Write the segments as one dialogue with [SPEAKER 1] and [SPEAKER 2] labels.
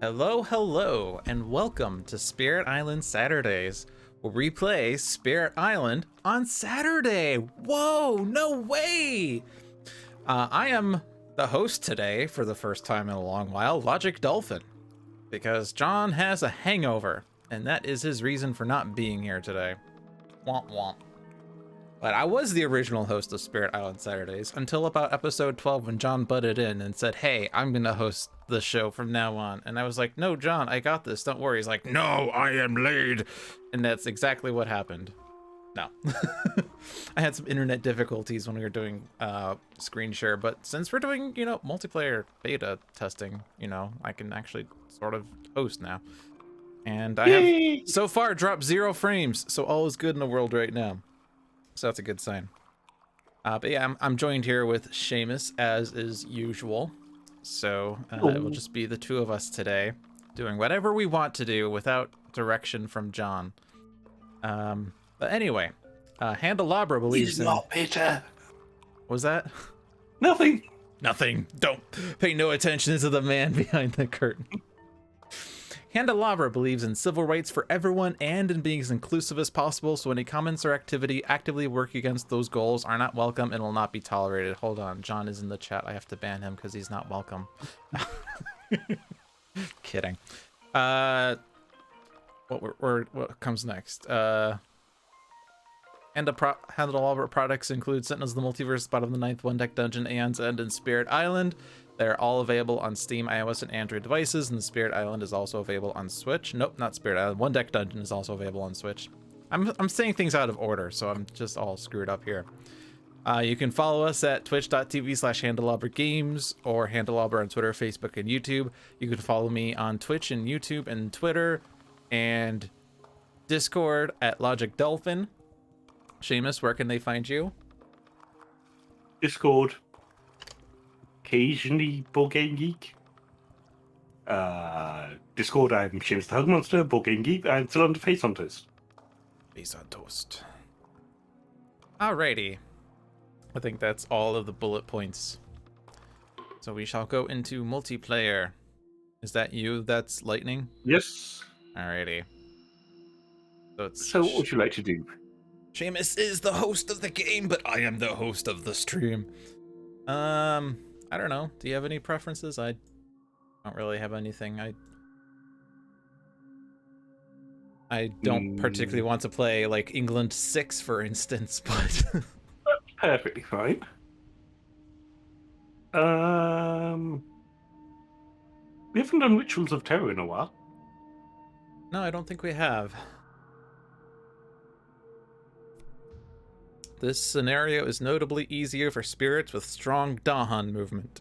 [SPEAKER 1] Hello, hello, and welcome to Spirit Island Saturdays, where we play Spirit Island on Saturday. Whoa, no way! I am the host today for the first time in a long while, Logic Dolphin, because John has a hangover, and that is his reason for not being here today. Womp womp. But I was the original host of Spirit Island Saturdays until about episode 12 when John butted in and said, hey, I'm going to host the show from now on. And I was like, no, John, I got this. Don't worry. He's like, no, I am laid. And that's exactly what happened. No. I had some internet difficulties when we were doing screen share. But since we're doing, multiplayer beta testing, I can actually sort of host now. And I have so far dropped 0 frames. So all is good in the world right now. So that's a good sign. But yeah, I'm joined here with Seamus as is usual. So it will just be the two of us today, doing whatever we want to do without direction from John. But anyway, Handelabra believes
[SPEAKER 2] He's not Peter.
[SPEAKER 1] What was that?
[SPEAKER 2] Nothing.
[SPEAKER 1] Nothing. Don't pay no attention to the man behind the curtain. Handelabra believes in civil rights for everyone and in being as inclusive as possible, so any comments or actively work against those goals are not welcome and will not be tolerated. Hold on, John is in the chat. I have to ban him because he's not welcome. Kidding. What comes next? Handelabra products include Sentinels of the Multiverse, Bottom of the Ninth, One Deck Dungeon, Aeon's End, and Spirit Island. They're all available on Steam, iOS, and Android devices, and the Spirit Island is also available on Switch. Nope, not Spirit Island. One Deck Dungeon is also available on Switch. I'm saying things out of order, so I'm just all screwed up here. You can follow us at twitch.tv/HandelabraGames or Handelabra on Twitter, Facebook, and YouTube. You can follow me on Twitch and YouTube and Twitter and Discord at Logic Dolphin. Seamus, where can they find you?
[SPEAKER 2] Discord. Occasionally Board Game Geek. Discord, I'm Seamus the Hug Monster. Board Game Geek, I'm still under Face on Toast.
[SPEAKER 1] Face on Toast. Alrighty. I think that's all of the bullet points. So we shall go into multiplayer. Is that you that's Lightning?
[SPEAKER 2] Yes.
[SPEAKER 1] Alrighty.
[SPEAKER 2] So what would you like to do?
[SPEAKER 1] Seamus is the host of the game, but I am the host of the stream. I don't know. Do you have any preferences? I don't really have anything. I don't particularly want to play like England 6, for instance, but
[SPEAKER 2] That's perfectly fine. We haven't done Rituals of Terror in a while.
[SPEAKER 1] no, I don't think we have. This scenario is notably easier for spirits with strong Dahan movement.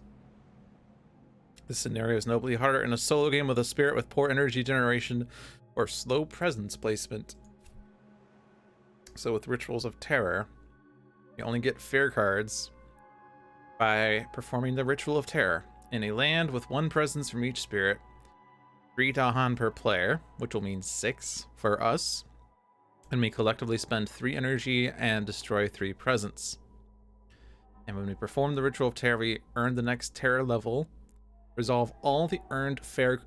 [SPEAKER 1] This scenario is notably harder in a solo game with a spirit with poor energy generation or slow presence placement. So with Rituals of Terror, you only get fear cards by performing the Ritual of Terror in a land with 1 presence from each spirit, 3 Dahan per player, which will mean 6 for us. And we collectively spend 3 energy and destroy 3 presence. And when we perform the Ritual of Terror, we earn the next terror level, resolve all the earned fear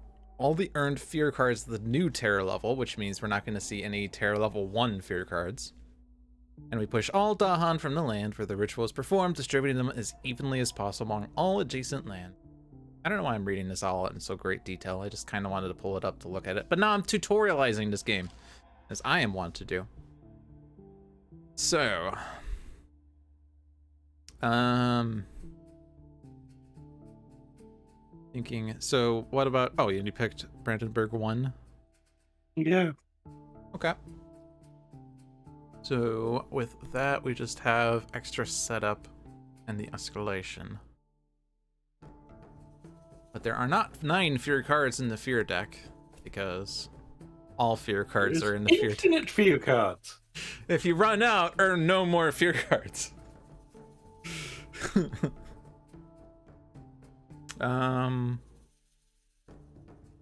[SPEAKER 1] cards to the new terror level, which means we're not going to see any terror level 1 fear cards. And we push all Dahan from the land where the ritual is performed, distributing them as evenly as possible on all adjacent land. I don't know why I'm reading this all in so great detail. I just kind of wanted to pull it up to look at it. But now I'm tutorializing this game, as I am wont to do. So, thinking, so what about, oh, you picked Brandenburg 1?
[SPEAKER 2] Yeah.
[SPEAKER 1] Okay. So with that, we just have extra setup and the escalation. But there are not 9 fear cards in the fear deck, because all fear cards are in the fear deck.
[SPEAKER 2] Infinite fear cards.
[SPEAKER 1] If you run out, earn no more fear cards.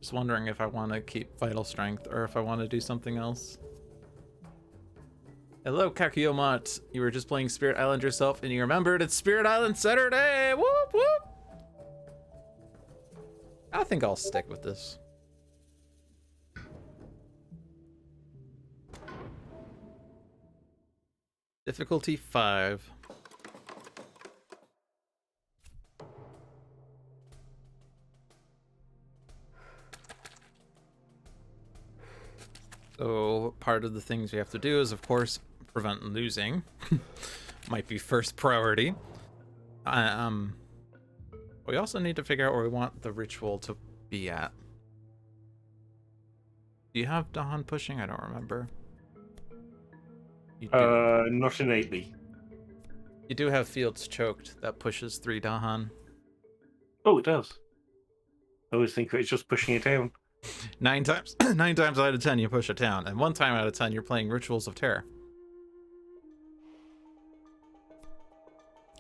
[SPEAKER 1] Just wondering if I want to keep Vital Strength or if I want to do something else. Hello, Kakiomat. You were just playing Spirit Island yourself and you remembered it's Spirit Island Saturday! Whoop, whoop! I think I'll stick with this. Difficulty 5. So part of the things we have to do is, of course, prevent losing. Might be first priority. We also need to figure out where we want the ritual to be at. Do you have Dahan pushing? I don't remember. You do.
[SPEAKER 2] Not innately.
[SPEAKER 1] You do have Fields Choked that pushes 3 Dahan.
[SPEAKER 2] Oh, it does. I always think it's just pushing it down.
[SPEAKER 1] 9 times 9 times out of 10 you push it down, and 1 time out of 10 you're playing Rituals of Terror.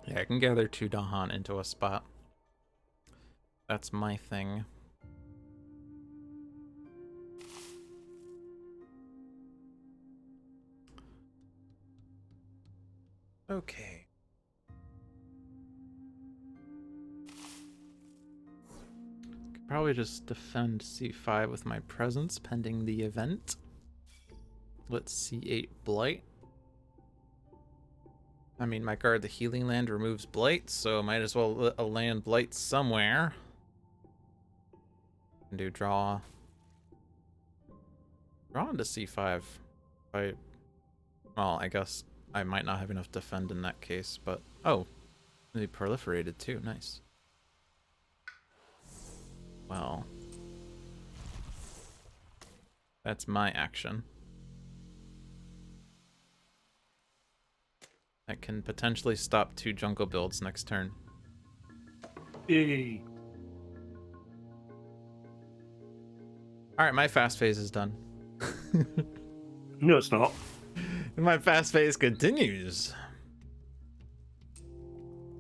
[SPEAKER 1] Yeah, I can gather 2 Dahan into a spot. That's my thing. Okay. Could probably just defend C5 with my presence pending the event. Let's C8 Blight. I mean, my guard the Healing Land removes Blight, so might as well let a land Blight somewhere. And do draw. Draw into C5. Well, I guess I might not have enough defend in that case, but oh, they proliferated too. Nice. Well, that's my action. That can potentially stop 2 jungle builds next turn.
[SPEAKER 2] Yay.
[SPEAKER 1] Alright, my fast phase is done.
[SPEAKER 2] No, it's not.
[SPEAKER 1] My fast phase continues.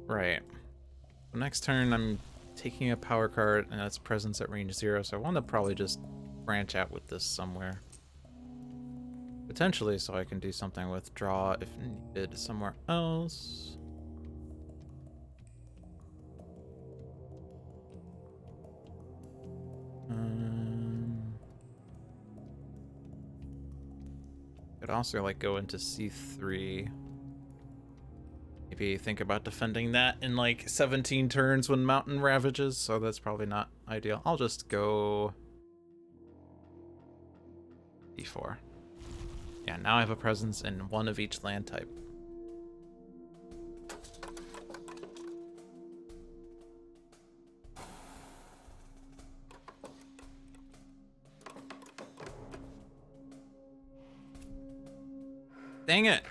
[SPEAKER 1] Right. Next turn, I'm taking a power card, and its presence at range 0, so I want to probably just branch out with this somewhere. Potentially, so I can do something with draw if needed somewhere else. Could also like go into C3. Maybe think about defending that in like 17 turns when Mountain ravages, so that's probably not ideal. I'll just go D4. Yeah, now I have a presence in 1 of each land type. Dang it!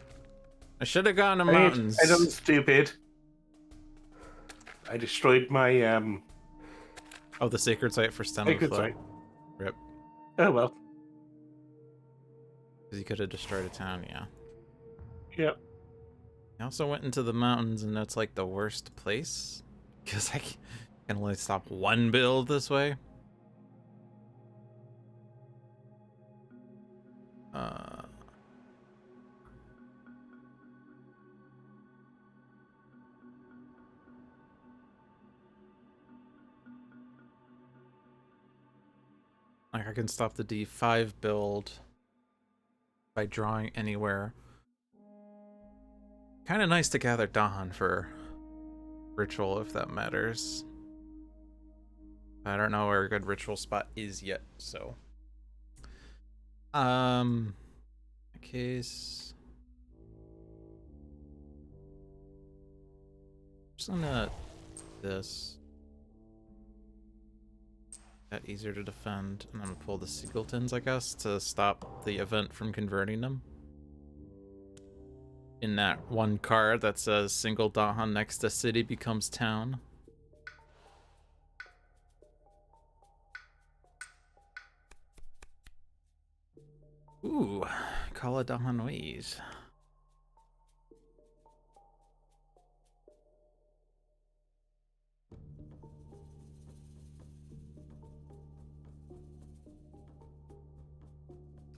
[SPEAKER 1] I should have gone to mountains.
[SPEAKER 2] I done stupid. I destroyed my
[SPEAKER 1] Oh, the sacred site for Stem of
[SPEAKER 2] sacred
[SPEAKER 1] Flow.
[SPEAKER 2] site.
[SPEAKER 1] Rip.
[SPEAKER 2] Oh well.
[SPEAKER 1] Because you could have destroyed a town, yeah.
[SPEAKER 2] Yep.
[SPEAKER 1] I also went into the mountains, and that's like the worst place. Because I can only stop 1 build this way. Like I can stop the D5 build by drawing anywhere. Kind of nice to gather Dahan for ritual if that matters. I don't know where a good ritual spot is yet, so. In that case, I'm just gonna do this. That easier to defend, and I'm gonna pull the Singletons, I guess, to stop the event from converting them. In that 1 card that says single Dahan next to city becomes town. Ooh, Kala Dahan ways.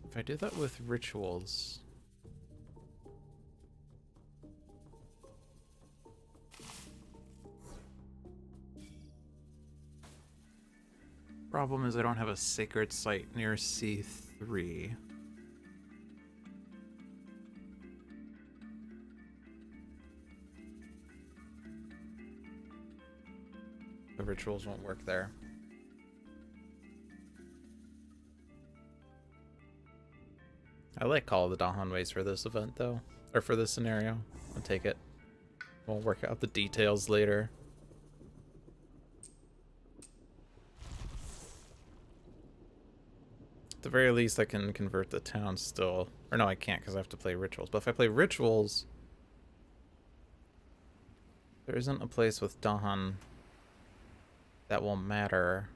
[SPEAKER 1] If I do that with rituals, problem is I don't have a sacred site near C3. The rituals won't work there. I like Call of the Dawn ways for this event, though. Or for this scenario. I'll take it. We'll work out the details later. At the very least, I can convert the town still. Or no, I can't because I have to play rituals. But if I play rituals, there isn't a place with Dahan that will matter.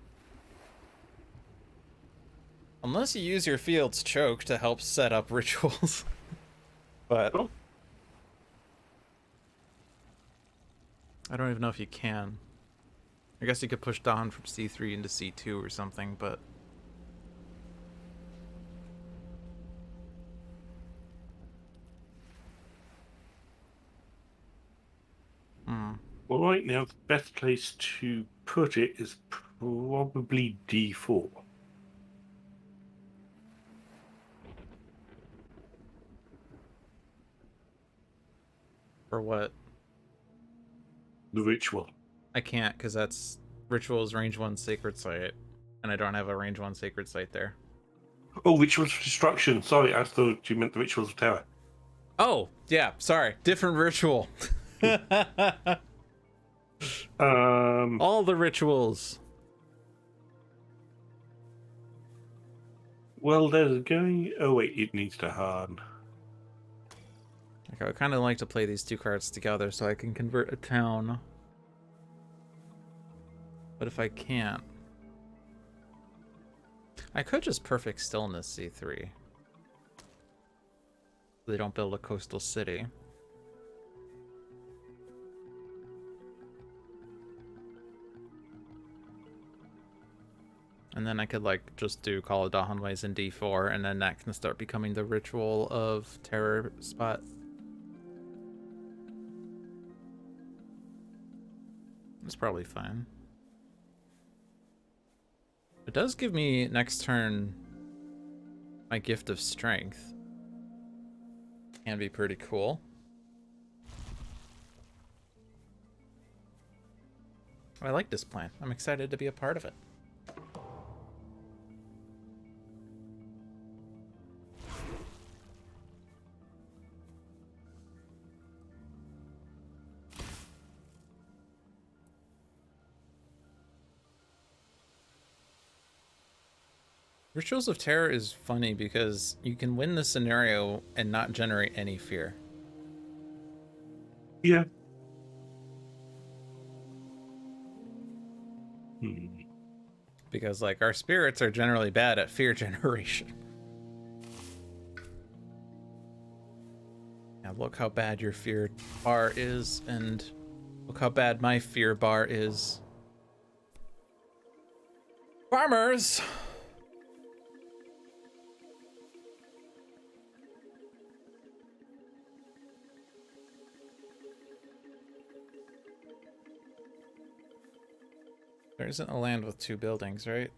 [SPEAKER 1] Unless you use your field's choke to help set up rituals. But
[SPEAKER 2] Oh.
[SPEAKER 1] I don't even know if you can. I guess you could push Dahan from C3 into C2 or something, but
[SPEAKER 2] Well, right now, the best place to put it is probably D4.
[SPEAKER 1] for what?
[SPEAKER 2] The ritual.
[SPEAKER 1] I can't because that's rituals range 1 sacred site, and I don't have a range 1 sacred site there.
[SPEAKER 2] Oh, rituals of destruction. Sorry, I thought you meant the rituals of terror.
[SPEAKER 1] Oh, yeah, sorry. Different ritual. All the rituals.
[SPEAKER 2] Well, there's going. Oh wait, it needs to harden.
[SPEAKER 1] Like, I would kind of like to play these two cards together so I can convert a town. But if I can't, I could just perfect stillness C3. They don't build a coastal city. And then I could like just do Call of Dahan ways in D4, and then that can start becoming the ritual of terror spot. It's probably fine. It does give me next turn my gift of strength. Can be pretty cool. I like this plan. I'm excited to be a part of it. Rituals of Terror is funny because you can win the scenario and not generate any fear.
[SPEAKER 2] Yeah.
[SPEAKER 1] Because, like, our spirits are generally bad at fear generation. Now, look how bad your fear bar is, and look how bad my fear bar is. Farmers! There isn't a land with 2 buildings, right?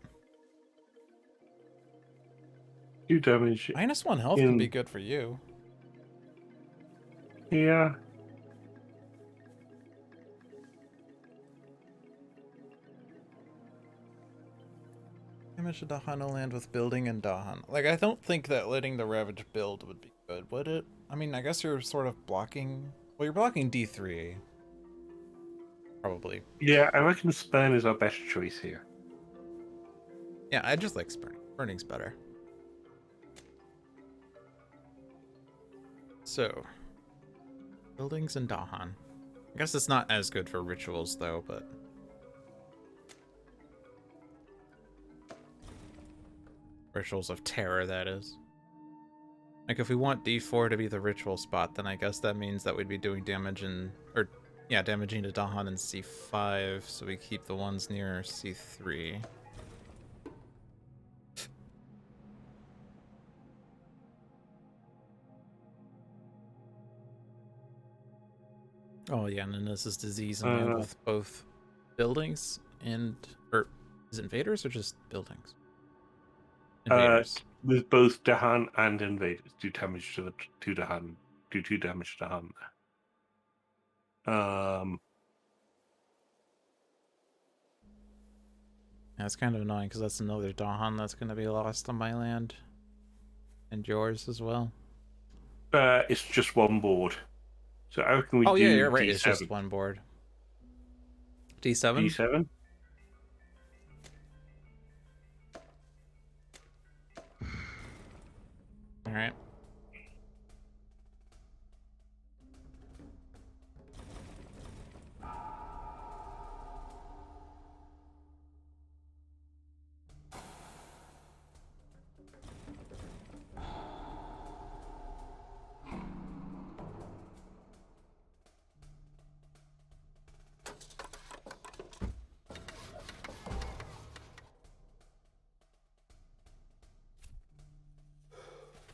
[SPEAKER 2] 2 damage.
[SPEAKER 1] -1 health can be good for you.
[SPEAKER 2] Yeah.
[SPEAKER 1] Damage to Dahan land with building and Dahan. Like, I don't think that letting the Ravage build would be good, would it? I mean, I guess you're sort of blocking... Well, you're blocking D3. Probably.
[SPEAKER 2] Yeah, I reckon Spurn is our best choice here.
[SPEAKER 1] Yeah, I just like Spurning. Burning's better. So, buildings and Dahan. I guess it's not as good for rituals, though, but... Rituals of Terror, that is. Like, if we want D4 to be the ritual spot, then I guess that means that we'd be doing damage in... Or, yeah, damaging to Dahan in C5, so we keep the ones near C3. Oh, yeah, and then this is disease and land with both buildings and... Or, is it invaders or just buildings? Invaders.
[SPEAKER 2] With both Dahan and invaders, do damage to Dahan. Do 2 damage to Dahan.
[SPEAKER 1] That's kind of annoying because that's another Dahan that's going to be lost on my land. And yours as well.
[SPEAKER 2] It's just one board. So how can we
[SPEAKER 1] Oh, yeah,
[SPEAKER 2] do
[SPEAKER 1] you're right. It's just
[SPEAKER 2] D7?
[SPEAKER 1] one board. D7?
[SPEAKER 2] D7?
[SPEAKER 1] All right.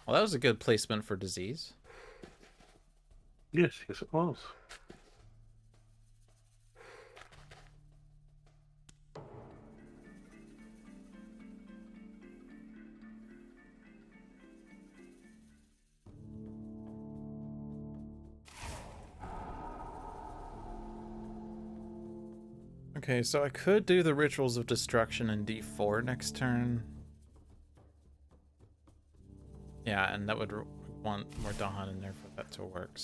[SPEAKER 1] Well, that was a good placement for disease.
[SPEAKER 2] Yes, yes it was.
[SPEAKER 1] Okay, so I could do the Rituals of Destruction in D4 next turn. Yeah, and that would want more Dahan in there for that to work.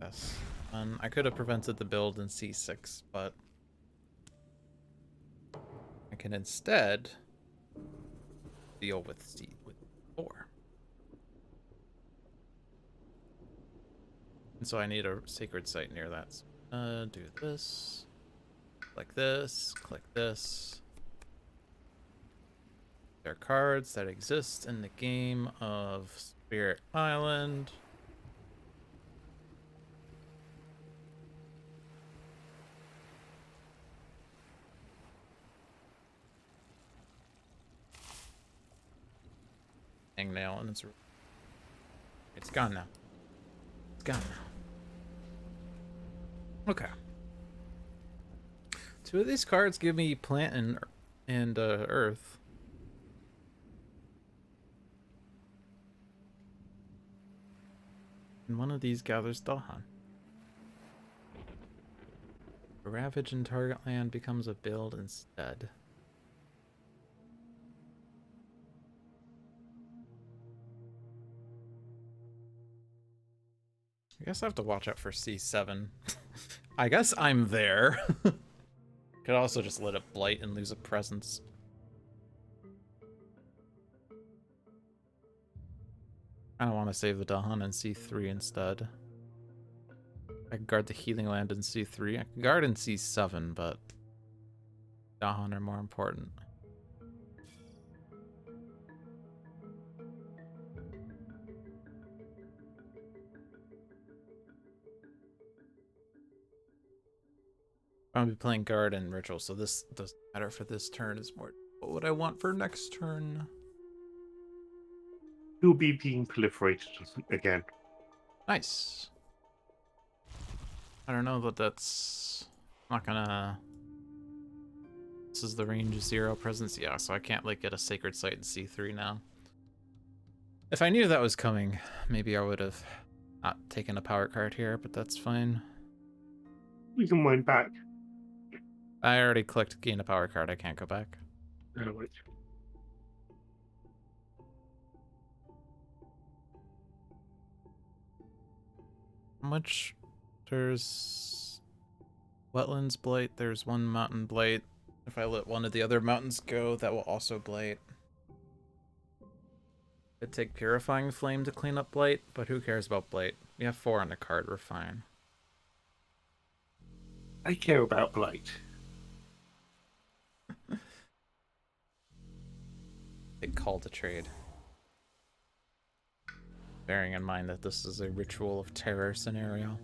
[SPEAKER 1] Yes. I could have prevented the build in C6, but I can instead deal with C4. And so I need a sacred site near that. So, do this. Click this. Click this. There are cards that exist in the game of Spirit Island. Hangnail, and it's gone now. It's gone now. Okay. Two of these cards give me plant and earth. And one of these gathers Dahan. A ravage in target land becomes a build instead. I guess I have to watch out for C7. I guess I'm there. Could also just let it blight and lose a presence. I don't want to save the Dahan in C3 instead. I can guard the healing land in C3. I can guard in C7, but Dahan are more important. I'll be playing guard and ritual, so this doesn't matter for this turn. Is more what would I want for next turn?
[SPEAKER 2] You'll be being proliferated again.
[SPEAKER 1] Nice. I don't know, but that's not gonna. This is the range 0 presence, yeah, so I can't like get a sacred site in C3 now. If I knew that was coming, maybe I would have not taken a power card here, but that's fine.
[SPEAKER 2] We can wind back.
[SPEAKER 1] I already clicked gain a power card, I can't go back.
[SPEAKER 2] Oh, wait.
[SPEAKER 1] How much? There's wetlands blight, there's one mountain blight. If I let one of the other mountains go, that will also blight. It'd take Purifying Flame to clean up blight, but who cares about blight? We have 4 on the card, we're fine.
[SPEAKER 2] I care about blight.
[SPEAKER 1] Big call to trade. Bearing in mind that this is a Ritual of Terror scenario.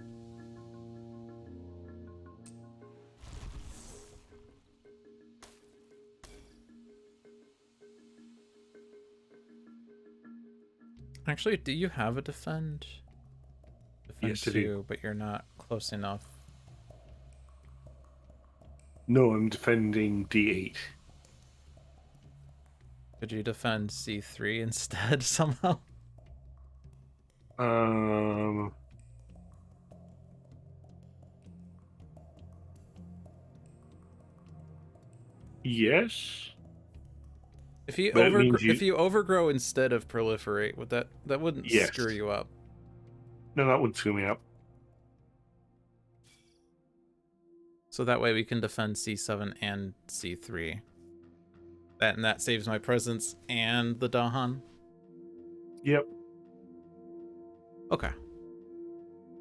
[SPEAKER 1] Actually, do you have a defend? Defend
[SPEAKER 2] Yes, I
[SPEAKER 1] 2,
[SPEAKER 2] do.
[SPEAKER 1] but you're not close enough.
[SPEAKER 2] No, I'm defending D8.
[SPEAKER 1] Could you defend C3 instead somehow?
[SPEAKER 2] Yes.
[SPEAKER 1] If you
[SPEAKER 2] But it means
[SPEAKER 1] if you overgrow instead of proliferate, would that wouldn't
[SPEAKER 2] Yes.
[SPEAKER 1] screw you up?
[SPEAKER 2] No, that would screw me up.
[SPEAKER 1] So that way we can defend C7 and C3. And that saves my presence and the Dahan.
[SPEAKER 2] Yep.
[SPEAKER 1] Okay.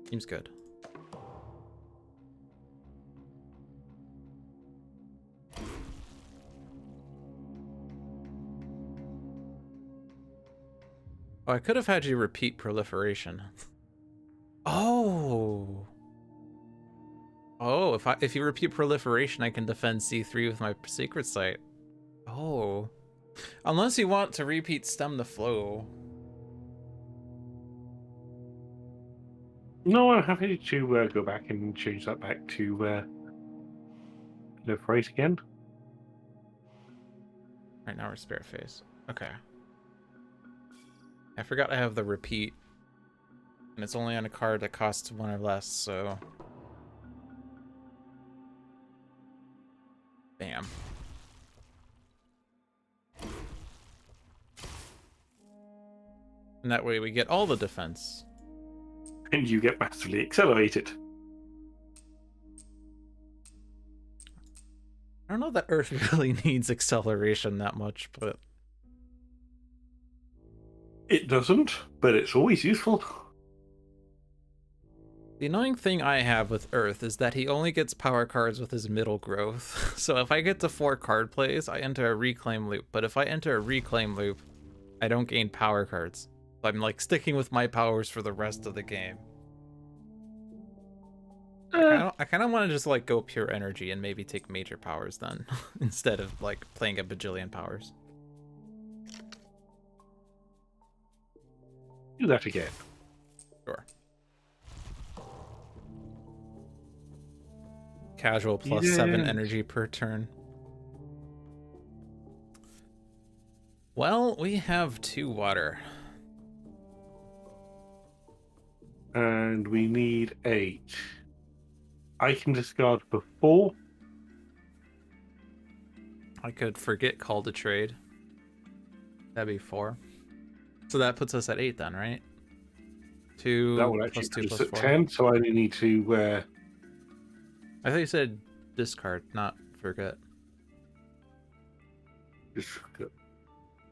[SPEAKER 1] Seems good. Oh, I could have had you repeat proliferation. Oh. Oh, if you repeat proliferation, I can defend C3 with my secret sight. Oh. Unless you want to repeat stem the flow.
[SPEAKER 2] No, I'm happy to go back and change that back to proliferate again.
[SPEAKER 1] Right now we're spirit phase. Okay. I forgot I have the repeat. And it's only on a card that costs 1 or less, so... Bam. And that way we get all the defense.
[SPEAKER 2] And you get massively accelerated.
[SPEAKER 1] I don't know that Earth really needs acceleration that much, but...
[SPEAKER 2] It doesn't, but it's always useful.
[SPEAKER 1] The annoying thing I have with Earth is that he only gets power cards with his middle growth. So if I get to 4 card plays, I enter a reclaim loop. But if I enter a reclaim loop, I don't gain power cards. So I'm like sticking with my powers for the rest of the game. I kind of want to just like go pure energy and maybe take major powers then, instead of like playing a bajillion powers.
[SPEAKER 2] Do that again.
[SPEAKER 1] Sure. Casual plus 7 energy per turn. Well, we have 2 water.
[SPEAKER 2] And we need 8. I can discard for 4.
[SPEAKER 1] I could forget call to trade. That'd be 4. So that puts us at 8 then, right? 2
[SPEAKER 2] That would actually
[SPEAKER 1] plus 2
[SPEAKER 2] put us
[SPEAKER 1] plus
[SPEAKER 2] at
[SPEAKER 1] 4.
[SPEAKER 2] 10, so I only need to...
[SPEAKER 1] I thought you said discard, not forget.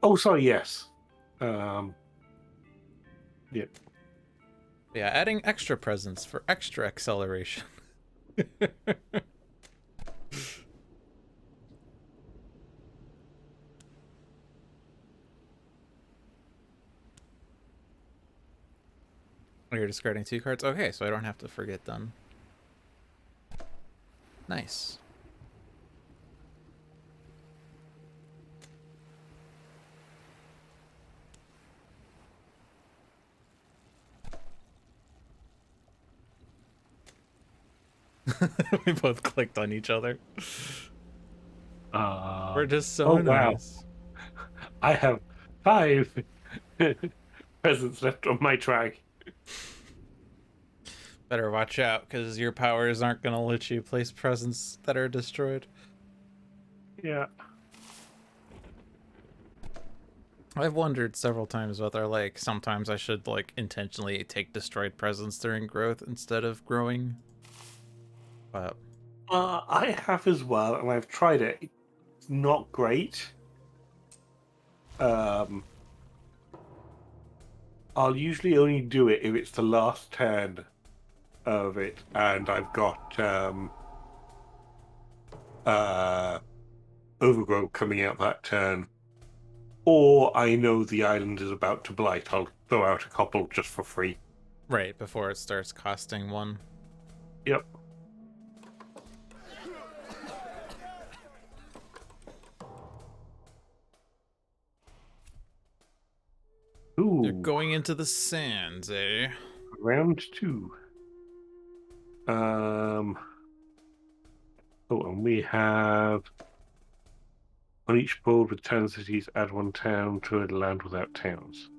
[SPEAKER 2] Oh, sorry, yes. Yeah.
[SPEAKER 1] Yeah, adding extra presence for extra acceleration. Oh, you're discarding 2 cards? Okay, so I don't have to forget them. Nice. We both clicked on each other. We're just so nice.
[SPEAKER 2] Wow. I have 5 presents left on my track.
[SPEAKER 1] Better watch out, because your powers aren't going to let you place presents that are destroyed.
[SPEAKER 2] Yeah.
[SPEAKER 1] I've wondered several times whether, like, sometimes I should, like, intentionally take destroyed presents during growth instead of growing. But...
[SPEAKER 2] I have as well, and I've tried it. It's not great. I'll usually only do it if it's the last turn of it, and I've got Overgrowth coming out that turn. Or I know the island is about to blight. I'll throw out a couple just for free.
[SPEAKER 1] Right, before it starts costing 1.
[SPEAKER 2] Yep. Ooh.
[SPEAKER 1] You're going into the sands, eh?
[SPEAKER 2] Round 2. Oh, and we have on each board with town cities, add 1 town to a land without towns.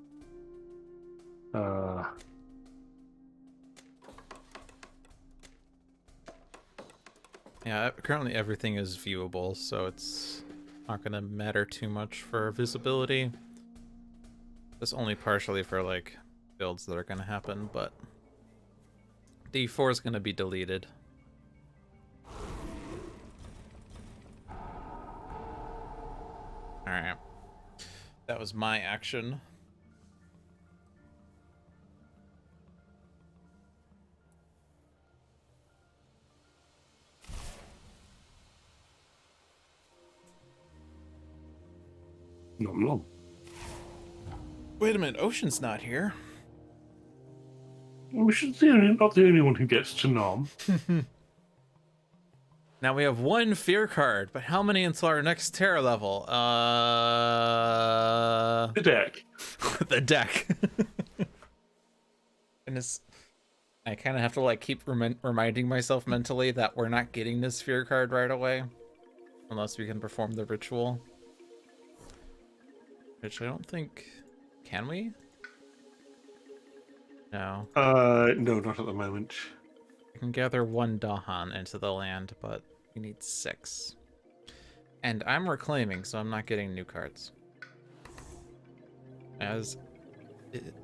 [SPEAKER 1] Yeah, currently everything is viewable, so it's not gonna matter too much for visibility. This only partially for like builds that are gonna happen, but D4 is gonna be deleted. Alright. That was my action.
[SPEAKER 2] Nom nom.
[SPEAKER 1] Wait a minute, Ocean's not here.
[SPEAKER 2] We should not the only one who gets to nom.
[SPEAKER 1] Now we have one fear card, but how many until our next terror level?
[SPEAKER 2] The deck.
[SPEAKER 1] The deck. And it's, I kind of have to like keep reminding myself mentally that we're not getting this fear card right away, unless we can perform the ritual. Which I don't think, can we? No.
[SPEAKER 2] No, not at the moment.
[SPEAKER 1] We can gather one Dahan into the land, but we need 6. And I'm reclaiming, so I'm not getting new cards. As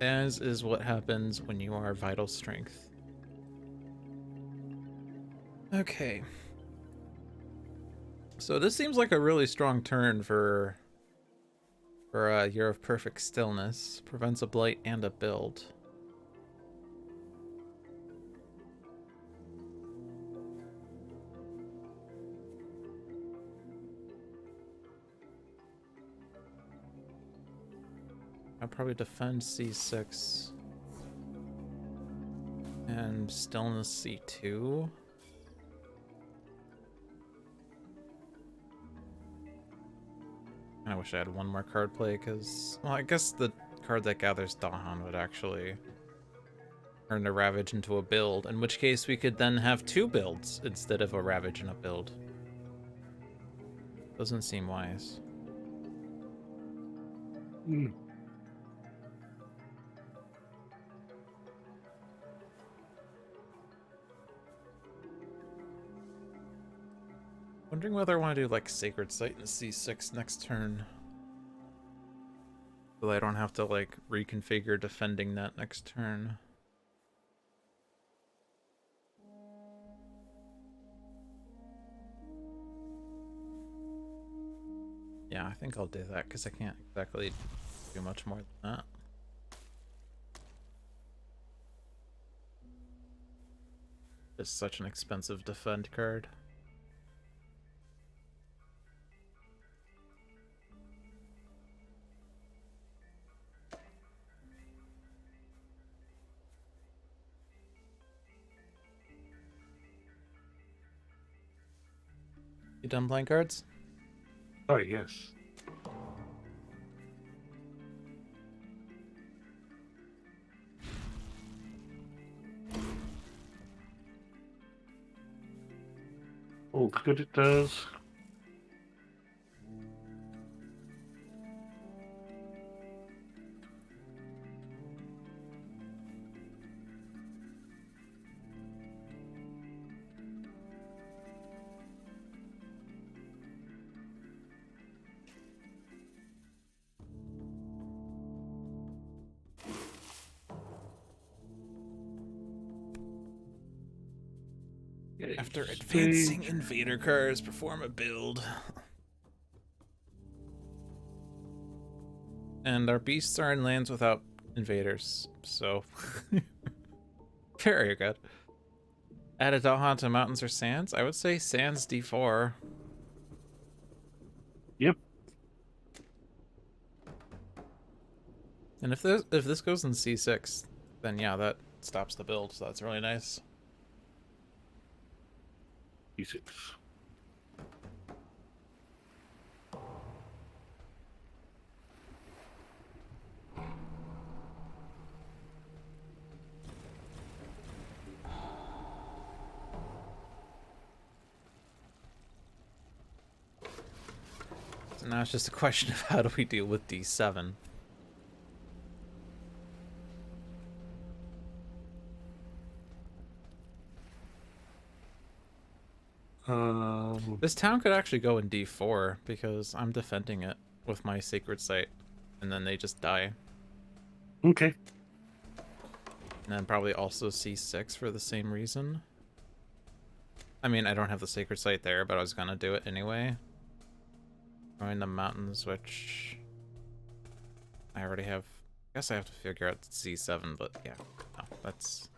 [SPEAKER 1] is what happens when you are vital strength. Okay. So this seems like a really strong turn for a Year of Perfect Stillness. Prevents a blight and a build. I'll probably defend C6 and Stillness C2. I wish I had one more card play because, well, I guess the card that gathers Dahan would actually turn the Ravage into a build, in which case we could then have 2 builds instead of a Ravage and a build. Doesn't seem wise.
[SPEAKER 2] Mm.
[SPEAKER 1] Wondering whether I want to do like Sacred Site in C6 next turn. So I don't have to like reconfigure defending that next turn. Yeah, I think I'll do that because I can't exactly do much more than that. It's such an expensive defend card. You done playing cards?
[SPEAKER 2] Oh, yes. All the good it does.
[SPEAKER 1] After advancing invader cards, perform a build. And our beasts are in lands without invaders, so very good. Add a Dahan to mountains or sands? I would say sands D4.
[SPEAKER 2] Yep.
[SPEAKER 1] And if this goes in C6, then yeah, that stops the build, so that's really nice.
[SPEAKER 2] E6.
[SPEAKER 1] So now it's just a question of how do we deal with D7. This town could actually go in D4 because I'm defending it with my sacred site, and then they just die.
[SPEAKER 2] Okay.
[SPEAKER 1] And then probably also C6 for the same reason. I mean, I don't have the sacred site there, but I was gonna do it anyway. Join the mountains, which I already have. I guess I have to figure out C7, but yeah, no, that's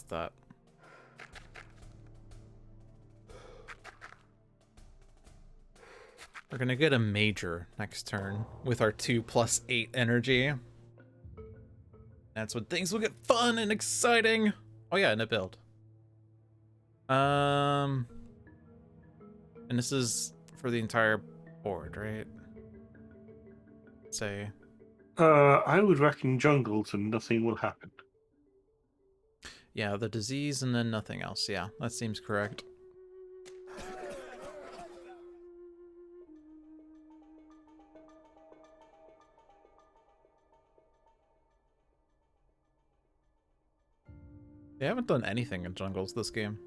[SPEAKER 1] that. We're gonna get a major next turn with our 2+8 energy. That's when things will get fun and exciting. Oh yeah, and a build. And this is for the entire board, right? Say.
[SPEAKER 2] I would reckon jungles and nothing will happen.
[SPEAKER 1] Yeah, the disease and then nothing else. Yeah, that seems correct. They haven't done anything in jungles this game.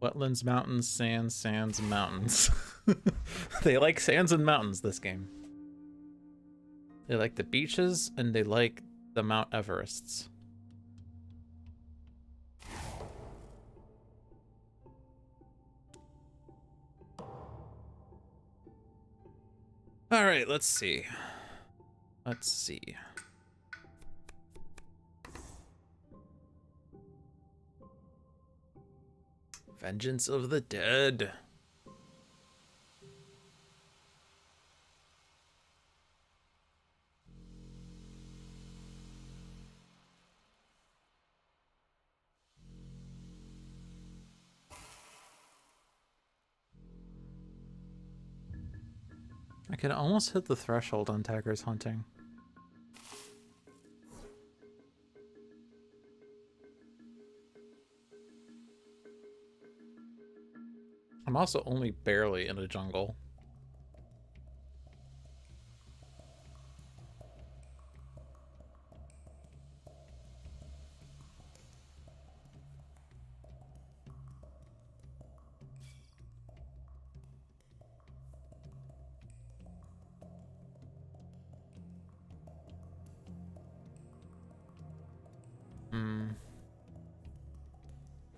[SPEAKER 1] Wetlands, mountains, sands, sands, mountains. They like sands and mountains this game. They like the beaches and they like the Mount Everests. All right, let's see. Let's see. Vengeance of the Dead. I can almost hit the threshold on Tagger's Hunting. I'm also only barely in a jungle.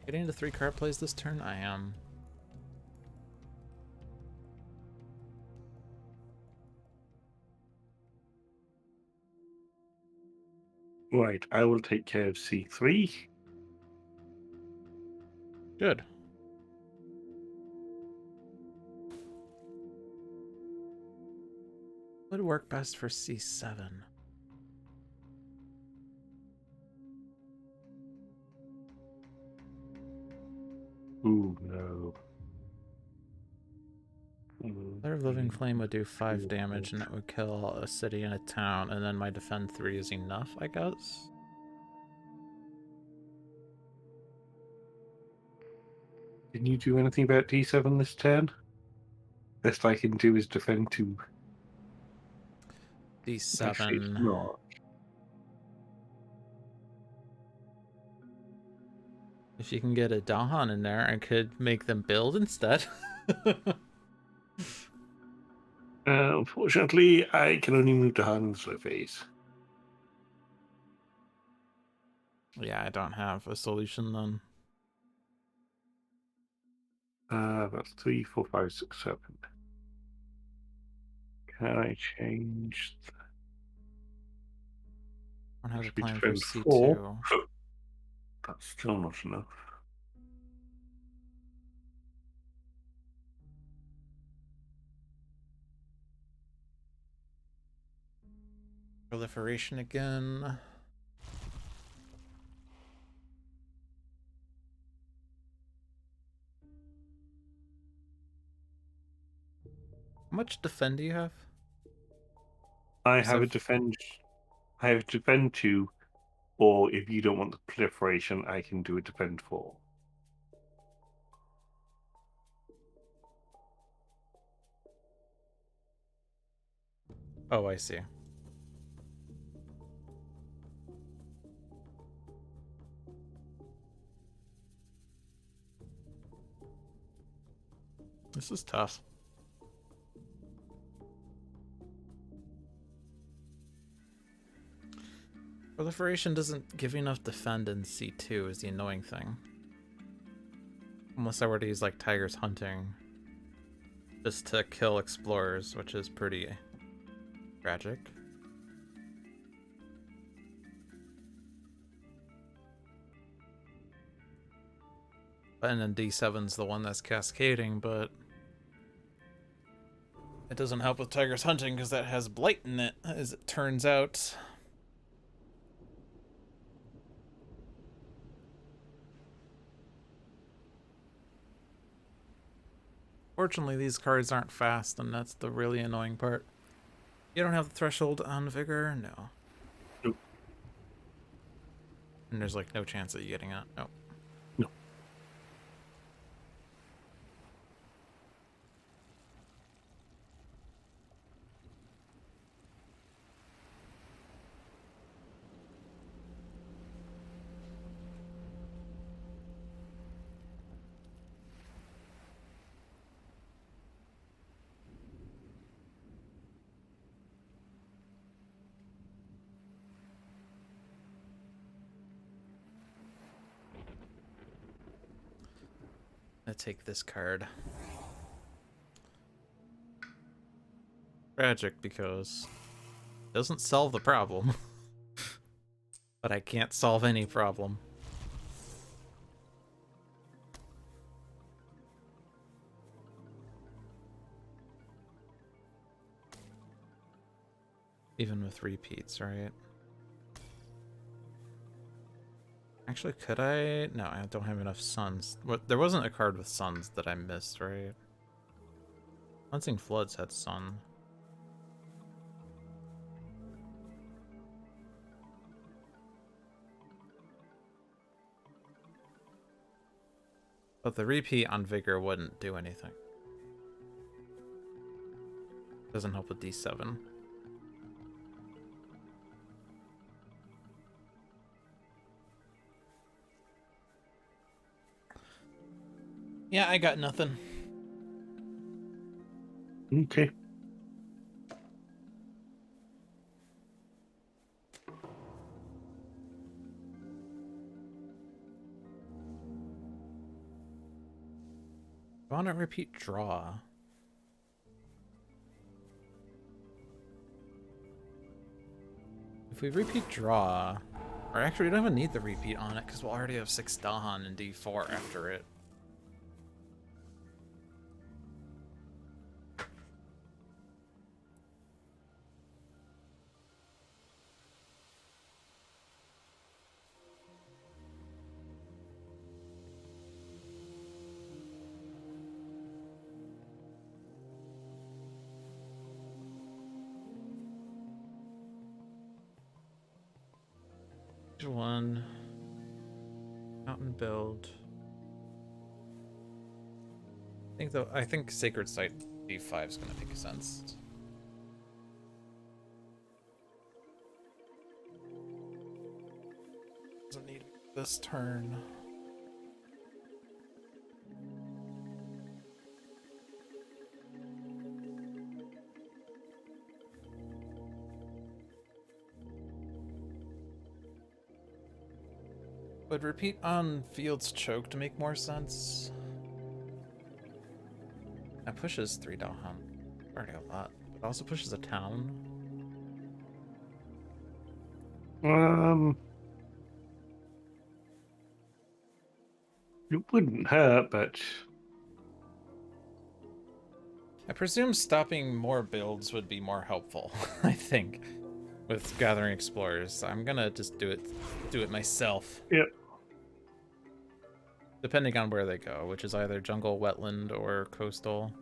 [SPEAKER 1] Getting into 3 card plays this turn? I am.
[SPEAKER 2] Right, I will take care of C3.
[SPEAKER 1] Good. Would work best for C7.
[SPEAKER 2] Ooh, no.
[SPEAKER 1] Flare of Living Flame would do 5 damage and it would kill a city and a town, and then my defend 3 is enough, I guess?
[SPEAKER 2] Can you do anything about D7 this turn? Best I can do is defend 2. Actually, it's
[SPEAKER 1] D7.
[SPEAKER 2] not.
[SPEAKER 1] If you can get a Dahan in there, I could make them build instead.
[SPEAKER 2] Unfortunately, I can only move to hand in slow phase.
[SPEAKER 1] Yeah, I don't have a solution then.
[SPEAKER 2] That's 3, 4, 5, 6, 7. Can I change?
[SPEAKER 1] I don't have a
[SPEAKER 2] Should be
[SPEAKER 1] plan for
[SPEAKER 2] defend
[SPEAKER 1] C2.
[SPEAKER 2] 4. That's still not enough.
[SPEAKER 1] Proliferation again. How much defend do you have?
[SPEAKER 2] I have a defend. I have defend 2, or if you don't want the proliferation, I can do a defend 4.
[SPEAKER 1] Oh, I see. This is tough. Proliferation doesn't give you enough defend in C2 is the annoying thing. Unless I were to use like Tiger's Hunting just to kill explorers, which is pretty tragic. And then D7's the one that's cascading, but it doesn't help with Tiger's Hunting because that has Blight in it, as it turns out. Fortunately, these cards aren't fast, and that's the really annoying part. You don't have the threshold on Vigor? No.
[SPEAKER 2] Nope.
[SPEAKER 1] And there's like no chance of you getting it? No.
[SPEAKER 2] No.
[SPEAKER 1] I'm gonna take this card. Tragic because it doesn't solve the problem. But I can't solve any problem. Even with repeats, right? Actually, could I? No, I don't have enough suns. What? There wasn't a card with suns that I missed, right? Cleansing Floods had sun. But the repeat on Vigor wouldn't do anything. Doesn't help with D7. Yeah, I got nothing.
[SPEAKER 2] Okay.
[SPEAKER 1] I want to repeat draw. If we repeat draw, or actually we don't even need the repeat on it because we'll already have 6 Dahan and D4 after it. One mountain build. I think Sacred Site D5 is gonna make sense. Doesn't need this turn. Would repeat on Field's Choke to make more sense? That pushes 3 Dahan. Already a lot. But also pushes a town.
[SPEAKER 2] It wouldn't hurt, but
[SPEAKER 1] I presume stopping more builds would be more helpful, I think, with Gathering Explorers. I'm gonna just do it myself.
[SPEAKER 2] Yep.
[SPEAKER 1] Depending on where they go, which is either jungle, wetland, or coastal.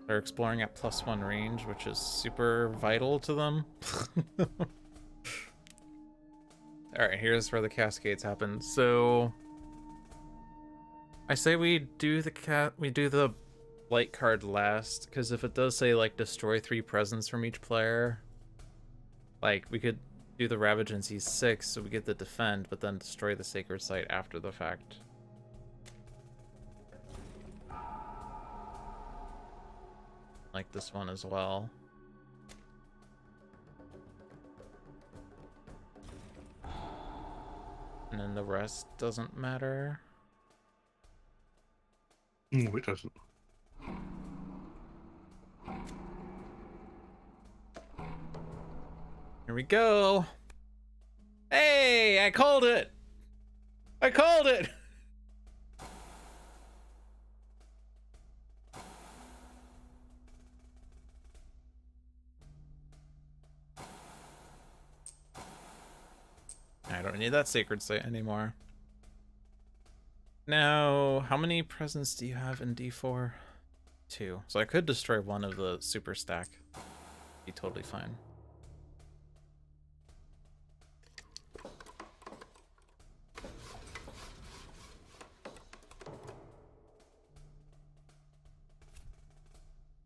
[SPEAKER 1] They're exploring at +1 range, which is super vital to them. Alright, here's where the cascades happen. So I say we do the light card last, because if it does say like destroy 3 presents from each player, like we could do the Ravage in C6 so we get the defend, but then destroy the Sacred Site after the fact. like this one as well. And then the rest doesn't matter.
[SPEAKER 2] No, it doesn't.
[SPEAKER 1] Here we go. Hey, I called it. I called it. I don't need that sacred site anymore. Now, how many presents do you have in D4? 2. So I could destroy one of the super stack. Be totally fine.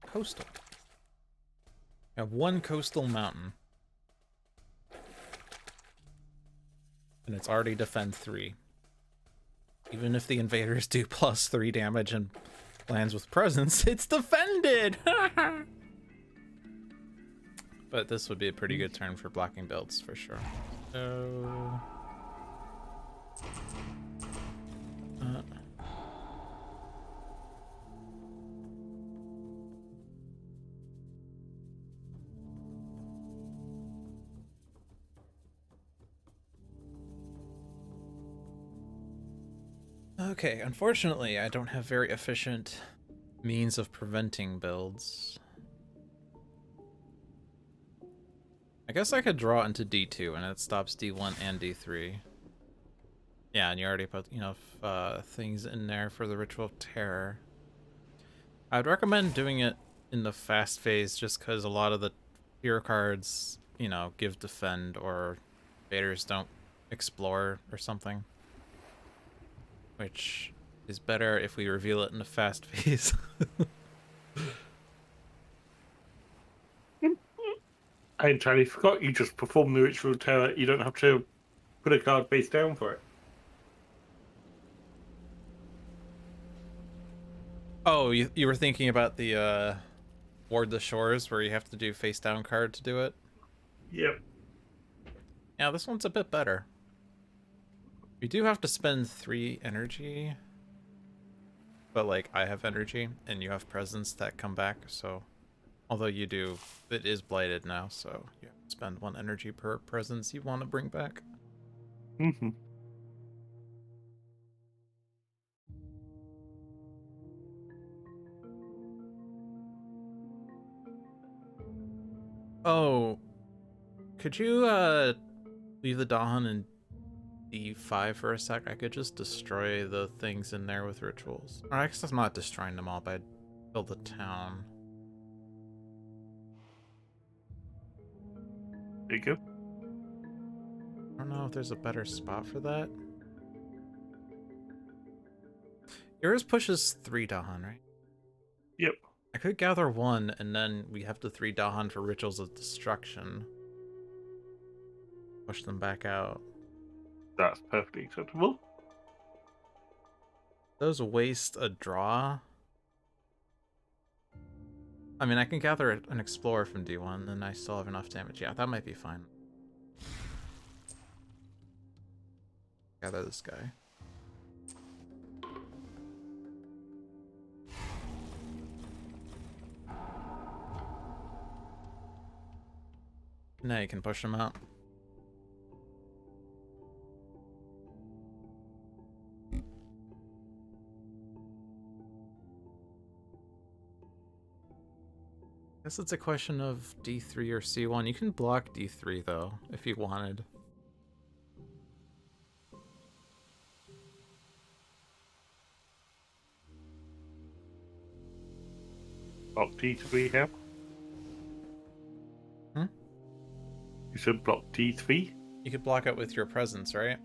[SPEAKER 1] Coastal. I have one coastal mountain. And it's already defend 3. Even if the invaders do +3 damage and lands with presence, it's defended! But this would be a pretty good turn for blocking builds, for sure. So... Okay, unfortunately, I don't have very efficient means of preventing builds. I guess I could draw into D2 and it stops D1 and D3. Yeah, and you already put, you know, things in there for the Ritual of Terror. I'd recommend doing it in the fast phase just because a lot of the hero cards, you know, give defend or invaders don't explore or something. Which is better if we reveal it in the fast phase.
[SPEAKER 2] I entirely forgot you just perform the Ritual Terror. You don't have to put a card face down for it.
[SPEAKER 1] Oh, you were thinking about the Ward the Shores where you have to do face down card to do it?
[SPEAKER 2] Yep.
[SPEAKER 1] Yeah, this one's a bit better. You do have to spend 3 energy. But like I have energy and you have presence that come back, so although you do, it is blighted now, so you have to spend 1 energy per presence you want to bring back.
[SPEAKER 2] Mm-hmm.
[SPEAKER 1] Oh, could you leave the Dahan in D5 for a sec? I could just destroy the things in there with rituals. Or I guess I'm not destroying them all, but I'd build the town.
[SPEAKER 2] There you go.
[SPEAKER 1] I don't know if there's a better spot for that. Yours pushes 3 Dahan, right?
[SPEAKER 2] Yep.
[SPEAKER 1] I could gather 1, and then we have the 3 Dahan for Rituals of Destruction. Push them back out.
[SPEAKER 2] That's perfectly acceptable.
[SPEAKER 1] Those waste a draw. I mean, I can gather an Explorer from D1, and I still have enough damage. Yeah, that might be fine. Gather this guy. Now you can push him out. Guess it's a question of D3 or C1. You can block D3 though, if you wanted.
[SPEAKER 2] Block D3 here.
[SPEAKER 1] Hmm?
[SPEAKER 2] You said block D3?
[SPEAKER 1] You could block it with your presence, right?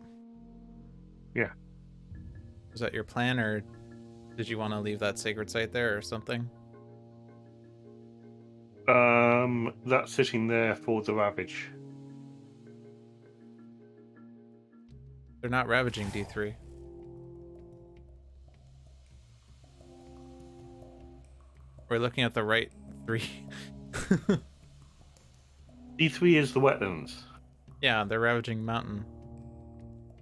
[SPEAKER 2] Yeah.
[SPEAKER 1] Was that your plan, or did you want to leave that sacred site there or something?
[SPEAKER 2] That's sitting there for the Ravage.
[SPEAKER 1] They're not ravaging D3. We're looking at the right 3.
[SPEAKER 2] D3 is the wetlands.
[SPEAKER 1] Yeah, they're ravaging mountain.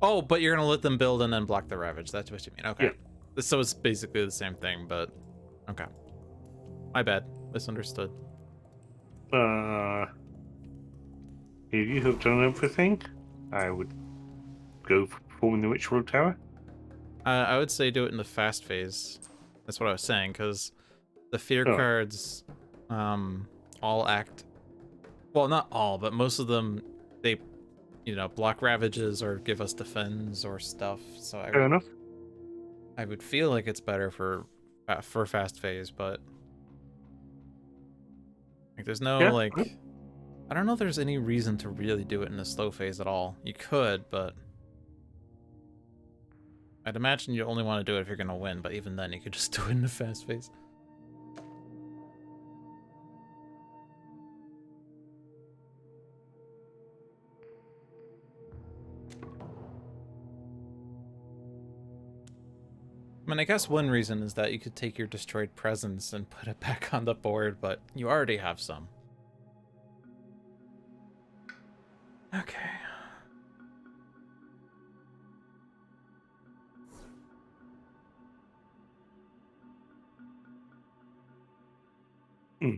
[SPEAKER 1] Oh, but you're gonna let them build and then block the ravage. That's what you mean. Okay.
[SPEAKER 2] Yeah.
[SPEAKER 1] So it's basically the same thing, but okay. My bad. Misunderstood.
[SPEAKER 2] If you have done everything, I would go for performing the ritual tower.
[SPEAKER 1] I would say do it in the fast phase. That's what I was saying, because the fear
[SPEAKER 2] Oh.
[SPEAKER 1] cards all act, well, not all, but most of them, they, block ravages or give us defends or stuff. So
[SPEAKER 2] Fair enough.
[SPEAKER 1] I would feel like it's better for fast phase, but like there's no
[SPEAKER 2] Yeah.
[SPEAKER 1] I don't know if there's any reason to really do it in the slow phase at all. You could, but I'd imagine you only want to do it if you're gonna win, but even then you could just do it in the fast phase. I mean, I guess one reason is that you could take your destroyed presence and put it back on the board, but you already have some. Okay.
[SPEAKER 2] Hmm.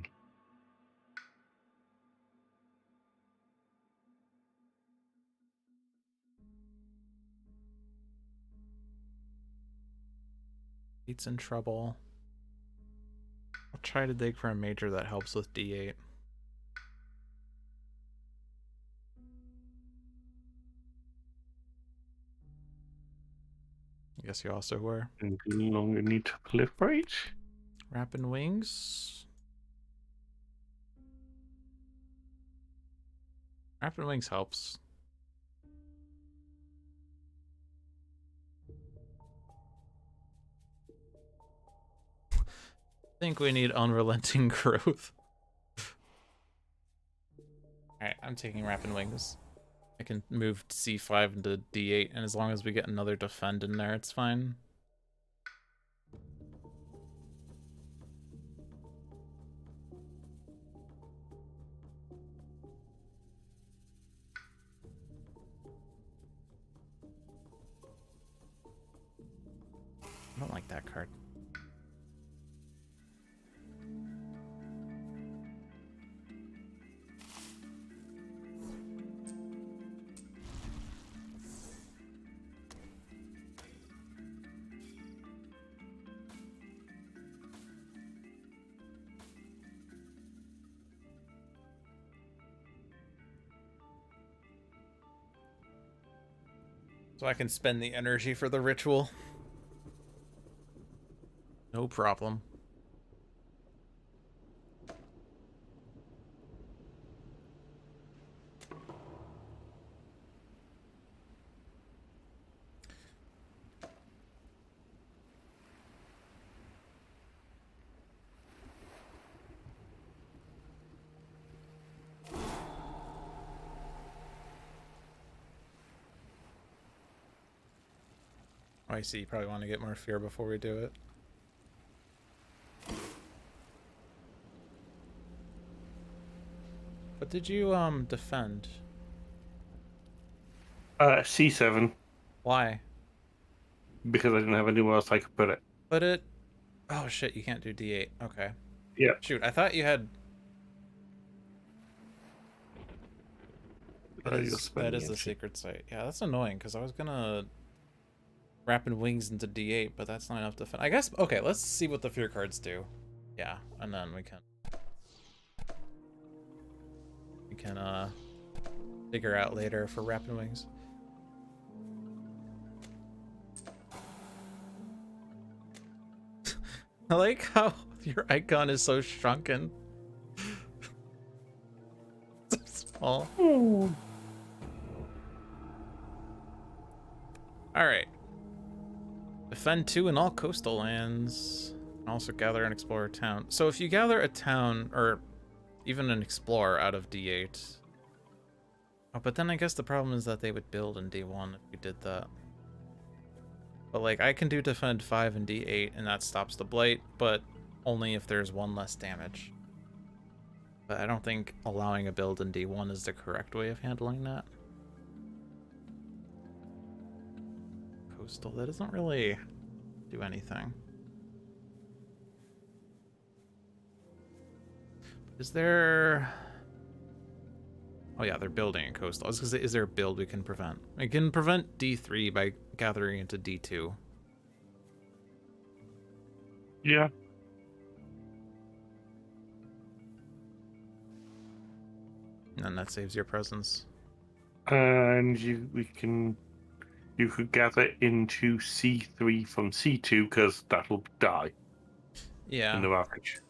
[SPEAKER 1] Pete's in trouble. I'll try to dig for a major that helps with D8. I guess you also were.
[SPEAKER 2] And no longer need to proliferate.
[SPEAKER 1] Rapid Wings. Rapid Wings helps. I think we need unrelenting growth. Alright, I'm taking Rapid Wings. I can move C5 into D8, and as long as we get another defend in there, it's fine. I don't like that card. So I can spend the energy for the ritual. No problem. Oh, I see. You probably want to get more fear before we do it. What did you defend?
[SPEAKER 2] C7,
[SPEAKER 1] Why?
[SPEAKER 2] because I didn't have anywhere else I could put it.
[SPEAKER 1] But it... Oh shit, you can't do D8. Okay.
[SPEAKER 2] Yeah.
[SPEAKER 1] Shoot, I thought you had... That is the secret site. Yeah, that's annoying, because I was gonna... Rapid Wings into D8, but that's not enough to defend. I guess... Okay, let's see what the fear cards do. Yeah, and then we can... figure out later for Rapid Wings. I like how your icon is so shrunken. So small.
[SPEAKER 2] Ooh.
[SPEAKER 1] Alright. Defend 2 in all coastal lands. And also gather and explore a town. So if you gather a town, or even an explorer out of D8... Oh, but then I guess the problem is that they would build in D1 if we did that. But like, I can do defend 5 and D8, and that stops the blight, but only if there's 1 less damage. But I don't think allowing a build in D1 is the correct way of handling that. Coastal, that doesn't really do anything. Is there... Oh yeah, they're building a coastal. I was gonna say, is there a build we can prevent? We can prevent D3 by gathering into D2.
[SPEAKER 2] Yeah.
[SPEAKER 1] And then that saves your presence.
[SPEAKER 2] And you could gather into C3 from C2 because that'll die
[SPEAKER 1] Yeah,
[SPEAKER 2] in the ravage.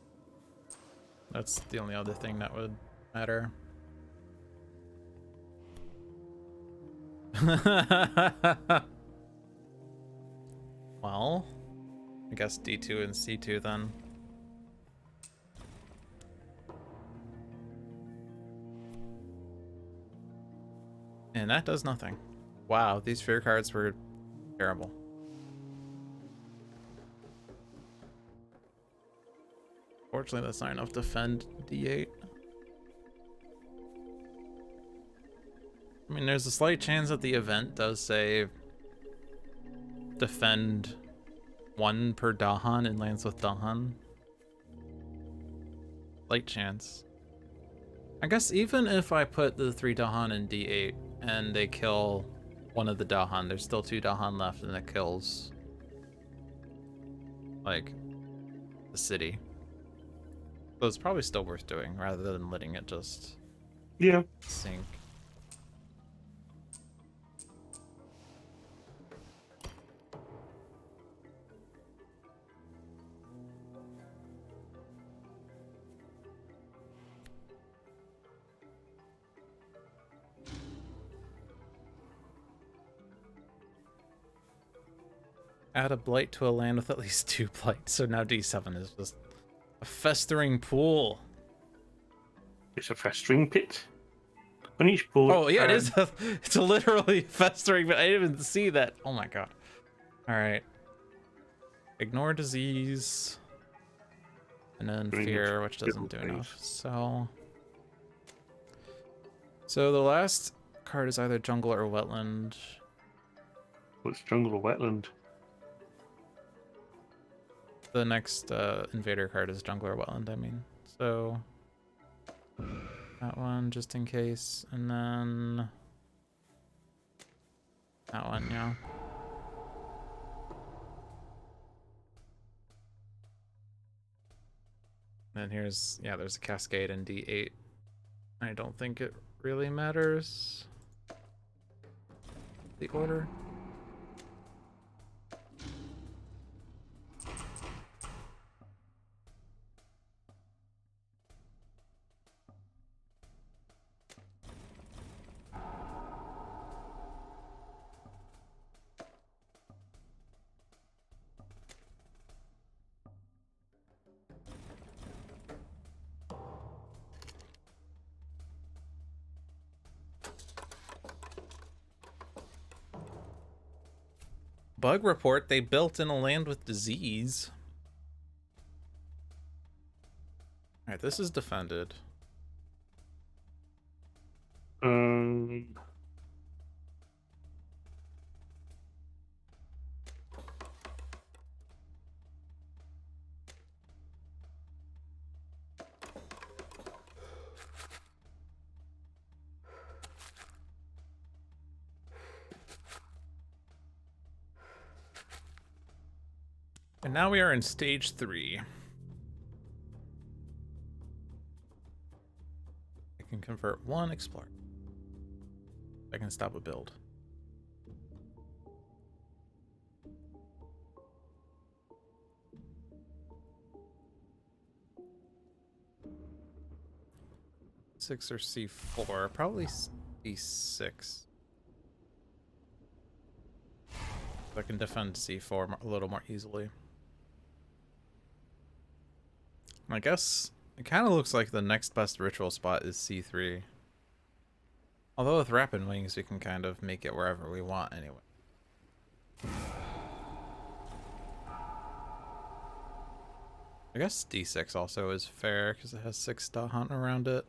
[SPEAKER 1] that's the only other thing that would matter. Well, I guess D2 and C2 then. And that does nothing. Wow, these fear cards were terrible. Fortunately, that's not enough to defend D8. I mean, there's a slight chance that the event does say defend 1 per Dahan in lands with Dahan. Slight chance. I guess even if I put the 3 Dahan in D8 and they kill one of the Dahan, there's still 2 Dahan left and it kills, like, the city. So it's probably still worth doing rather than letting it just sink. Add a blight to a land with at least 2 blights. So now D7 is just a festering pool.
[SPEAKER 2] It's a festering pit. On each board.
[SPEAKER 1] Oh yeah, it is. It's a literally festering, but I didn't even see that. Oh my god. All right. Ignore disease, and then fear, which doesn't do enough. So the last card is either jungle or wetland.
[SPEAKER 2] What's jungle or wetland?
[SPEAKER 1] The next invader card is jungle or wetland, I mean. So that one just in case, and then that one, yeah. And then here's, yeah, there's a cascade in D8. I don't think it really matters the order. Bug report, they built in a land with disease. Alright, this is defended. And now we are in stage 3. I can convert 1 explorer. I can stop a build. C6 or C4, probably C6. I can defend C4 a little more easily. I guess it kind of looks like the next best ritual spot is C3. Although with Rapid Wings, we can kind of make it wherever we want anyway. I guess D6 also is fair because it has 6 dot hunt around it.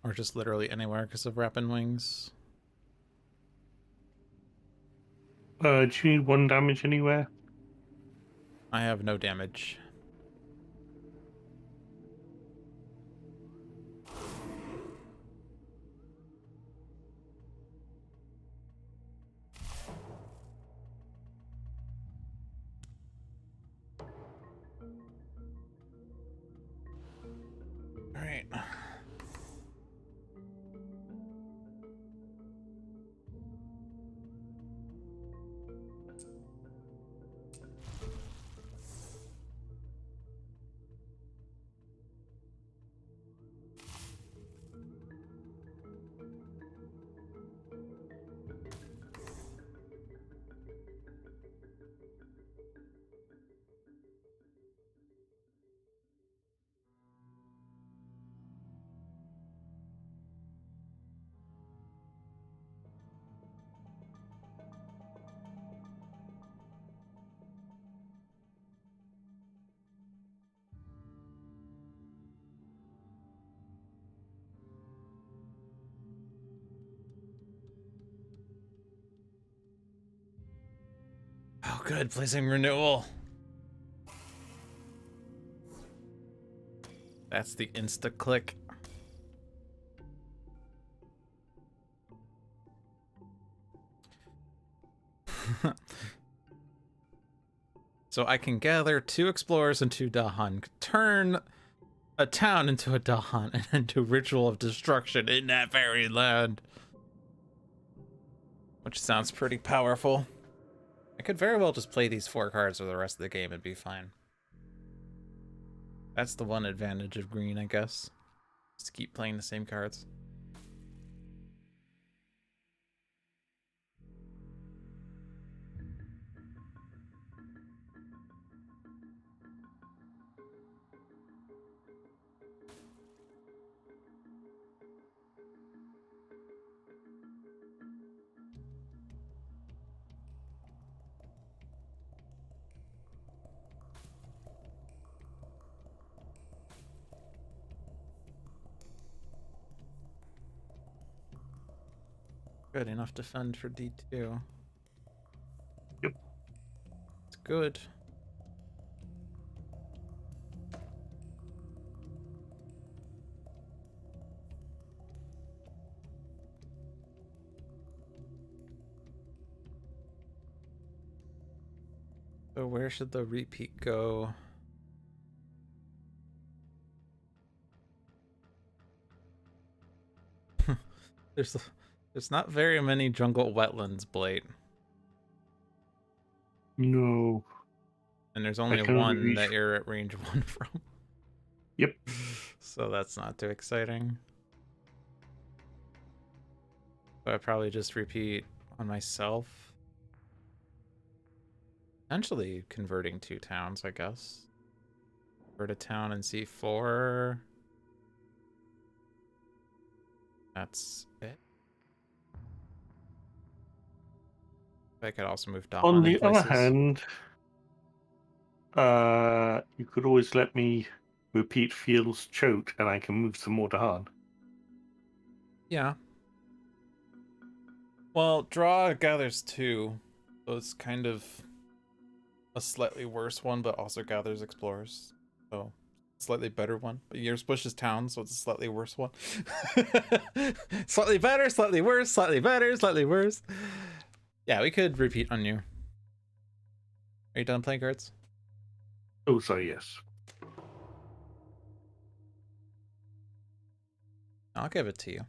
[SPEAKER 1] Or just literally anywhere because of Rapid Wings.
[SPEAKER 2] Do you need 1 damage anywhere?
[SPEAKER 1] I have no damage. Alright. Oh, good. Placing renewal. That's the insta click. So I can gather 2 explorers and 2 Dahan, turn a town into a Dahan, and then do Ritual of Destruction in that very land. Which sounds pretty powerful. I could very well just play these 4 cards for the rest of the game and be fine. That's the one advantage of green, I guess. Just keep playing the same cards. Good enough to fund for D2.
[SPEAKER 2] Yep.
[SPEAKER 1] It's good. So where should the repeat go? There's not very many jungle wetlands, Blade.
[SPEAKER 2] No.
[SPEAKER 1] And there's only
[SPEAKER 2] can only
[SPEAKER 1] one
[SPEAKER 2] reach...
[SPEAKER 1] that you're at range 1 from.
[SPEAKER 2] Yep.
[SPEAKER 1] So that's not too exciting. So I probably just repeat on myself. Potentially converting 2 towns, I guess. Convert a town in C4. That's it. I could also move
[SPEAKER 2] On
[SPEAKER 1] Dahan in
[SPEAKER 2] the other
[SPEAKER 1] places.
[SPEAKER 2] hand, you could always let me repeat Fields Choked and I can move some more to Han.
[SPEAKER 1] Yeah. Well, draw gathers 2. So it's kind of a slightly worse one, but also gathers explorers. So slightly better one. But yours pushes town, so it's a slightly worse one. Slightly better, slightly worse, slightly better, slightly worse. Yeah, we could repeat on you. Are you done playing cards?
[SPEAKER 2] Oh, sorry, yes.
[SPEAKER 1] I'll give it to you.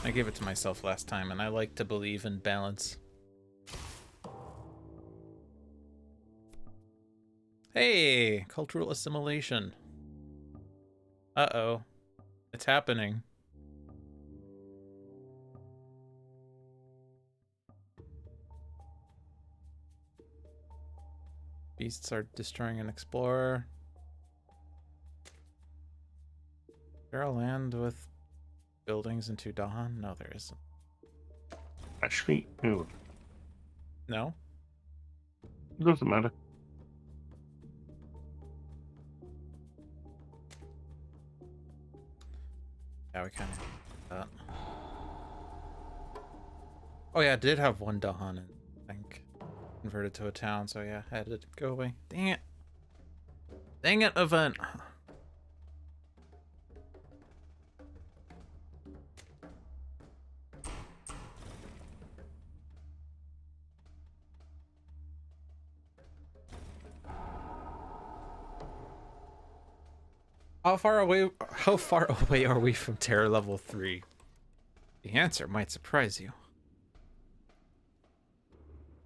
[SPEAKER 1] I gave it to myself last time, and I like to believe in balance. Hey, cultural assimilation. Uh-oh. It's happening. Beasts are destroying an explorer. there a land with buildings in Dahan? No, there isn't.
[SPEAKER 2] Actually, no,
[SPEAKER 1] No?
[SPEAKER 2] it doesn't matter.
[SPEAKER 1] Yeah, we kind of that. Oh yeah, I did have one Dahan, I think. Converted to a town, so yeah, I had to go away. Dang it. Dang it, event. How far away are we from terror level 3? The answer might surprise you.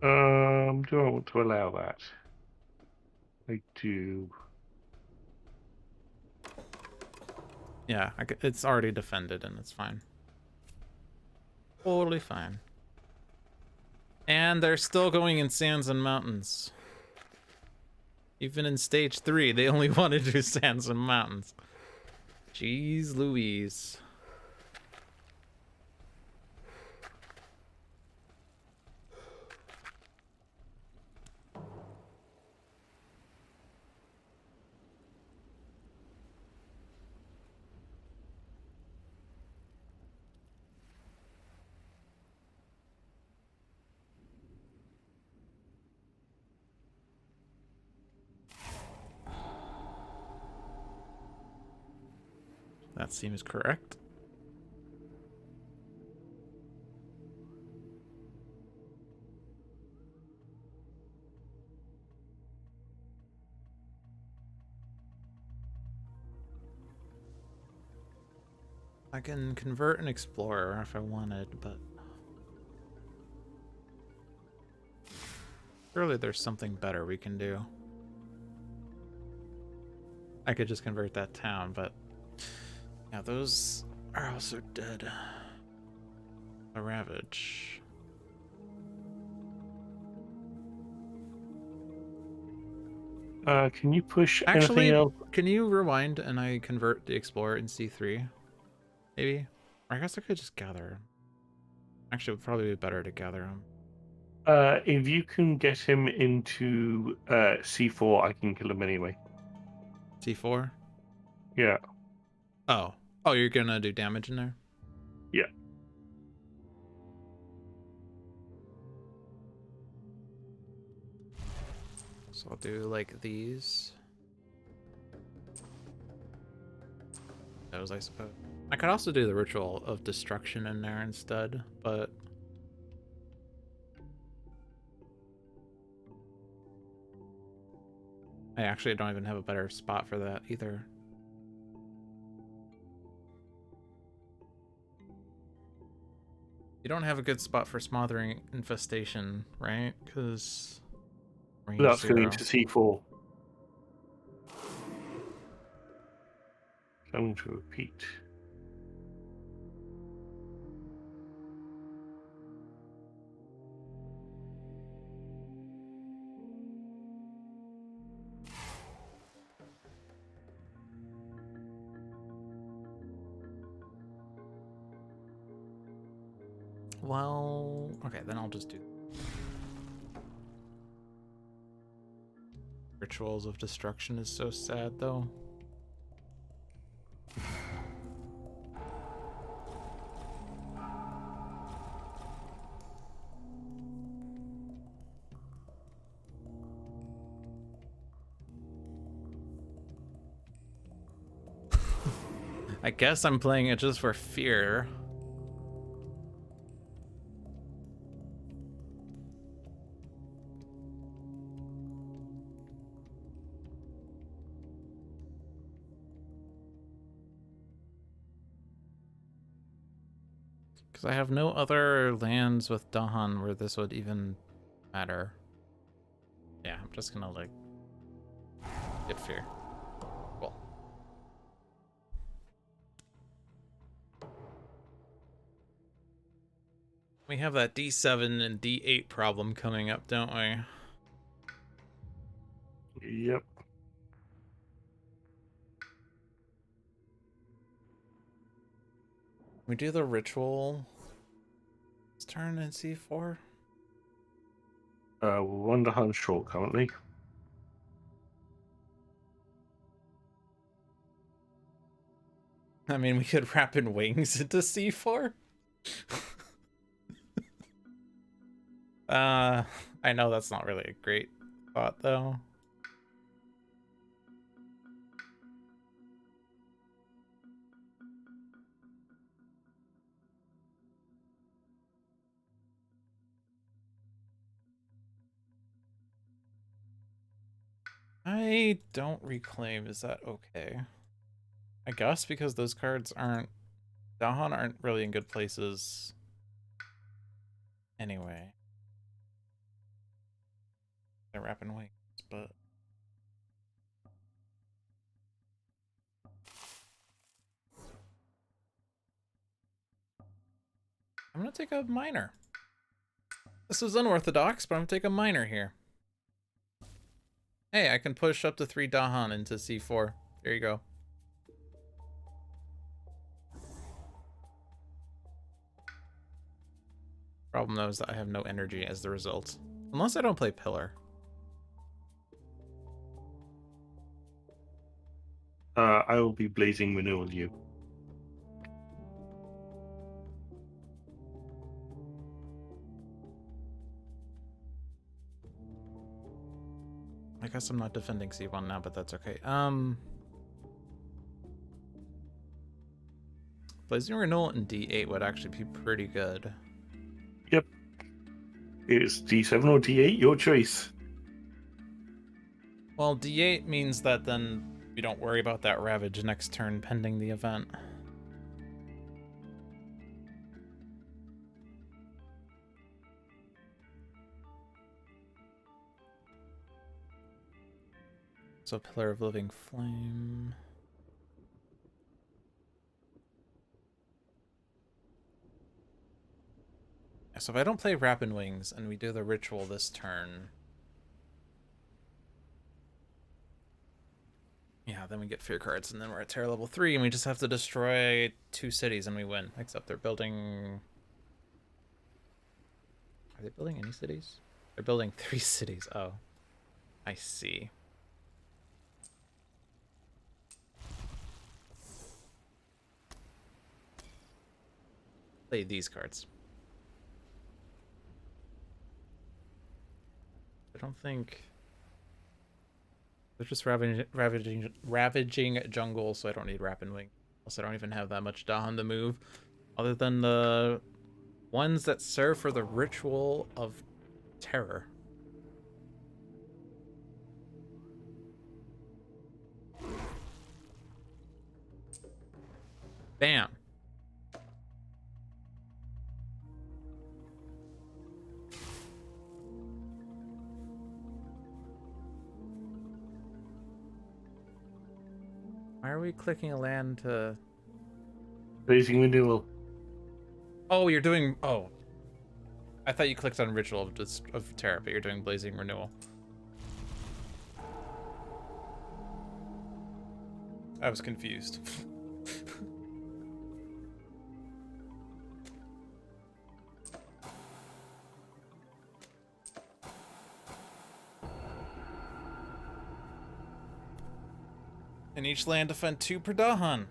[SPEAKER 2] Do I want to allow that? I do.
[SPEAKER 1] Yeah, it's already defended and it's fine. Totally fine. And they're still going in sands and mountains. Even in stage 3, they only want to do sands and mountains. Jeez Louise. That seems correct. I can convert an explorer if I wanted, but surely there's something better we can do. I could just convert that town, but yeah, those are also dead. A ravage.
[SPEAKER 2] Can you push
[SPEAKER 1] Actually,
[SPEAKER 2] anything else?
[SPEAKER 1] can you rewind and I convert the explorer in C3? Maybe? Or I guess I could just gather. Actually, it would probably be better to gather him.
[SPEAKER 2] If you can get him into C4, I can kill him anyway.
[SPEAKER 1] C4?
[SPEAKER 2] Yeah.
[SPEAKER 1] Oh. Oh, you're gonna do damage in there?
[SPEAKER 2] Yeah.
[SPEAKER 1] So I'll do like these. Those, I suppose. I could also do the ritual of destruction in there instead, but I actually don't even have a better spot for that either. You don't have a good spot for smothering infestation, right? Because range
[SPEAKER 2] That's
[SPEAKER 1] 0.
[SPEAKER 2] going to C4. I'm going to repeat.
[SPEAKER 1] Well, okay, then I'll just do rituals of destruction is so sad though. I guess I'm playing it just for fear. Because I have no other lands with Dahan where this would even matter. Yeah, I'm just gonna like get fear. Cool. We have that D7 and D8 problem coming up, don't we?
[SPEAKER 2] Yep.
[SPEAKER 1] We do the ritual. Let's turn in C4.
[SPEAKER 2] We're under Hun short currently.
[SPEAKER 1] I mean, we could wrap in wings into C4. I know that's not really a great thought, though. I don't reclaim. Is that okay? I guess because those cards aren't... Dahan aren't really in good places. Anyway. They're wrapping wings, but... I'm gonna take a minor. This is unorthodox, but I'm gonna take a minor here. Hey, I can push up to 3 Dahan into C4. There you go. Problem though is that I have no energy as the result. Unless I don't play Pillar.
[SPEAKER 2] I will be blazing renewal you.
[SPEAKER 1] I guess I'm not defending C1 now, but that's okay. Blazing Renewal and D8 would actually be pretty good.
[SPEAKER 2] Yep. It's D7 or D8, your choice.
[SPEAKER 1] Well, D8 means that then we don't worry about that Ravage next turn pending the event. So Pillar of Living Flame. So if I don't play Rapid Wings and we do the ritual this turn... Yeah, then we get fear cards and then we're at Terror level 3 and we just have to destroy 2 cities and we win. Except they're building... Are they building any cities? They're building 3 cities. Oh. I see. Play these cards. I don't think... They're just ravaging jungle, so I don't need Rapid Wing. Plus, I don't even have that much Dahan to move. Other than the ones that serve for the ritual of terror. Bam. Why are we clicking a land to...
[SPEAKER 2] Blazing renewal.
[SPEAKER 1] Oh, you're doing... Oh. I thought you clicked on Ritual of Terror, but you're doing Blazing Renewal. I was confused. And each land defend 2 per Dahan.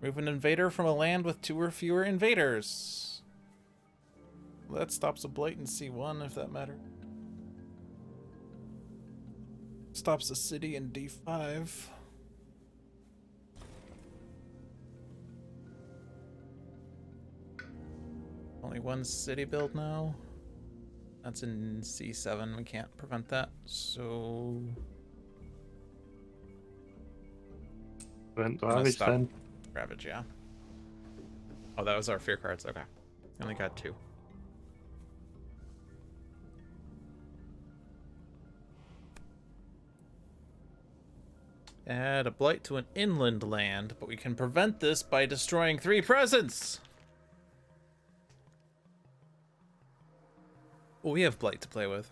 [SPEAKER 1] Move an invader from a land with 2 or fewer invaders. Well, that stops a blatant C1 if that matters. Stops a city in D5. Only 1 city build now. That's in C7. We can't prevent that. So...
[SPEAKER 2] Prevent the Ravage then.
[SPEAKER 1] Ravage, yeah. Oh, that was our fear cards. Okay. We only got 2. Add a blight to an inland land, but we can prevent this by destroying 3 presents. Well, we have blight to play with.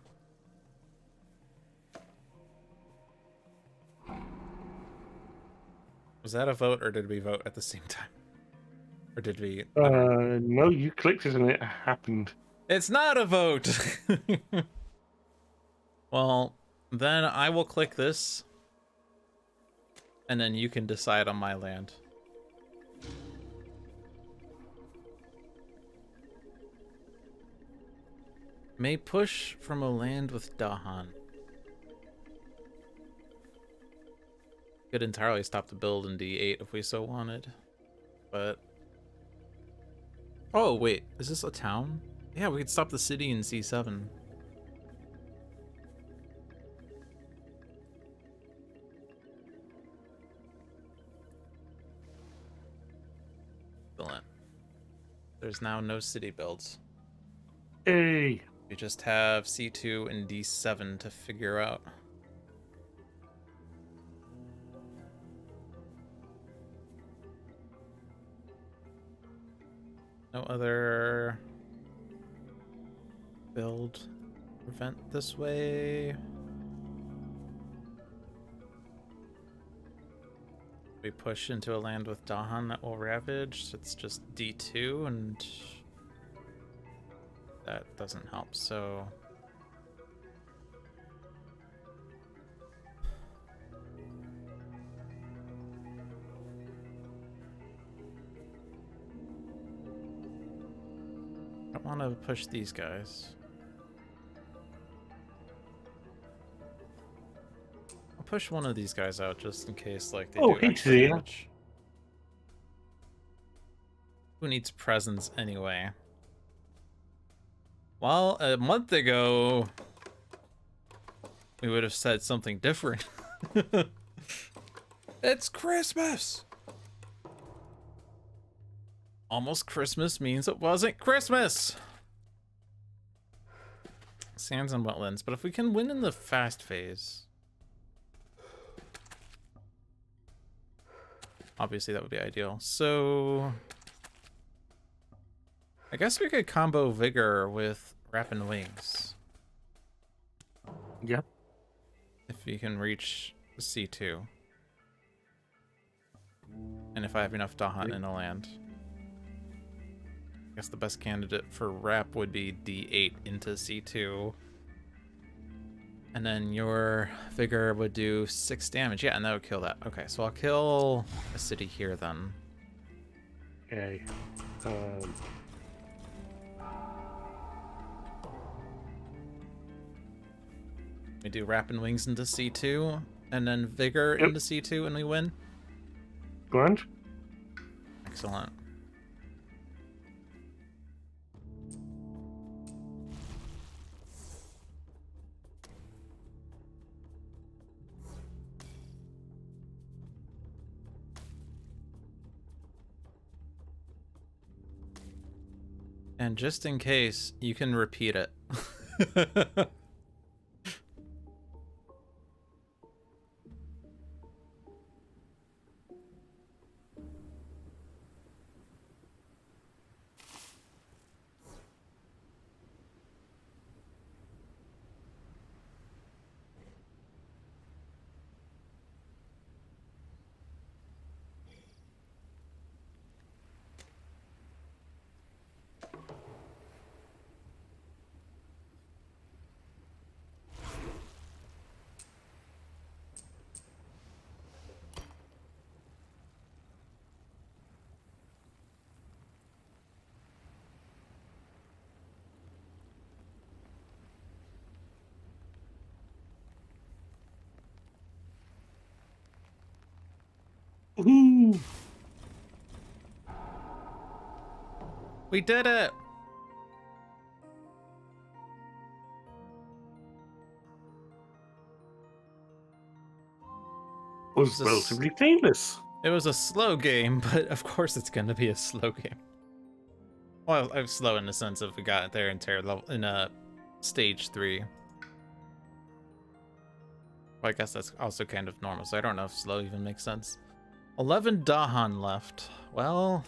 [SPEAKER 1] Was that a vote, or did we vote at the same time? Or did we...
[SPEAKER 2] No, you clicked it and it happened.
[SPEAKER 1] It's not a vote! Well, then I will click this. And then you can decide on my land. May push from a land with Dahan. Could entirely stop the build in D8 if we so wanted. But... Oh, wait. Is this a town? Yeah, we could stop the city in C7. Excellent. There's now no city builds.
[SPEAKER 2] Hey!
[SPEAKER 1] We just have C2 and D7 to figure out. No other build prevent this way. We push into a land with Dahan that will ravage. It's just D2 and that doesn't help, so... I want to push these guys. I'll push one of these guys out just in case, like, they do extra damage. Who needs presents anyway? Well, a month ago, we would have said something different. It's Christmas! Almost Christmas means it wasn't Christmas! Sands and wetlands, but if we can win in the fast phase... Obviously that would be ideal. So... I guess we could combo Vigor with Rapid Wings.
[SPEAKER 2] Yep.
[SPEAKER 1] If we can reach C2. And if I have enough Dahan in a land. I guess the best candidate for Rap would be D8 into C2. And then your Vigor would do 6 damage. Yeah, and that would kill that. Okay, so I'll kill a city here then.
[SPEAKER 2] Okay.
[SPEAKER 1] We do Rapid Wings into C2, and then Vigor into C2, and we win.
[SPEAKER 2] Grand.
[SPEAKER 1] Excellent. And just in case, you can repeat it.
[SPEAKER 2] Woohoo!
[SPEAKER 1] We did it!
[SPEAKER 2] Was relatively painless.
[SPEAKER 1] It was a slow game, but of course it's gonna be a slow game. Well, I'm slow in the sense of we got there in stage 3. Well, I guess that's also kind of normal, so I don't know if slow even makes sense. 11 Dahan left. Well,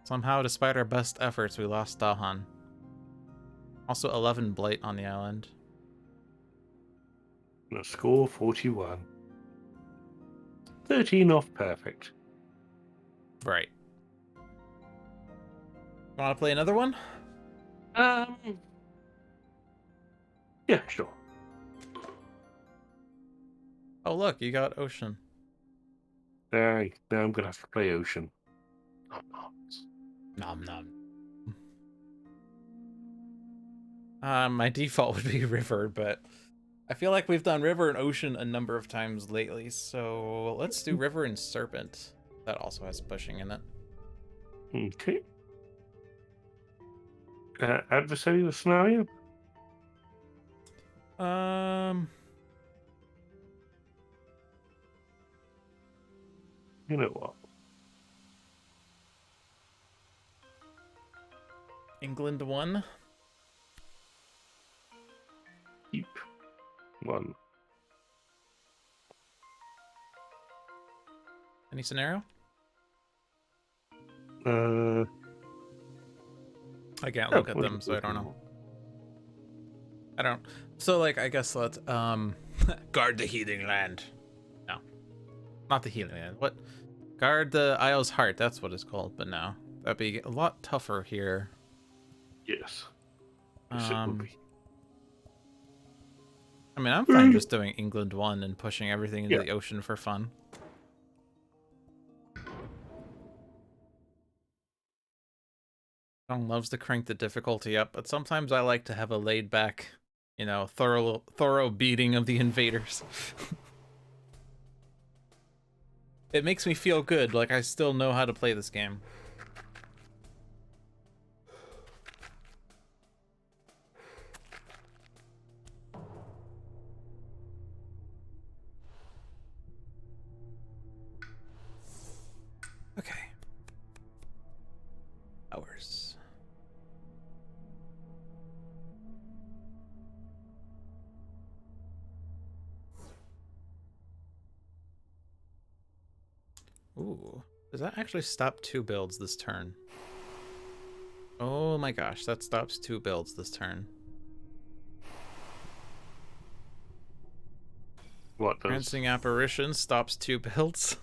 [SPEAKER 1] somehow, despite our best efforts, we lost Dahan. Also 11 Blight on the island.
[SPEAKER 2] The score 41. 13 off perfect.
[SPEAKER 1] Right. Want to play another one?
[SPEAKER 2] Yeah, sure.
[SPEAKER 1] Oh, look, you got Ocean.
[SPEAKER 2] Now I'm going to have to play Ocean.
[SPEAKER 1] Nom nom. My default would be River, but I feel like we've done River and Ocean a number of times lately, so let's do River and Serpent. That also has pushing in it.
[SPEAKER 2] Okay. Adversarial scenario? You know what?
[SPEAKER 1] England 1.
[SPEAKER 2] Keep 1.
[SPEAKER 1] Any scenario? I can't look at them, so I don't know. I don't. So, like, I guess let's guard the healing land. No, not the healing land. What? Guard the Isle's heart. That's what it's called. But no, that'd be a lot tougher here.
[SPEAKER 2] Yes. Yes, it would be.
[SPEAKER 1] I mean, I'm fine just doing England 1 and pushing everything into the ocean for fun. Song loves to crank the difficulty up, but sometimes I like to have a laid back, you know, thorough beating of the invaders. It makes me feel good, like I still know how to play this game. Okay. Hours. Ooh. Does that actually stop 2 builds this turn? Oh my gosh, that stops 2 builds this turn.
[SPEAKER 2] What does?
[SPEAKER 1] Prancing Apparition stops 2 builds.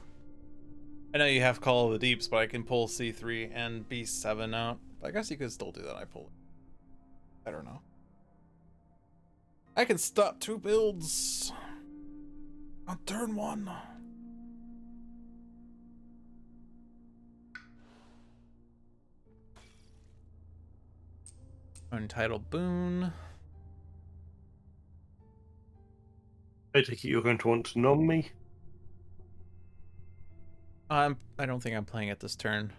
[SPEAKER 1] I know you have Call of the Deeps, but I can pull C3 and B7 out. I guess you could still do that. I pull it. I don't know. I can stop 2 builds on turn 1. Untitled Boon.
[SPEAKER 2] I take it you're going to want to nom me?
[SPEAKER 1] I don't think I'm playing it this turn.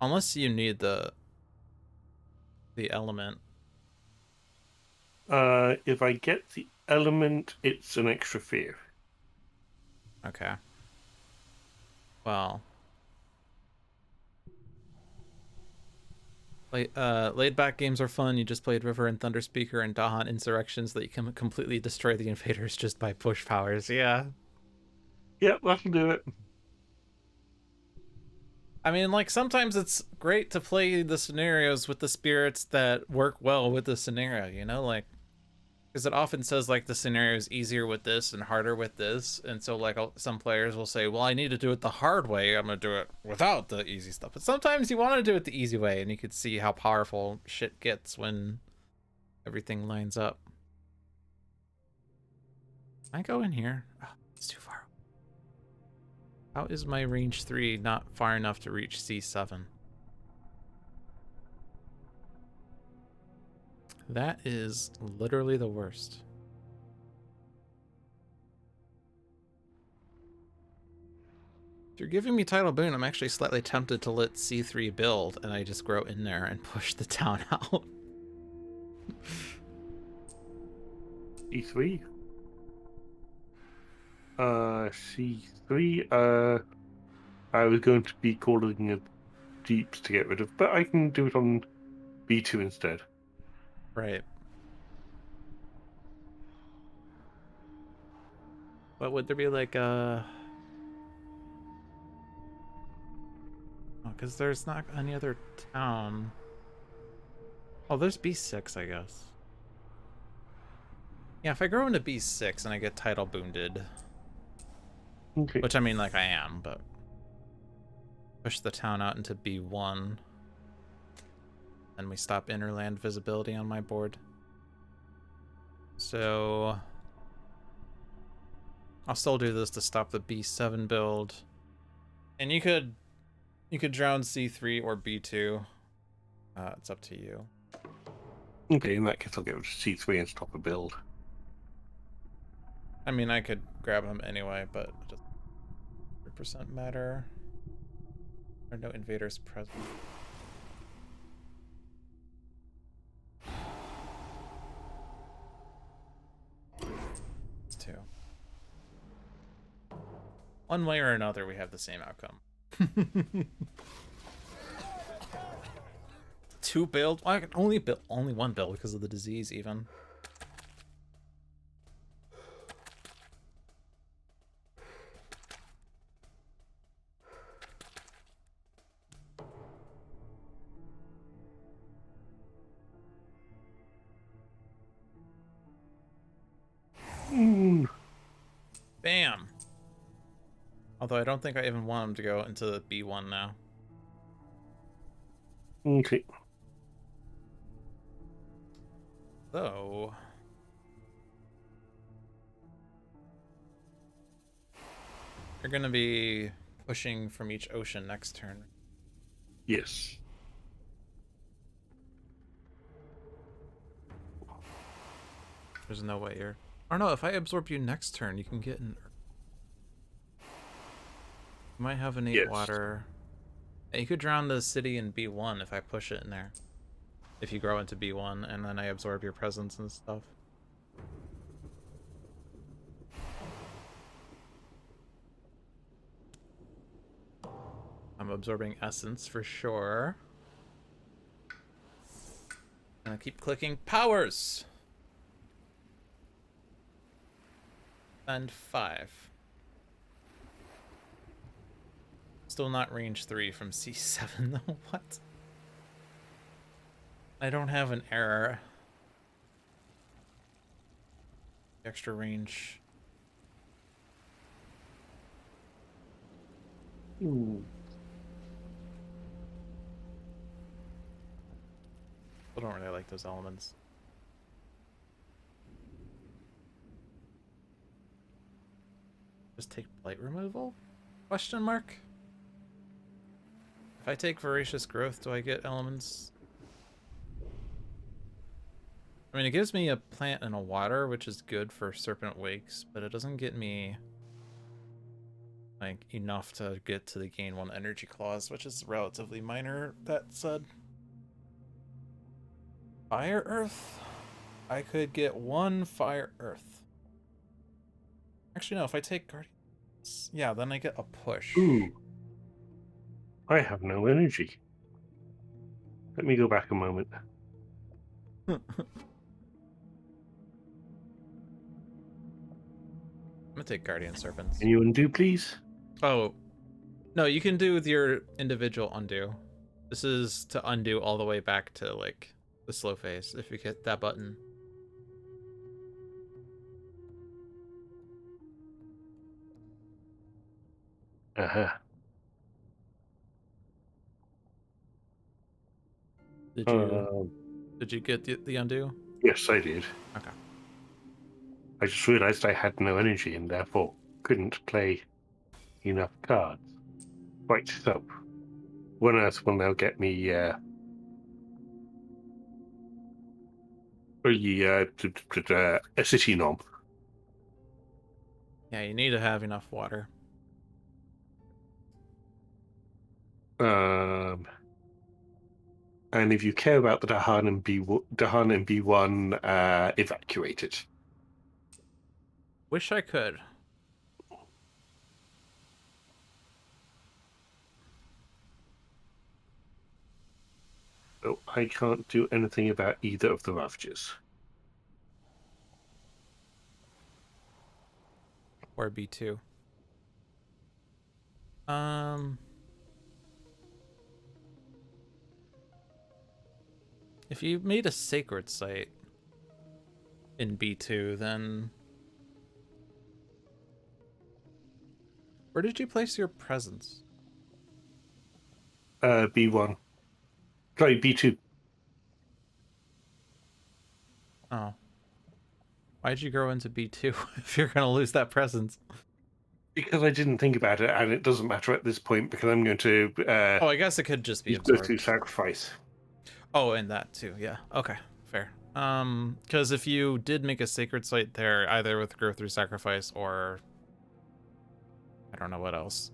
[SPEAKER 1] Unless you need the element.
[SPEAKER 2] If I get the element, it's an extra fear.
[SPEAKER 1] Okay. Well. Laid back games are fun. You just played River and Thunder Speaker and Dahan Insurrections that you can completely destroy the invaders just by push powers. Yeah.
[SPEAKER 2] Yep, that'll do it.
[SPEAKER 1] I mean, like, sometimes it's great to play the scenarios with the spirits that work well with the scenario, you know? Like, because it often says, like, the scenario is easier with this and harder with this. And so, like, some players will say, well, I need to do it the hard way. I'm going to do it without the easy stuff. But sometimes you want to do it the easy way, and you could see how powerful shit gets when everything lines up. Can I go in here? Oh, it's too far. How is my range 3 not far enough to reach C7? That is literally the worst. If you're giving me Tidal Boon, I'm actually slightly tempted to let C3 build and I just grow in there and push the town out.
[SPEAKER 2] C3? C3, I was going to be calling it Deeps to get rid of, but I can do it on B2 instead.
[SPEAKER 1] Right. But would there be like a... Oh, because there's not any other town. Oh, there's B6, I guess. Yeah, if I grow into B6 and I get Tidal Boonded,
[SPEAKER 2] Okay.
[SPEAKER 1] Which I mean, like I am, but push the town out into B1. Then we stop innerland visibility on my board. So I'll still do this to stop the B7 build. And you could drown C3 or B2. It's up to you.
[SPEAKER 2] Okay, in that case I'll go to C3 and stop a build.
[SPEAKER 1] I mean, I could grab him anyway, but it doesn't 100% matter. There are no invaders present. It's 2. One way or another, we have the same outcome. 2 build? Well, I can only build only 1 build because of the disease, even. Bam! Although I don't think I even want him to go into the B1 now.
[SPEAKER 2] Okay.
[SPEAKER 1] So you're gonna be pushing from each ocean next turn.
[SPEAKER 2] Yes.
[SPEAKER 1] There's no way you're... I don't know, if I absorb you next turn, you can get an... You might have innate
[SPEAKER 2] Yes.
[SPEAKER 1] water. Yeah, you could drown the city in B1 if I push it in there. If you grow into B1 and then I absorb your presence and stuff. I'm absorbing essence for sure. And I keep clicking powers. And 5. Still not range 3 from C7 though. What? I don't have an error. Extra range.
[SPEAKER 2] Ooh.
[SPEAKER 1] I don't really like those elements. Just take blight removal? Question mark? If I take voracious growth, do I get elements? I mean, it gives me a plant and a water, which is good for serpent wakes, but it doesn't get me like enough to get to the gain 1 energy clause, which is relatively minor, that said. Fire earth? I could get 1 fire earth. Actually, no, if I take guardians, yeah, then I get a push.
[SPEAKER 2] Ooh. I have no energy. Let me go back a moment.
[SPEAKER 1] I'm gonna take guardian serpents.
[SPEAKER 2] Can you undo, please?
[SPEAKER 1] Oh, no, you can do with your individual undo. This is to undo all the way back to like the slow phase if you hit that button.
[SPEAKER 2] Uh-huh.
[SPEAKER 1] Did you get the undo?
[SPEAKER 2] Yes, I did.
[SPEAKER 1] Okay.
[SPEAKER 2] I just realized I had no energy and therefore couldn't play enough cards. Right, so one Earth will now get me a city nom.
[SPEAKER 1] Yeah, you need to have enough water.
[SPEAKER 2] And if you care about the Dahan and B1, evacuate it.
[SPEAKER 1] Wish I could.
[SPEAKER 2] So I can't do anything about either of the ravages.
[SPEAKER 1] Or B2. If you made a sacred site in B2, then Where did you place your presence?
[SPEAKER 2] B1. Sorry, B2.
[SPEAKER 1] Oh. Why'd you grow into B2 if you're gonna lose that presence?
[SPEAKER 2] Because I didn't think about it, and it doesn't matter at this point because I'm going to
[SPEAKER 1] Oh, I guess it could just be
[SPEAKER 2] use both to
[SPEAKER 1] absorbed.
[SPEAKER 2] sacrifice.
[SPEAKER 1] Oh, and that too, yeah. Okay, fair. Because if you did make a sacred site there, either with growth through sacrifice or I don't know what else,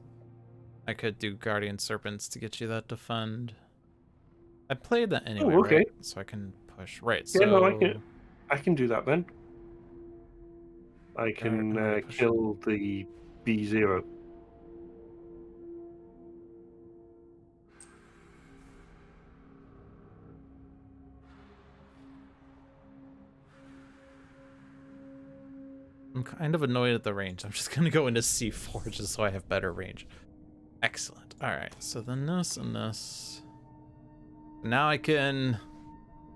[SPEAKER 1] I could do guardian serpents to get you that defend. I played that anyway,
[SPEAKER 2] Oh, okay.
[SPEAKER 1] right? So I can push. Right,
[SPEAKER 2] Yeah, no,
[SPEAKER 1] so
[SPEAKER 2] I can do that then. I
[SPEAKER 1] I'm gonna
[SPEAKER 2] can
[SPEAKER 1] push
[SPEAKER 2] kill the B0.
[SPEAKER 1] I'm kind of annoyed at the range. I'm just gonna go into C4 just so I have better range. Excellent. All right, so then this and this. Now I can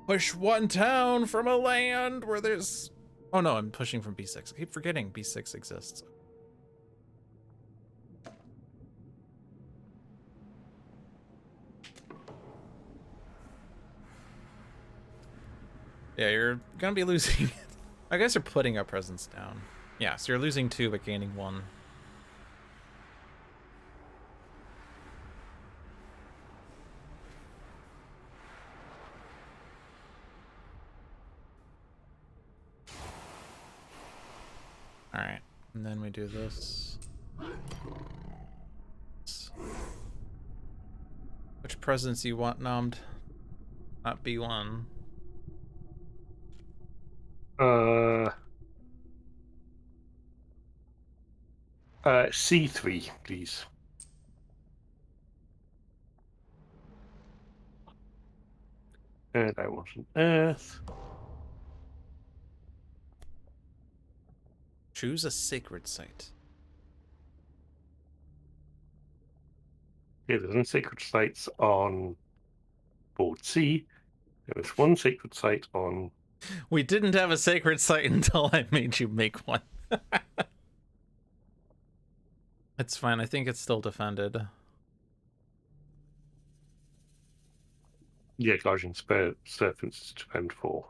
[SPEAKER 1] push one town from a land where there's... Oh no, I'm pushing from B6. I keep forgetting B6 exists. Yeah, you're gonna be losing... I guess you're putting our presence down. Yeah, so you're losing 2 but gaining 1. Alright, and then we do this. Which presence you want numbed? Not B1.
[SPEAKER 2] C3, please. And I want an earth.
[SPEAKER 1] Choose a sacred site.
[SPEAKER 2] Yeah, there's no sacred sites on board C. There is one sacred site on...
[SPEAKER 1] We didn't have a sacred site until I made you make one. It's fine, I think it's still defended.
[SPEAKER 2] Yeah, Guardian Serpents to defend 4.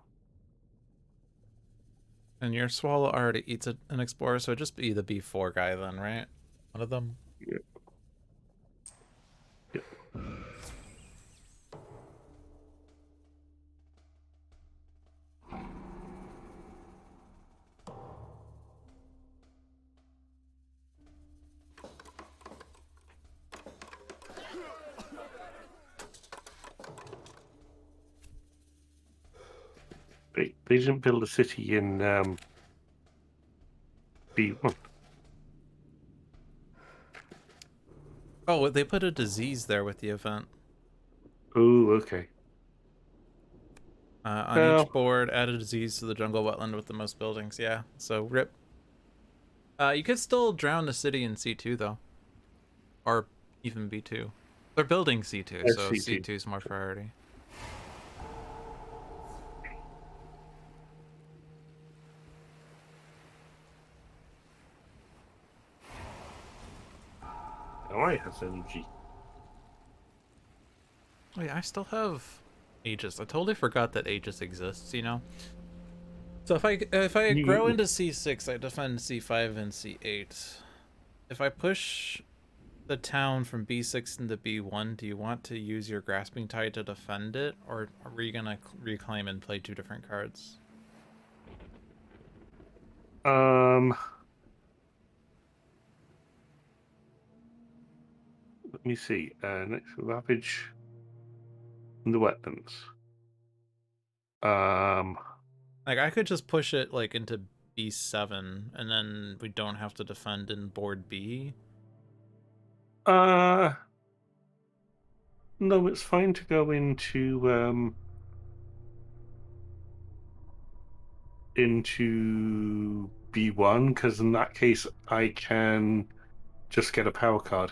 [SPEAKER 1] And your swallow already eats an explorer, so it'd just be the B4 guy then, right? One of them?
[SPEAKER 2] Yeah. Yeah. They didn't build a city in B1.
[SPEAKER 1] Oh, they put a disease there with the event.
[SPEAKER 2] Oh, okay.
[SPEAKER 1] On
[SPEAKER 2] Well,
[SPEAKER 1] each board, add a disease to the jungle wetland with the most buildings. Yeah, so rip. You could still drown the city in C2 though, or even B2. They're building C2, so
[SPEAKER 2] C2.
[SPEAKER 1] C2 is more priority.
[SPEAKER 2] Now I have energy.
[SPEAKER 1] Oh yeah, I still have Aegis. I totally forgot that Aegis exists, you know? So if I grow into C6, I defend C5 and C8. If I push the town from B6 into B1, do you want to use your Grasping Tide to defend it, or are you gonna reclaim and play 2 different cards?
[SPEAKER 2] Let me see. Next ravage in the wetlands.
[SPEAKER 1] Like I could just push it like into B7, and then we don't have to defend in board B.
[SPEAKER 2] No, it's fine to go into B1 because in that case I can just get a power card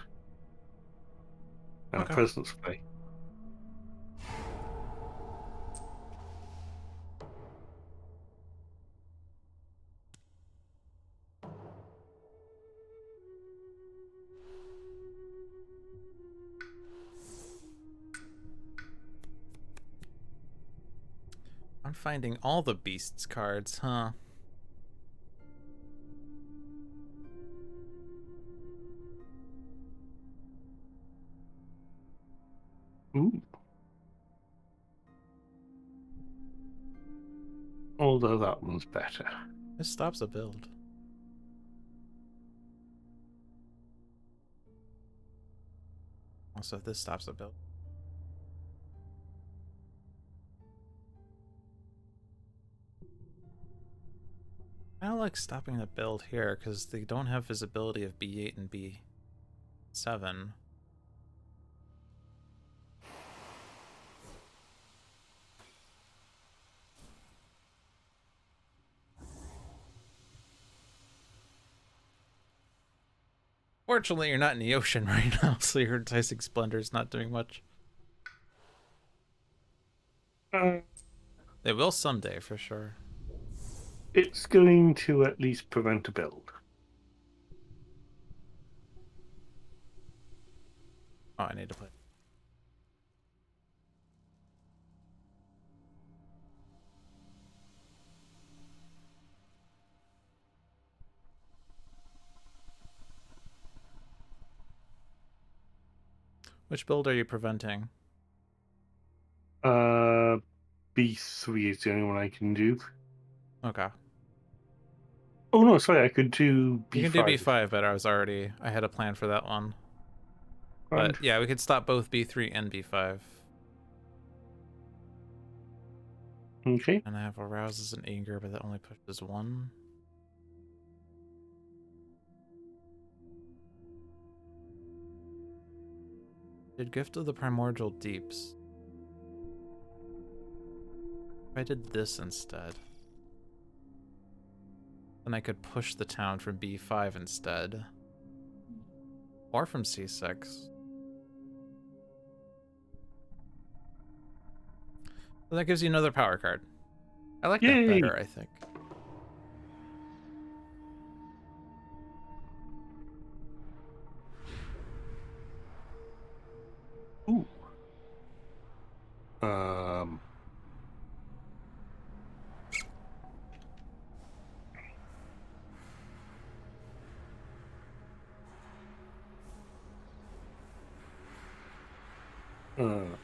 [SPEAKER 2] and a
[SPEAKER 1] Okay.
[SPEAKER 2] presence play.
[SPEAKER 1] I'm finding all the beasts cards, huh?
[SPEAKER 2] Ooh. Although that one's better.
[SPEAKER 1] This stops a build. Also, this stops a build. I don't like stopping the build here because they don't have visibility of B8 and B7. Fortunately, you're not in the ocean right now, so your enticing splendor is not doing much. They will someday, for sure.
[SPEAKER 2] It's going to at least prevent a build.
[SPEAKER 1] Oh, I need to play. Which build are you preventing?
[SPEAKER 2] B3 is the only one I can do.
[SPEAKER 1] Okay.
[SPEAKER 2] Oh no, sorry, I could do B5.
[SPEAKER 1] You can do B5, but I had a plan for that one.
[SPEAKER 2] And
[SPEAKER 1] But yeah, we could stop both B3 and B5.
[SPEAKER 2] okay.
[SPEAKER 1] And I have arouses and anger, but that only pushes one. Did Gift of the Primordial Deeps. If I did this instead, then I could push the town from B5 instead. Or from C6. So that gives you another power card. I like that
[SPEAKER 2] Yay!
[SPEAKER 1] better, I think.
[SPEAKER 2] Ooh.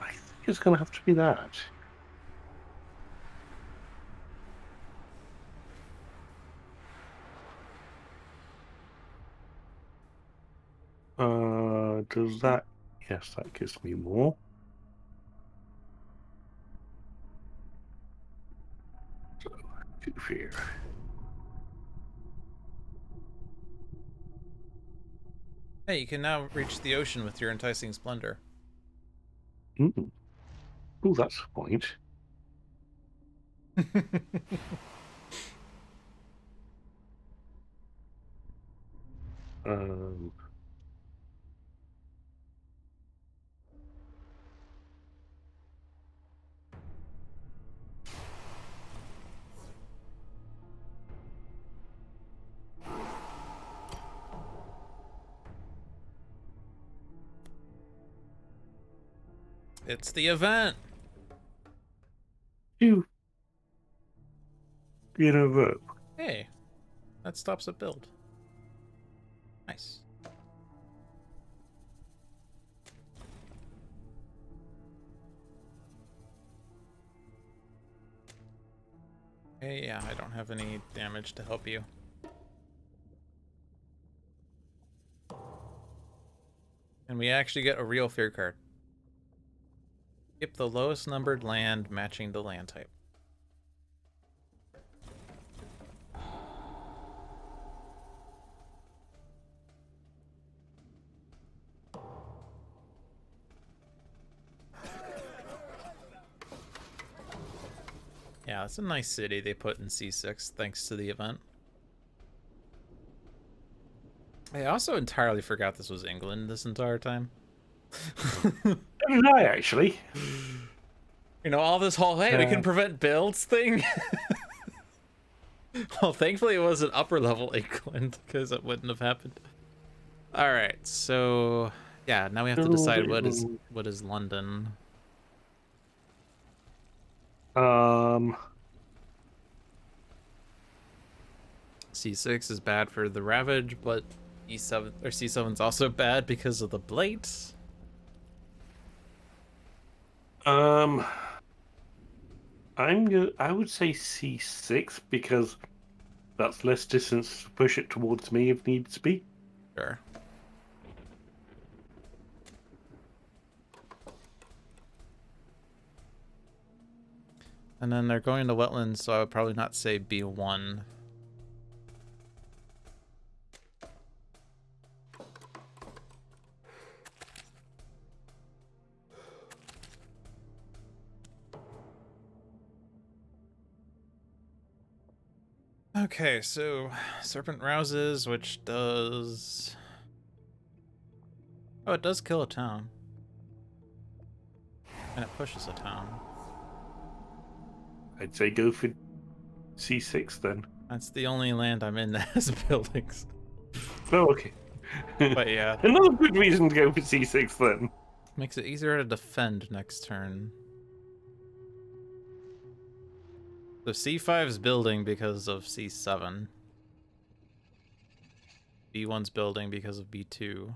[SPEAKER 2] I think it's gonna have to be that. Does that? Yes, that gives me more. So, 2 fear.
[SPEAKER 1] Hey, you can now reach the ocean with your enticing splendor.
[SPEAKER 2] Mm. Ooh, that's a point. Um,
[SPEAKER 1] It's the event.
[SPEAKER 2] you in a row.
[SPEAKER 1] Hey, that stops a build. Nice. Hey, yeah, I don't have any damage to help you. And we actually get a real fear card. Skip the lowest numbered land matching the land type. Yeah, it's a nice city they put in C6 thanks to the event. I also entirely forgot this was England this entire time.
[SPEAKER 2] Did I actually?
[SPEAKER 1] You know, all this whole, hey, we can prevent builds thing. Well, thankfully it wasn't upper level England because it wouldn't have happened. All right, so yeah, now we have to decide what is London.
[SPEAKER 2] Um,
[SPEAKER 1] C6 is bad for the Ravage, but E7 or C7's also bad because of the Blades.
[SPEAKER 2] I would say C6 because that's less distance to push it towards me if needs be.
[SPEAKER 1] Sure. And then they're going to wetlands, so I would probably not say B1. Okay, so Serpent Rouses, which does... Oh, it does kill a town. And it pushes a town.
[SPEAKER 2] I'd say go for C6 then.
[SPEAKER 1] That's the only land I'm in that has buildings.
[SPEAKER 2] Oh, okay.
[SPEAKER 1] But yeah.
[SPEAKER 2] Another good reason to go for C6 then.
[SPEAKER 1] Makes it easier to defend next turn. So C5's building because of C7. B1's building because of B2.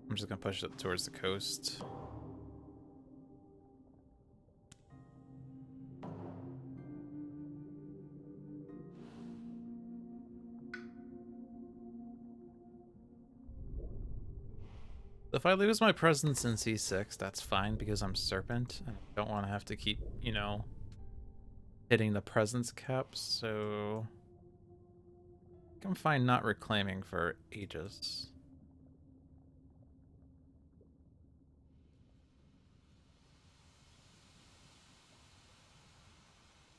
[SPEAKER 1] I'm just gonna push it towards the coast. If I lose my presence in C6, that's fine because I'm Serpent and I don't want to have to keep, you know, hitting the presence cap, so I'm fine not reclaiming for ages.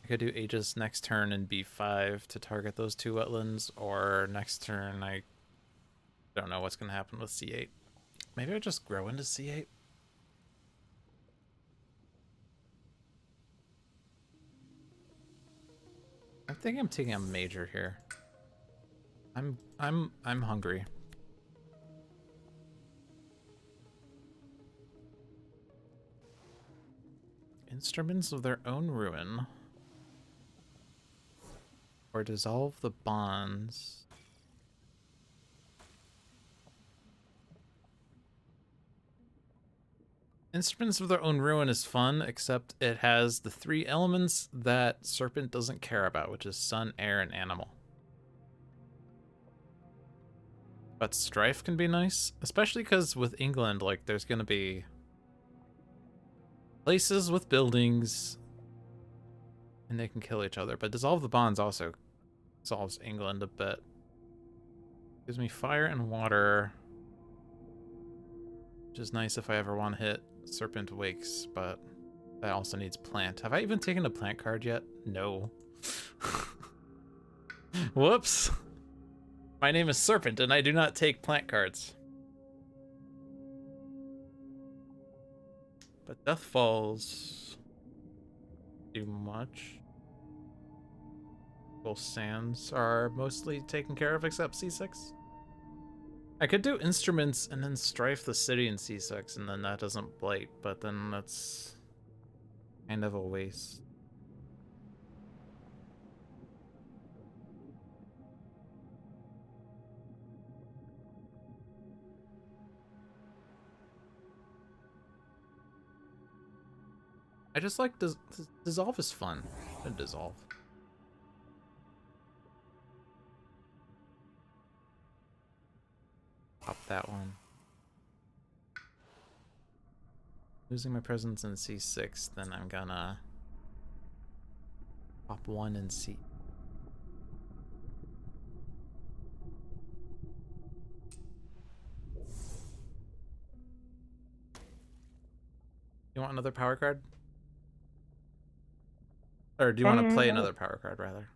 [SPEAKER 1] I could do Aegis next turn in B5 to target those two wetlands, or next turn I don't know what's going to happen with C8. Maybe I just grow into C8? I think I'm taking a major here. I'm hungry. Instruments of their own ruin. Or dissolve the bonds. Instruments of their own ruin is fun, except it has the three elements that Serpent doesn't care about, which is sun, air, and animal. But Strife can be nice, especially because with England, like, there's gonna be places with buildings, and they can kill each other. But dissolve the bonds also solves England a bit. Gives me fire and water, which is nice if I ever want to hit Serpent Wakes, but that also needs plant. Have I even taken a plant card yet? No. Whoops. My name is Serpent, and I do not take plant cards. But Death Falls do much. Both sands are mostly taken care of except C6. I could do instruments and then Strife the city in C6, and then that doesn't blight, but then that's kind of a waste. I just like dissolve is fun. Dissolve. Pop that one. Losing my presence in C6, then I'm gonna pop one in C. You want another power card? Or do you want to play another power card, rather?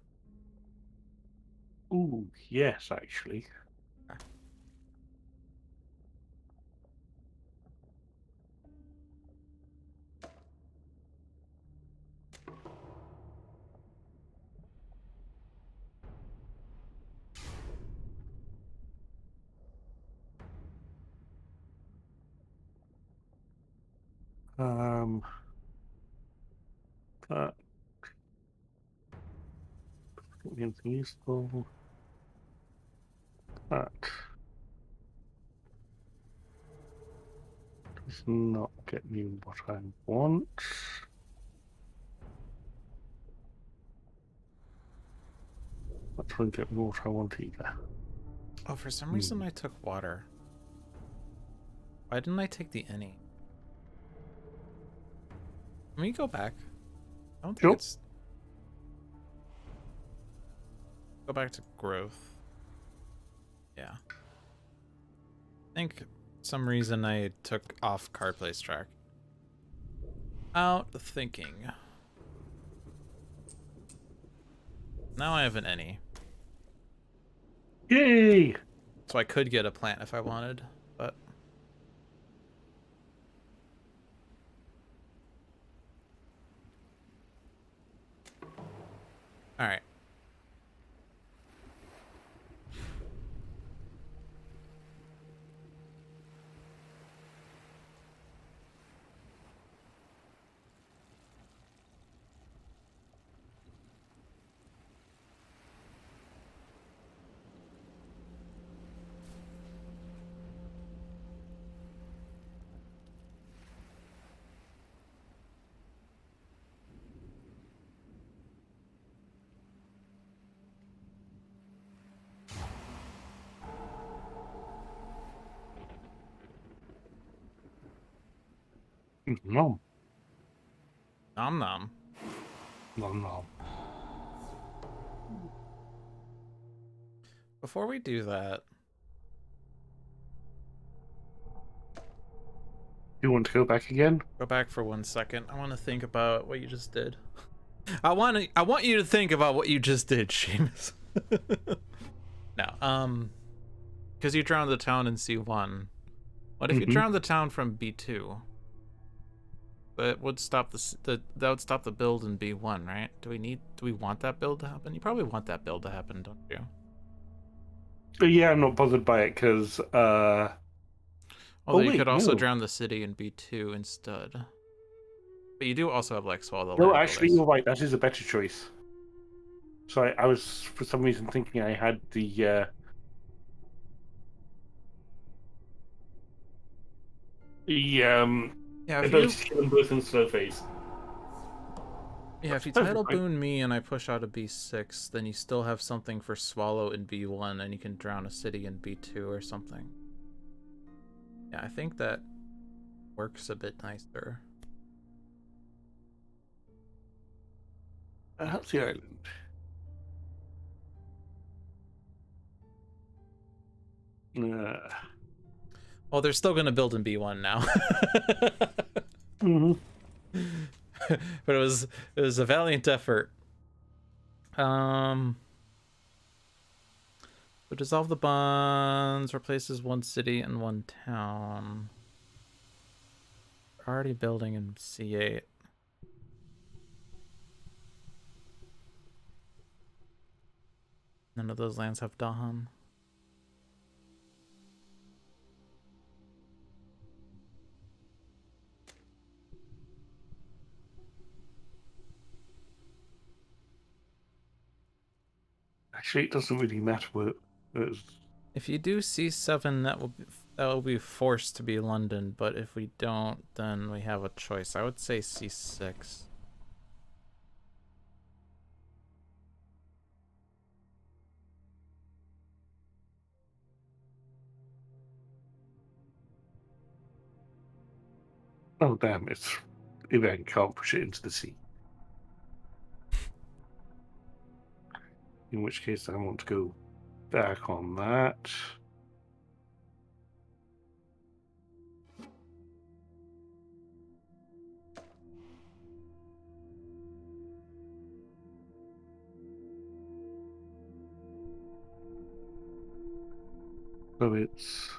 [SPEAKER 2] Ooh, yes, actually. Um, That. Anything useful? That does not get me what I want. That doesn't get me what I want either.
[SPEAKER 1] Oh, for some reason I took water. Why didn't I take the any? Can we go back? I don't think
[SPEAKER 2] Sure.
[SPEAKER 1] it's... Go back to growth. Yeah. I think some reason I took off card place track. Out thinking. Now I have an any.
[SPEAKER 2] Yay!
[SPEAKER 1] So I could get a plant if I wanted, but... Alright.
[SPEAKER 2] Nom.
[SPEAKER 1] Nom nom.
[SPEAKER 2] Nom nom.
[SPEAKER 1] Before we do that...
[SPEAKER 2] You want to go back again?
[SPEAKER 1] Go back for 1 second. I want to think about what you just did. I want you to think about what you just did, Seamus. No, because you drowned the town in C1. What if you drowned the town from B2? That would stop that would stop the build in B1, right? Do we want that build to happen? You probably want that build to happen, don't you?
[SPEAKER 2] Yeah, I'm not bothered by it because
[SPEAKER 1] Although you could also
[SPEAKER 2] no.
[SPEAKER 1] drown the city in B2 instead. But you do also have like swallow the
[SPEAKER 2] No,
[SPEAKER 1] land
[SPEAKER 2] actually,
[SPEAKER 1] builders.
[SPEAKER 2] you're right. That is a better choice. So I was, for some reason, thinking I had the
[SPEAKER 1] Yeah,
[SPEAKER 2] ability to kill them both in slow phase.
[SPEAKER 1] yeah, if you title boon me and I push out a B6, then you still have something for swallow in B1 and you can drown a city in B2 or something. Yeah, I think that works a bit nicer.
[SPEAKER 2] How's the island?
[SPEAKER 1] Well, they're still gonna build in B1 now. But it was a valiant effort. So dissolve the bonds, replaces one city and one town. We're already building in C8. None of those lands have Dahan.
[SPEAKER 2] Actually, it doesn't really matter what.
[SPEAKER 1] If you do C7, that will be forced to be London, but if we don't, then we have a choice. I would say C6.
[SPEAKER 2] Oh damn! It's event can't push it into the sea. In which case, I want to go back on that. So it's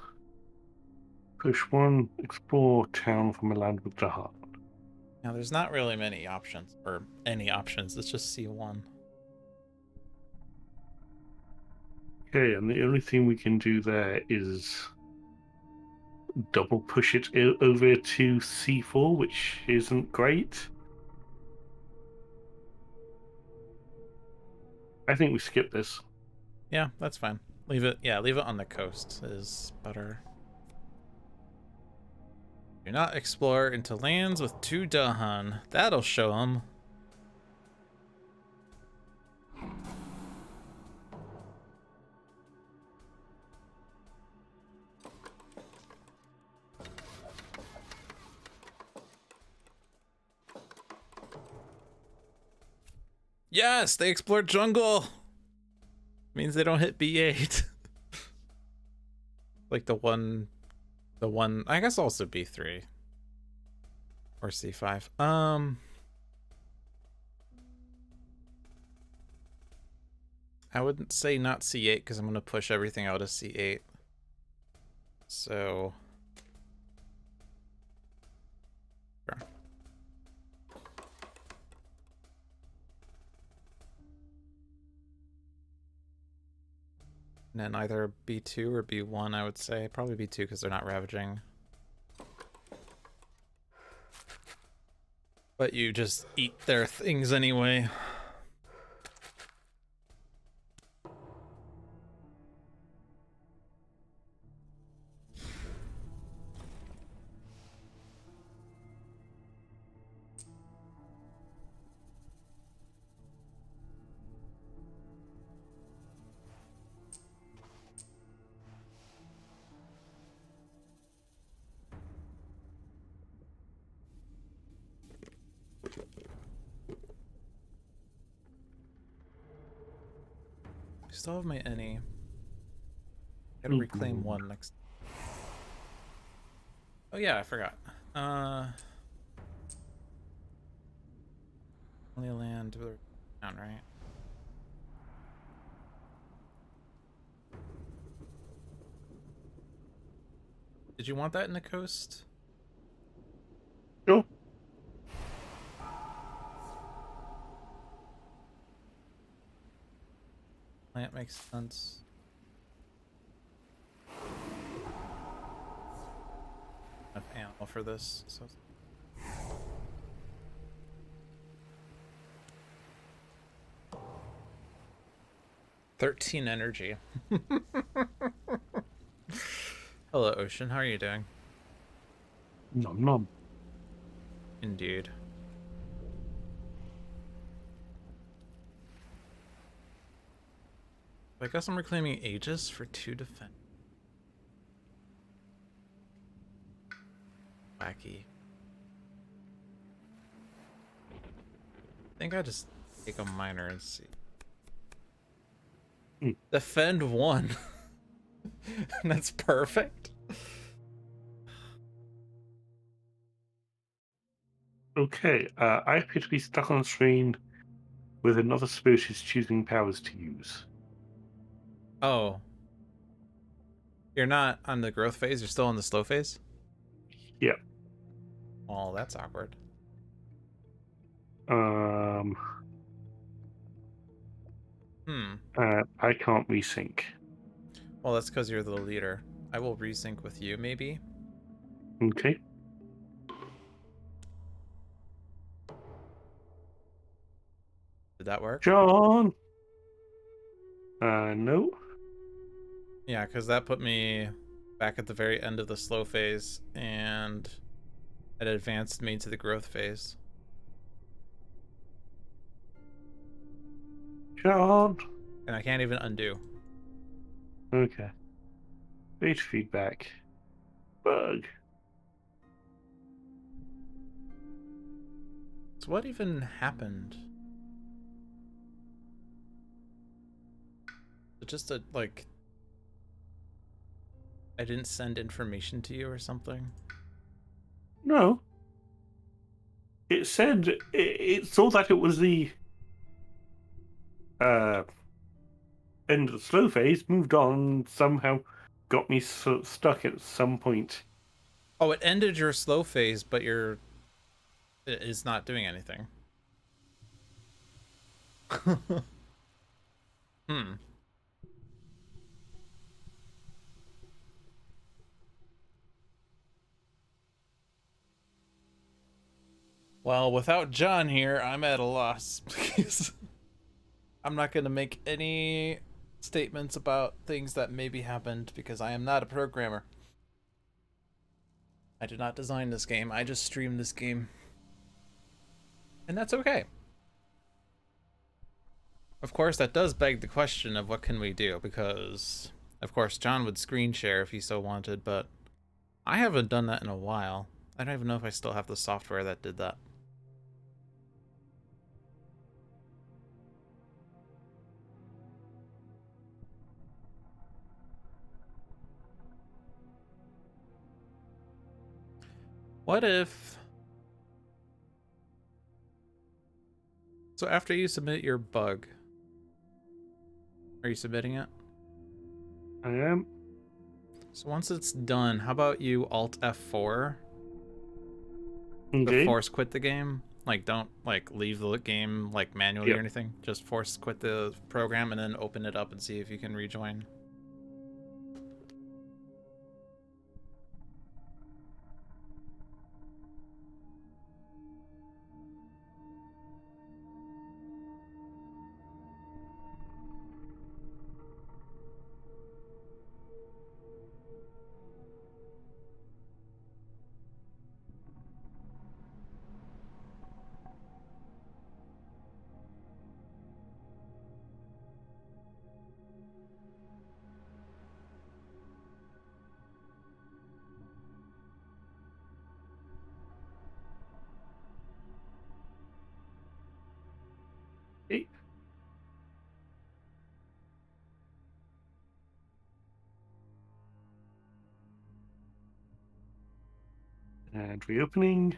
[SPEAKER 2] push one, explore town from a land with the heart.
[SPEAKER 1] Now, there's not really many options, or any options. It's just C1.
[SPEAKER 2] Okay, and the only thing we can do there is double push it over to C4, which isn't great. I think we skip this.
[SPEAKER 1] Yeah, that's fine. Leave it. Yeah, leave it on the coast is better. Do not explore into lands with 2 Dahan. That'll show them. Yes, they explored jungle. Means they don't hit B8. Like the one, I guess also B3 or C5. I wouldn't say not C8 because I'm gonna push everything out of C8. So, sure. And then either B2 or B1, I would say. Probably B2 because they're not ravaging. But you just eat their things anyway. I still have my any. Gotta reclaim one next. Oh yeah, I forgot. Only land down, right? Did you want that in the coast?
[SPEAKER 2] Sure.
[SPEAKER 1] That makes sense. Enough animal for this, so 13 energy. Hello, Ocean. How are you doing?
[SPEAKER 2] Nom nom.
[SPEAKER 1] Indeed. I guess I'm reclaiming Aegis for 2 defense. Wacky. I think I just take a minor and see. Defend 1. That's perfect.
[SPEAKER 2] Okay, I appear to be stuck on a screen with another species choosing powers to use.
[SPEAKER 1] Oh. You're not on the growth phase, you're still on the slow phase?
[SPEAKER 2] Yep.
[SPEAKER 1] Oh, that's awkward.
[SPEAKER 2] I can't resync.
[SPEAKER 1] Well, that's because you're the leader. I will resync with you, maybe?
[SPEAKER 2] Okay.
[SPEAKER 1] Did that work?
[SPEAKER 2] John! No.
[SPEAKER 1] Yeah, because that put me back at the very end of the slow phase, and it advanced me to the growth phase.
[SPEAKER 2] John!
[SPEAKER 1] And I can't even undo.
[SPEAKER 2] Okay. Page feedback. Bug.
[SPEAKER 1] So what even happened? Just a, like... I didn't send information to you or something?
[SPEAKER 2] No. It said it saw that it was the end of the slow phase, moved on, somehow got me stuck at some point.
[SPEAKER 1] Oh, it ended your slow phase, but it's not doing anything. Hmm. Well, without John here, I'm at a loss. I'm not going to make any statements about things that maybe happened because I am not a programmer. I did not design this game. I just streamed this game. And that's okay. Of course, that does beg the question of what can we do, because, of course, John would screen share if he so wanted, but I haven't done that in a while. I don't even know if I still have the software that did that. What if... So after you submit your bug, are you submitting it?
[SPEAKER 2] I am.
[SPEAKER 1] So once it's done, how about you Alt F4 to
[SPEAKER 2] Indeed.
[SPEAKER 1] force quit the game? Like, don't like leave the game like manually or anything. Just force quit the program and then open it up and see if you can rejoin.
[SPEAKER 2] Okay. And reopening.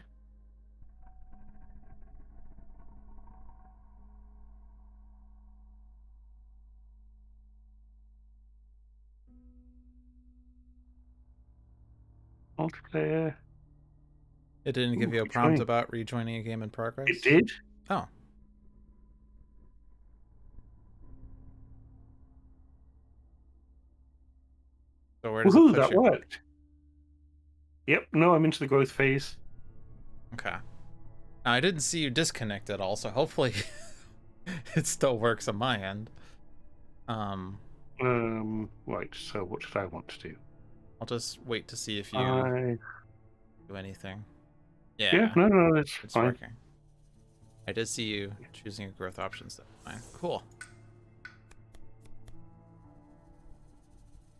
[SPEAKER 2] Multiplayer.
[SPEAKER 1] It didn't give
[SPEAKER 2] Ooh,
[SPEAKER 1] you a prompt
[SPEAKER 2] rejoin.
[SPEAKER 1] about rejoining a game in
[SPEAKER 2] It
[SPEAKER 1] progress?
[SPEAKER 2] did.
[SPEAKER 1] Oh. So where does it
[SPEAKER 2] Woohoo,
[SPEAKER 1] put
[SPEAKER 2] that
[SPEAKER 1] you?
[SPEAKER 2] worked. Yep, no, I'm into the growth phase.
[SPEAKER 1] Okay. Now, I didn't see you disconnect at all, so hopefully it still works on my end.
[SPEAKER 2] Right, so what did I want to do?
[SPEAKER 1] I'll just wait to see if you
[SPEAKER 2] I...
[SPEAKER 1] do anything.
[SPEAKER 2] Yeah,
[SPEAKER 1] Yeah,
[SPEAKER 2] no, that's
[SPEAKER 1] it's
[SPEAKER 2] fine.
[SPEAKER 1] working. I did see you choosing a growth option, so fine. Cool.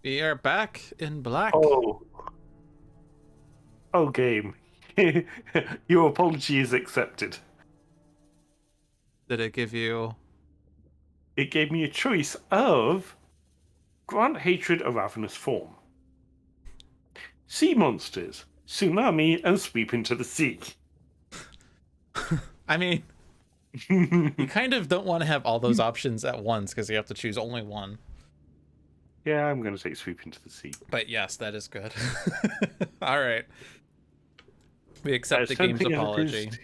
[SPEAKER 1] We are back in black.
[SPEAKER 2] Oh, game. Your apology is accepted.
[SPEAKER 1] Did it give you...
[SPEAKER 2] It gave me a choice of grant hatred a ravenous form, sea monsters, tsunami, and sweep into the sea.
[SPEAKER 1] I mean, you kind of don't want to have all those options at once because you have to choose only one.
[SPEAKER 2] Yeah, I'm going to take sweep into the sea.
[SPEAKER 1] But yes, that is good. All right. We accept the game's
[SPEAKER 2] Tempting as it is
[SPEAKER 1] apology.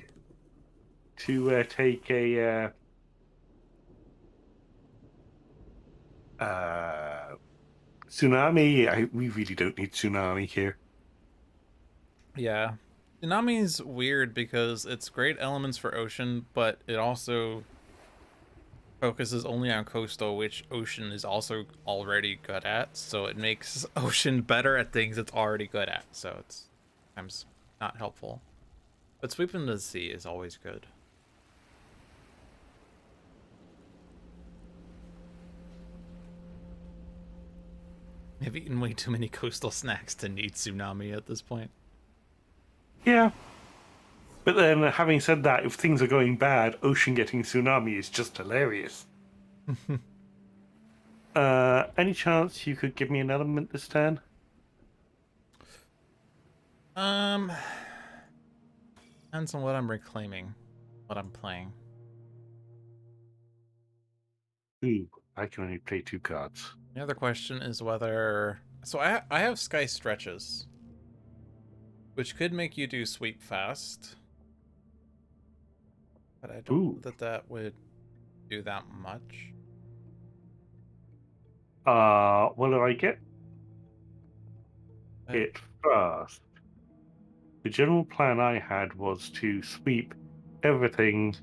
[SPEAKER 2] to take a tsunami, we really don't need tsunami here.
[SPEAKER 1] Yeah. Tsunami's weird because it's great elements for ocean, but it also focuses only on coastal, which ocean is also already good at, so it makes ocean better at things it's already good at, so it's sometimes not helpful. But sweeping the sea is always good. I've eaten way too many coastal snacks to need tsunami at this point.
[SPEAKER 2] Yeah. But then, having said that, if things are going bad, ocean getting tsunami is just hilarious. Any chance you could give me an element this turn?
[SPEAKER 1] Depends on what I'm reclaiming, what I'm playing.
[SPEAKER 2] Ooh, I can only play 2 cards.
[SPEAKER 1] The other question is whether... So I have Sky Stretches, which could make you do sweep fast. But I don't know
[SPEAKER 2] Ooh.
[SPEAKER 1] that that would do that much.
[SPEAKER 2] What do I get?
[SPEAKER 1] But
[SPEAKER 2] It first. The general plan I had was to sweep everything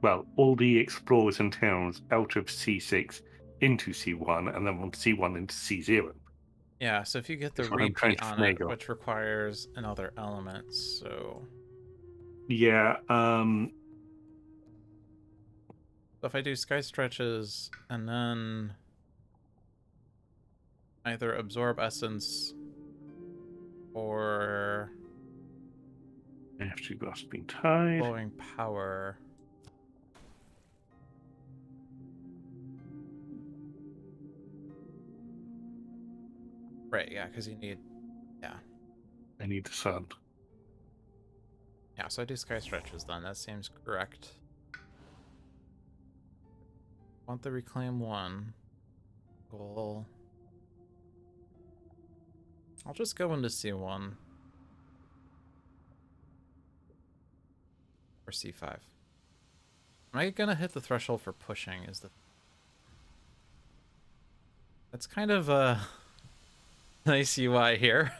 [SPEAKER 2] well, all the explorers and towns out of C6 into C1, and then from C1 into C0.
[SPEAKER 1] Yeah, so if you get the
[SPEAKER 2] That's what I'm trying
[SPEAKER 1] repeat
[SPEAKER 2] to
[SPEAKER 1] on it,
[SPEAKER 2] finagle.
[SPEAKER 1] which requires another element, so...
[SPEAKER 2] Yeah,
[SPEAKER 1] So if I do sky stretches and then either absorb essence or
[SPEAKER 2] I have to grasping tide.
[SPEAKER 1] flowing power. Right, yeah, because you need, yeah.
[SPEAKER 2] I need the sun.
[SPEAKER 1] Yeah, so I do sky stretches then. That seems correct. Want the reclaim one. Goal. I'll just go into C1. Or C5. Am I gonna hit the threshold for pushing is the... That's kind of a nice UI here.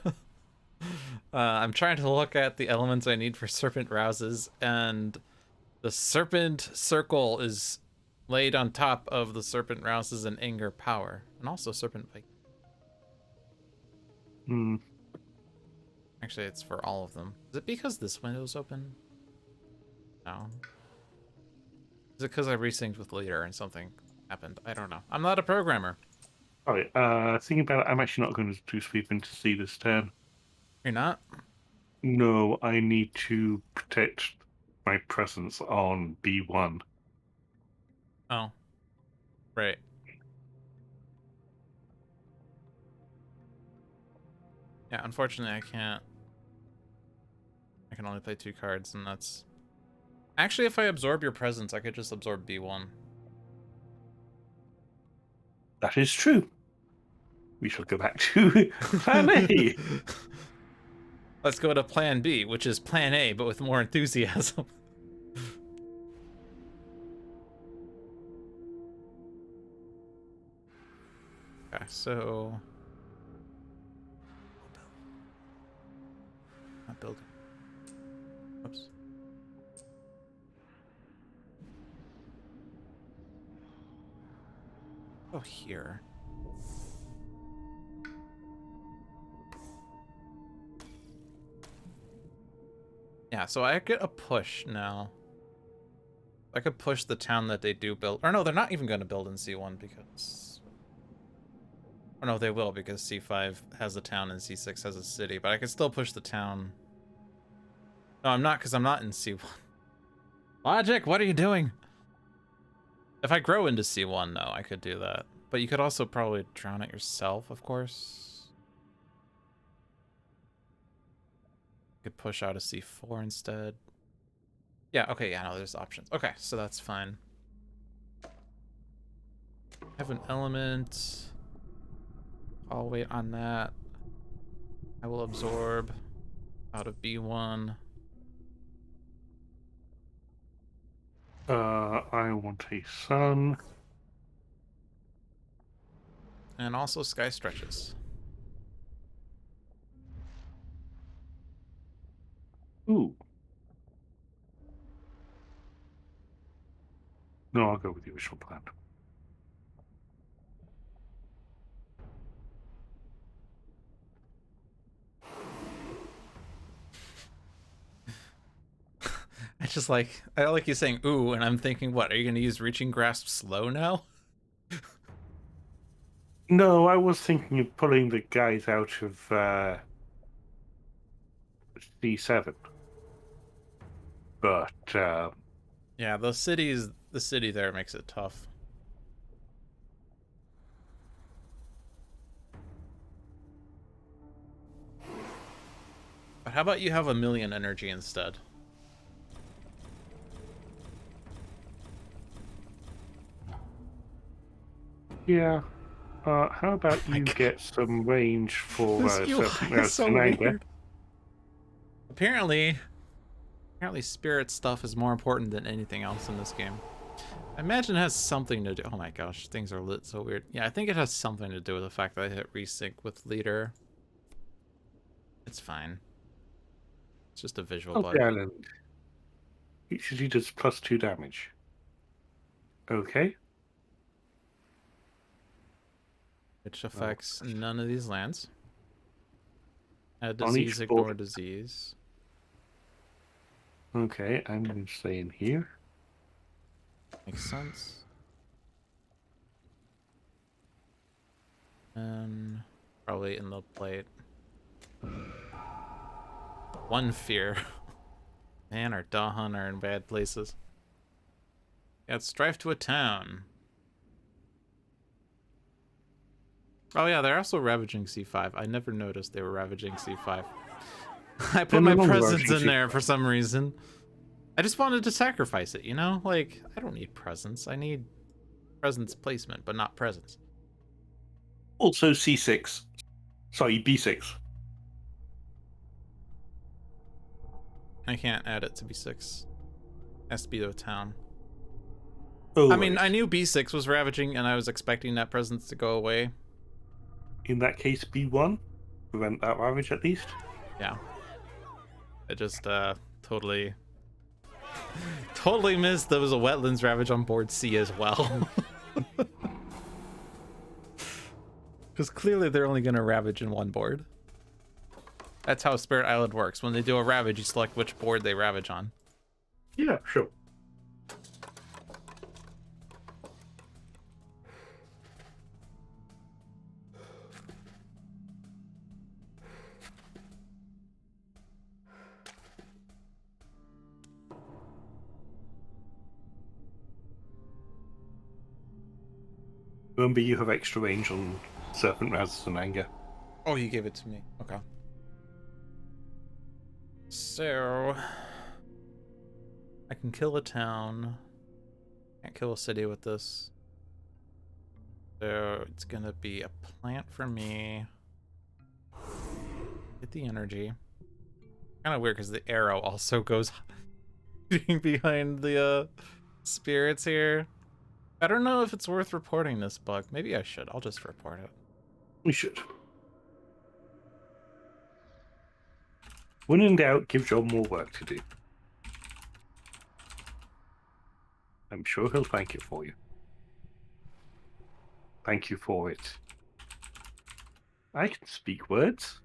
[SPEAKER 1] I'm trying to look at the elements I need for Serpent Rouses, and the Serpent Circle is laid on top of the Serpent Rouses and Anger Power, and also Serpent Pike.
[SPEAKER 2] Hmm.
[SPEAKER 1] Actually, it's for all of them. Is it because this window's open? No. Is it because I resynced with Leader and something happened? I don't know. I'm not a programmer.
[SPEAKER 2] Alright, thinking about it, I'm actually not going to do sweep into C this turn.
[SPEAKER 1] You're not?
[SPEAKER 2] No, I need to protect my presence on B1.
[SPEAKER 1] Oh. Right. Yeah, unfortunately I can't. I can only play 2 cards, and that's... Actually, if I absorb your presence, I could just absorb B1.
[SPEAKER 2] That is true. We shall go back to Plan A.
[SPEAKER 1] Let's go to Plan B, which is Plan A, but with more enthusiasm. Okay, so... Not building. Oops. Oh, here. Yeah, so I get a push now. I could push the town that they do build. Or no, they're not even going to build in C1 because... Or no, they will because C5 has a town and C6 has a city. But I can still push the town. No, I'm not because I'm not in C1. Logic, what are you doing? If I grow into C1, no, I could do that. But you could also probably drown it yourself, of course. You could push out a C4 instead. Yeah, okay, yeah, no, there's options. Okay, so that's fine. Have an element. I'll wait on that. I will absorb out of B1.
[SPEAKER 2] I want a sun.
[SPEAKER 1] And also sky stretches.
[SPEAKER 2] Ooh. No, I'll go with the original plan.
[SPEAKER 1] I like you saying ooh, and I'm thinking, what, are you gonna use reaching grasp slow now?
[SPEAKER 2] No, I was thinking of pulling the guys out of C7. But
[SPEAKER 1] Yeah, the city there makes it tough. But how about you have 1,000,000 energy instead?
[SPEAKER 2] yeah. How about
[SPEAKER 1] my
[SPEAKER 2] you
[SPEAKER 1] God.
[SPEAKER 2] get some range for
[SPEAKER 1] This UI is so weird. Apparently spirit stuff is more important than anything else in this game. I imagine it has something to do... Oh my gosh, things are lit so weird. Yeah, I think it has something to do with the fact that I hit resync with leader. It's fine. It's just a visual bug.
[SPEAKER 2] Island. Each of you does +2 damage. Okay.
[SPEAKER 1] which
[SPEAKER 2] Well,
[SPEAKER 1] affects none of these lands. Add
[SPEAKER 2] on each
[SPEAKER 1] disease,
[SPEAKER 2] board.
[SPEAKER 1] ignore disease.
[SPEAKER 2] Okay, I'm going to stay in here.
[SPEAKER 1] Makes sense. And probably in the plate. One fear. Man, our Dahan are in bad places. Got strife to a town. Oh yeah, they're also ravaging C5. I never noticed they were ravaging C5. I
[SPEAKER 2] They're
[SPEAKER 1] put
[SPEAKER 2] no
[SPEAKER 1] my
[SPEAKER 2] longer
[SPEAKER 1] presence
[SPEAKER 2] ravaging
[SPEAKER 1] in there
[SPEAKER 2] C5.
[SPEAKER 1] for some reason. I just wanted to sacrifice it, you know? Like, I don't need presence. I need presence placement, but not presence.
[SPEAKER 2] Also C6. Sorry, B6.
[SPEAKER 1] I can't add it to B6. Has to be to a town.
[SPEAKER 2] Oh,
[SPEAKER 1] I mean,
[SPEAKER 2] right.
[SPEAKER 1] I knew B6 was ravaging and I was expecting that presence to go away.
[SPEAKER 2] In that case, B1. Prevent that ravage at least.
[SPEAKER 1] Yeah. I just totally missed there was a wetlands ravage on board C as well. Because clearly they're only going to ravage in one board. That's how Spirit Island works. When they do a ravage, you select which board they ravage on.
[SPEAKER 2] Yeah, sure. Remember, you have extra range on Serpent Razz and Anger.
[SPEAKER 1] Oh, you gave it to me. Okay. So I can kill a town. Can't kill a city with this. So it's gonna be a plant for me. Get the energy. Kind of weird because the arrow also goes behind the spirits here. I don't know if it's worth reporting this bug. Maybe I should. I'll just report it.
[SPEAKER 2] We should. When in doubt, give John more work to do. I'm sure he'll thank you for you. Thank you for it. I can speak words.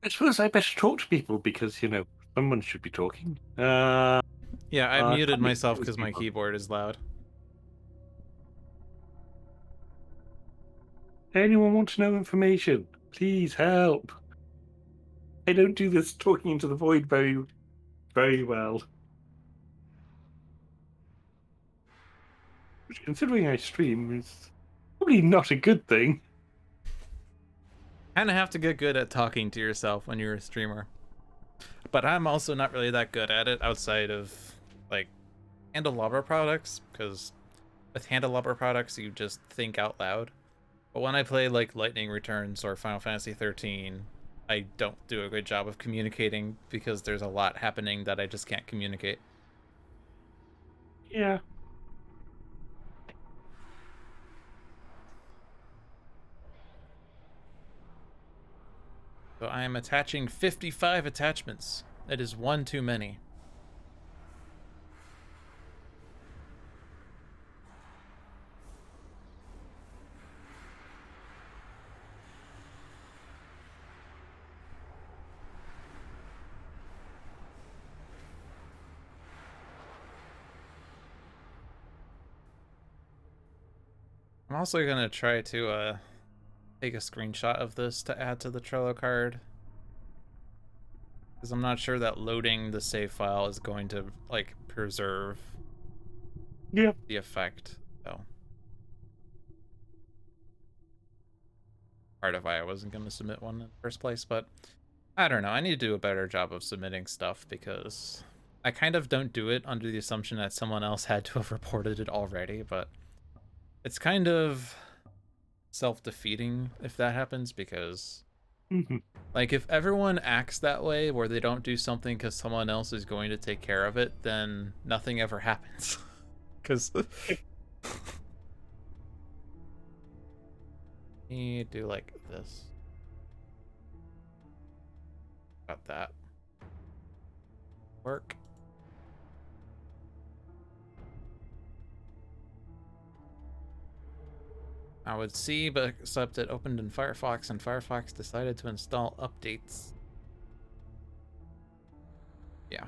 [SPEAKER 2] I suppose I better talk to people because, you know, someone should be talking.
[SPEAKER 1] Yeah, I muted
[SPEAKER 2] Tell me,
[SPEAKER 1] myself
[SPEAKER 2] those
[SPEAKER 1] because my
[SPEAKER 2] people.
[SPEAKER 1] keyboard is loud.
[SPEAKER 2] Anyone want to know information? Please help. I don't do this talking into the void very, very well. Which, considering I stream, is probably not a good thing.
[SPEAKER 1] Kind of have to get good at talking to yourself when you're a streamer. But I'm also not really that good at it outside of, like, Handelabra products, because with Handelabra products, you just think out loud. But when I play, like, Lightning Returns or Final Fantasy 13, I don't do a good job of communicating because there's a lot happening that I just can't communicate.
[SPEAKER 2] Yeah.
[SPEAKER 1] So I am attaching 55 attachments. That is one too many. I'm also gonna try to take a screenshot of this to add to the Trello card, because I'm not sure that loading the save file is going to, like, preserve
[SPEAKER 2] Yeah.
[SPEAKER 1] the effect. So part of why I wasn't going to submit one in the first place, but I don't know. I need to do a better job of submitting stuff because I kind of don't do it under the assumption that someone else had to have reported it already, but It's kind of self-defeating if that happens, because like if everyone acts that way where they don't do something because someone else is going to take care of it, then nothing ever happens. Because you do like this. Got that. Work. I would see, but except it opened in Firefox, and Firefox decided to install updates. Yeah.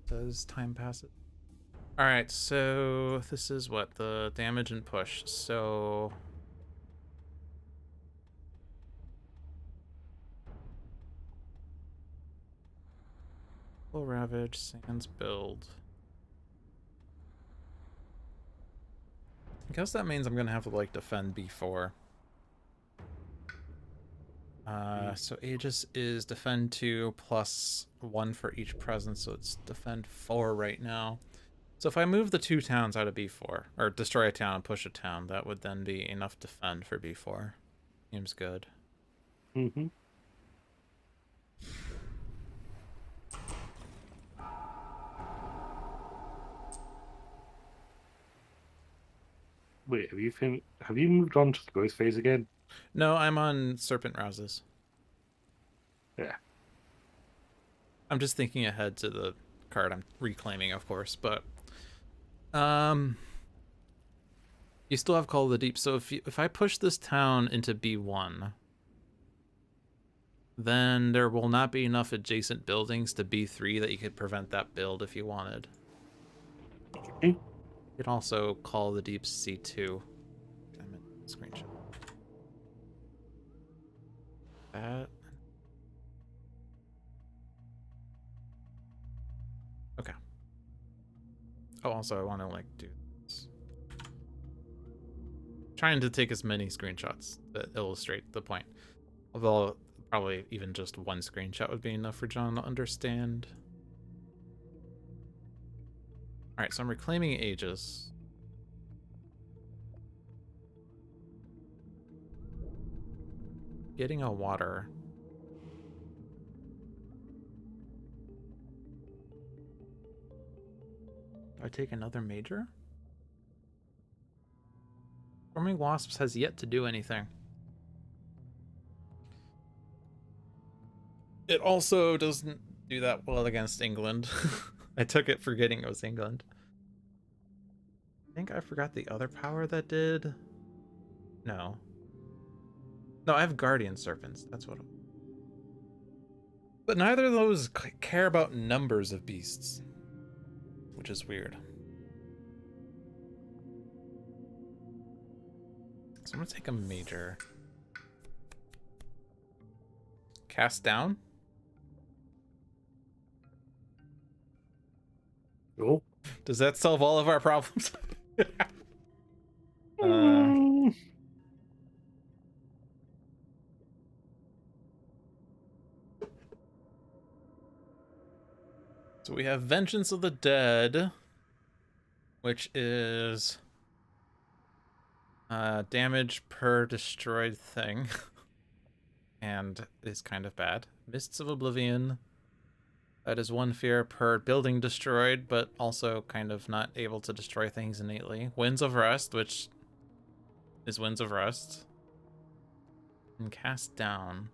[SPEAKER 1] Does time pass it? Alright, so this is what? The damage and push. So full ravage, sands build. I guess that means I'm gonna have to like defend B4. So Aegis is defend 2 plus 1 for each presence, so it's defend 4 right now. So if I move the 2 towns out of B4, or destroy a town and push a town, that would then be enough defend for B4. Seems good.
[SPEAKER 2] Mm-hmm. Wait, have you moved on to the growth phase again?
[SPEAKER 1] No, I'm on Serpent Rouses.
[SPEAKER 2] Yeah.
[SPEAKER 1] I'm just thinking ahead to the card I'm reclaiming, of course, but you still have Call of the Deep. So if I push this town into B1, then there will not be enough adjacent buildings to B3 that you could prevent that build if you wanted.
[SPEAKER 2] Okay.
[SPEAKER 1] You could also Call the Deep C2. I'm in screenshot. That. Okay. Oh, also I want to like do this. Trying to take as many screenshots that illustrate the point. Although probably even just one screenshot would be enough for John to understand. Alright, so I'm reclaiming Aegis. Getting a water. Do I take another major? Forming Wasps has yet to do anything. It also doesn't do that well against England. I took it forgetting it was England. I think I forgot the other power that did. No. No, I have Guardian Serpents. That's what. But neither of those care about numbers of beasts, which is weird. So I'm gonna take a major. Cast down.
[SPEAKER 2] Oh.
[SPEAKER 1] Does that solve all of our problems? So we have Vengeance of the Dead, which is damage per destroyed thing, and is kind of bad. Mists of Oblivion, that is 1 fear per building destroyed, but also kind of not able to destroy things innately. Winds of Rust, which is Winds of Rust. And Cast Down.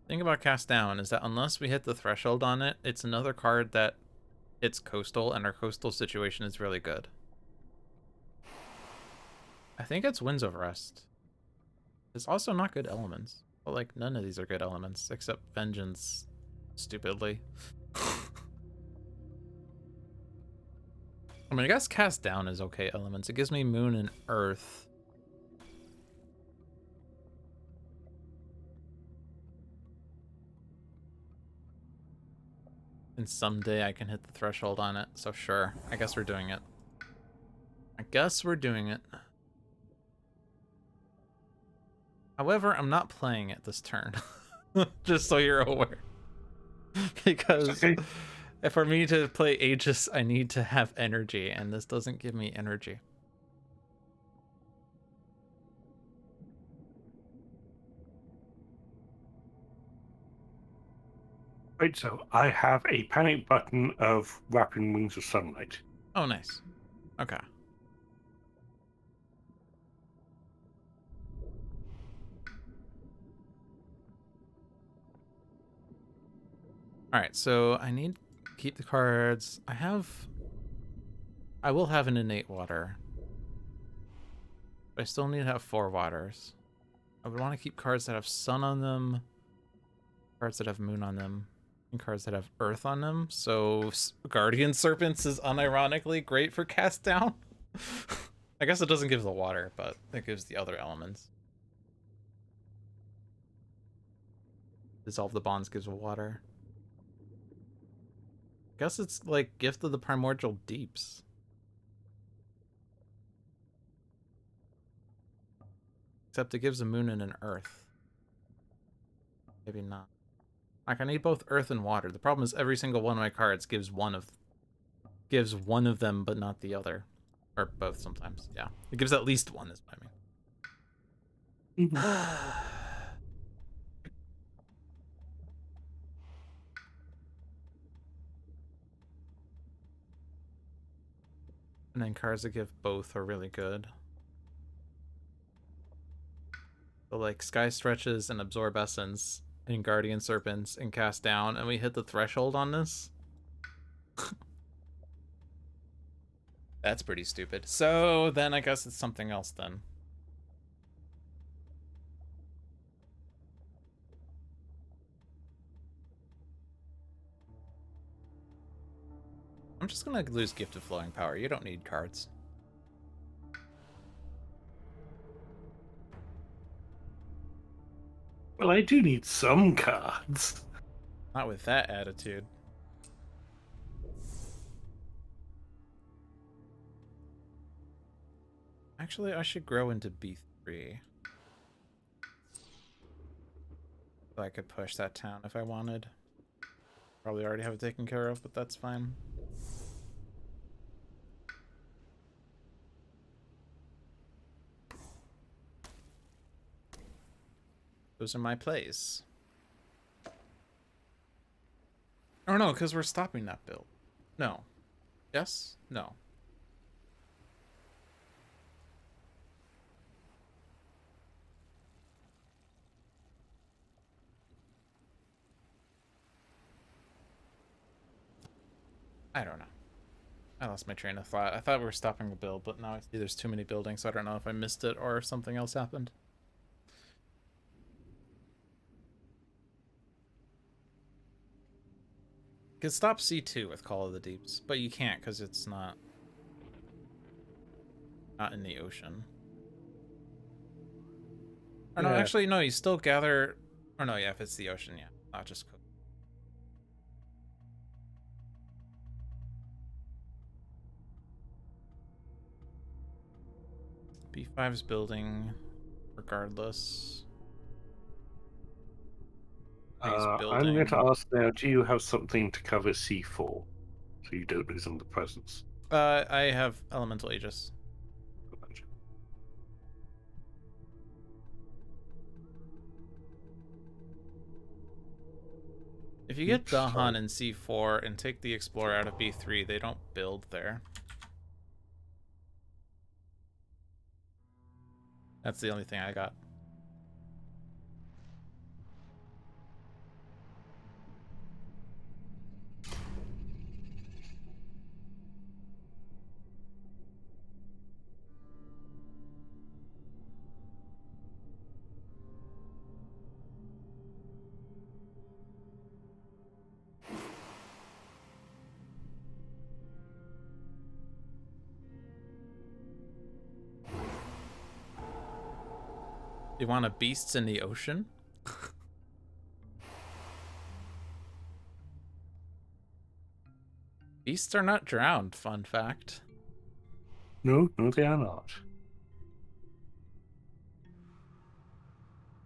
[SPEAKER 1] Thing about Cast Down is that unless we hit the threshold on it, it's another card that hits coastal, and our coastal situation is really good. I think it's Winds of Rust. It's also not good elements. But like none of these are good elements except Vengeance, stupidly. I mean, I guess Cast Down is okay elements. It gives me Moon and Earth. And someday I can hit the threshold on it, so sure. I guess we're doing it. However, I'm not playing it this turn. Just so you're aware. because
[SPEAKER 2] Okay.
[SPEAKER 1] for me to play Aegis, I need to have energy, and this doesn't give me energy.
[SPEAKER 2] Right, so I have a panic button of Wrapping Wings of Sunlight.
[SPEAKER 1] Oh, nice. Okay. All right, so I need to keep the cards. I will have an innate water. But I still need to have 4 waters. I would want to keep cards that have sun on them, cards that have moon on them, and cards that have earth on them. So Guardian Serpents is unironically great for cast down. I guess it doesn't give the water, but it gives the other elements. Dissolve the Bonds gives water. I guess it's like Gift of the Primordial Deeps. Except it gives a moon and an earth. Maybe not. Like, I need both earth and water. The problem is every single one of my cards gives one of them, but not the other. Or both sometimes. Yeah. It gives at least one, is what I mean. And then cards that give both are really good. So like Sky Stretches and Absorb Essence and Guardian Serpents and Cast Down, and we hit the threshold on this. That's pretty stupid. So then I guess it's something else then. I'm just gonna lose Gift of Flowing Power. You don't need cards.
[SPEAKER 2] Well, I do need some cards.
[SPEAKER 1] Not with that attitude. Actually, I should grow into B3. So I could push that town if I wanted. Probably already have it taken care of, but that's fine. Those are my plays. Oh no, because we're stopping that build. No. Yes? No. I don't know. I lost my train of thought. I thought we were stopping the build, but now I see there's too many buildings, so I don't know if I missed it or if something else happened. You could stop C2 with Call of the Deeps, but you can't because it's not in the ocean. Or no, actually, no, you still gather... Or no, yeah, if it's the ocean, yeah. Not just cook. B5's building, regardless.
[SPEAKER 2] I'm going to ask now, do you have something to cover C4? So you don't lose on the presence.
[SPEAKER 1] I have Elemental Aegis. If you get Dahan in C4 and take the Explorer out of B3, they don't build there. That's the only thing I got. You want a Beasts in the Ocean? Beasts are not drowned, fun fact.
[SPEAKER 2] No, they are not.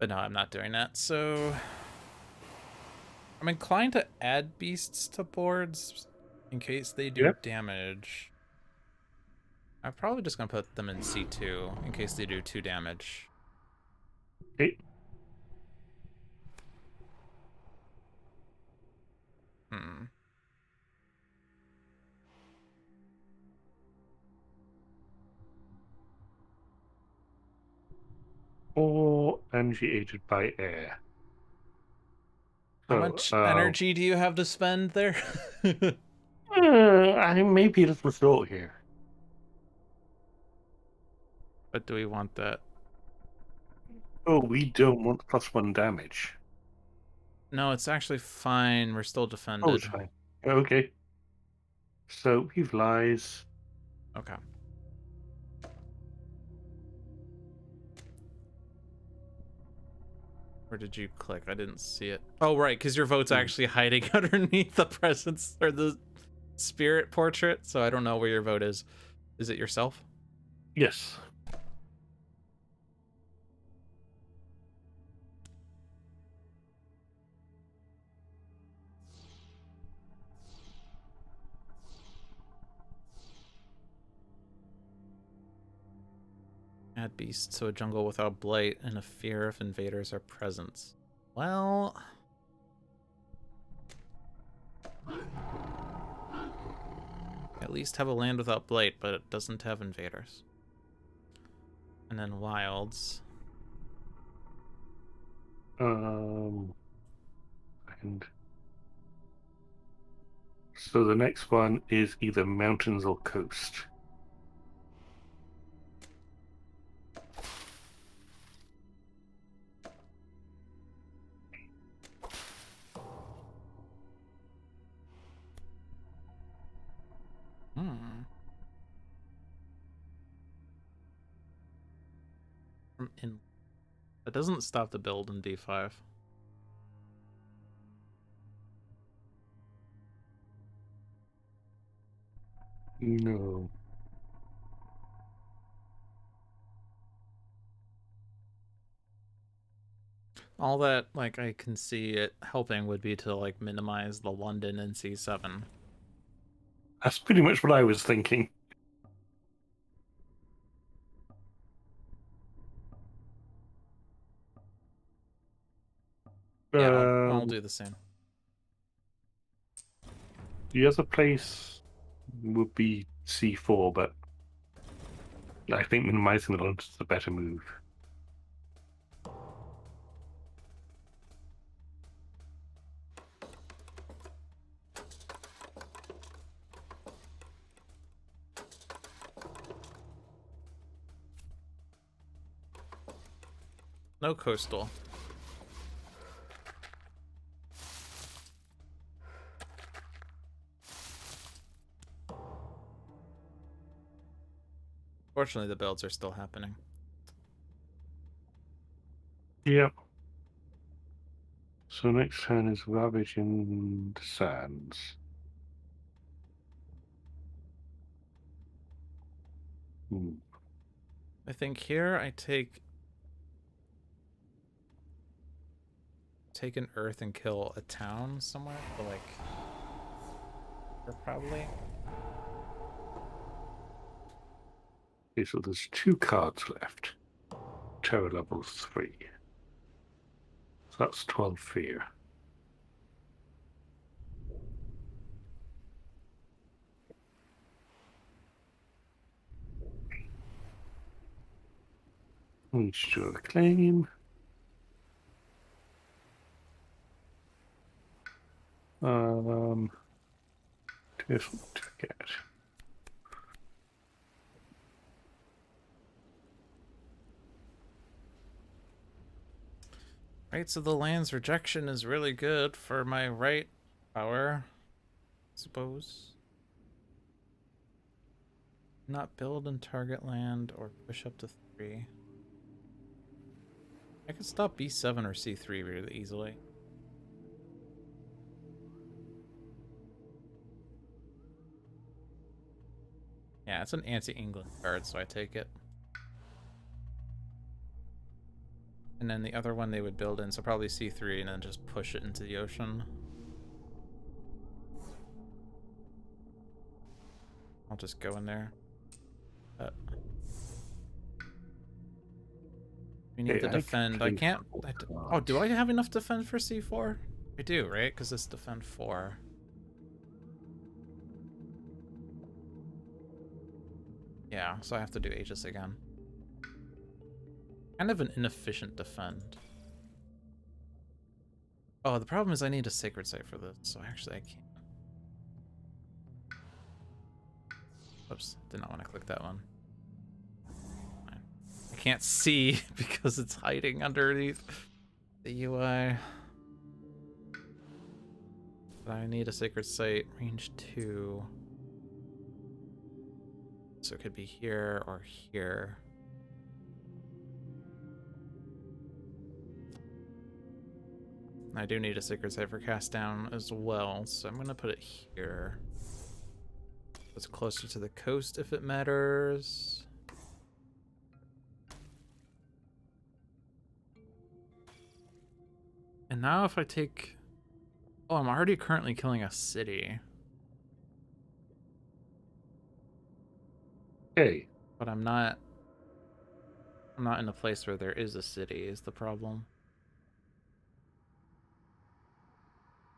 [SPEAKER 1] But no, I'm not doing that, so... I'm inclined to add beasts to boards in case they do
[SPEAKER 2] Yeah.
[SPEAKER 1] damage. I'm probably just gonna put them in C2 in case they do 2 damage.
[SPEAKER 2] Okay.
[SPEAKER 1] Hmm.
[SPEAKER 2] Or energy aided by air.
[SPEAKER 1] How
[SPEAKER 2] So,
[SPEAKER 1] much energy do you have to spend there?
[SPEAKER 2] I may be a little short here.
[SPEAKER 1] But do we want that?
[SPEAKER 2] Oh, we don't want +1 damage.
[SPEAKER 1] No, it's actually fine. We're still
[SPEAKER 2] Oh, it's
[SPEAKER 1] defended.
[SPEAKER 2] fine. Okay. So he flies.
[SPEAKER 1] Okay. Where did you click? I didn't see it. Oh, right, because your vote's actually hiding underneath the presence or the spirit portrait, so I don't know where your vote is. Is it yourself?
[SPEAKER 2] Yes.
[SPEAKER 1] Add beast so a jungle without blight and a fear if invaders are present. Well, at least have a land without blight, but it doesn't have invaders. And then wilds.
[SPEAKER 2] And so the next one is either mountains or coast.
[SPEAKER 1] Hmm. From in. That doesn't stop the build in D5.
[SPEAKER 2] No.
[SPEAKER 1] All that, like, I can see it helping would be to, like, minimize the London in C7.
[SPEAKER 2] That's pretty much what I was thinking.
[SPEAKER 1] Yeah, I'll do the same.
[SPEAKER 2] The other place would be C4, but I think minimizing the launch is a better move.
[SPEAKER 1] No coastal. Fortunately, the builds are still happening.
[SPEAKER 2] Yep. So next turn is Ravage in the Sands.
[SPEAKER 1] I think here I take an earth and kill a town somewhere, but like probably.
[SPEAKER 2] Okay, so there's 2 cards left. Terror level 3. So that's 12 fear. Ensure a claim. Just to get.
[SPEAKER 1] Right, so the land's rejection is really good for my right power, I suppose. Not build and target land or push up to 3. I could stop B7 or C3 really easily. Yeah, it's an anti-England card, so I take it. And then the other one they would build in, so probably C3 and then just push it into the ocean. I'll just go in there. We need to defend. I can't. Oh, do I have enough defend for C4? I do, right? Because it's defend 4. Yeah, so I have to do Aegis again. Kind of an inefficient defend. Oh, the problem is I need a sacred site for this, so actually I can't. Oops, did not want to click that one. I can't see because it's hiding underneath the UI. But I need a sacred site, range 2. So it could be here or here. I do need a sacred site for cast down as well, so I'm gonna put it here. It's closer to the coast if it matters. And now if I take... Oh, I'm already currently killing a city.
[SPEAKER 2] Okay.
[SPEAKER 1] But I'm not in a place where there is a city is the problem.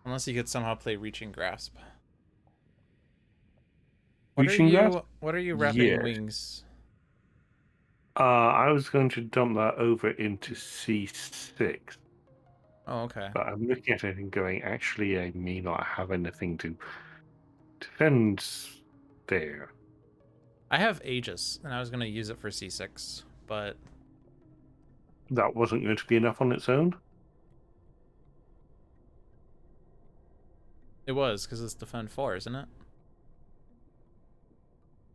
[SPEAKER 1] Unless you could somehow play Reaching Grasp. What are you wrapping
[SPEAKER 2] Yes.
[SPEAKER 1] wings?
[SPEAKER 2] I was going to dump that over into C6.
[SPEAKER 1] Oh, okay.
[SPEAKER 2] But I'm looking at it and going, actually, I may not have anything to defend there.
[SPEAKER 1] I have Aegis, and I was going to use it for C6, but...
[SPEAKER 2] That wasn't going to be enough on its own?
[SPEAKER 1] It was, because it's defend 4, isn't it?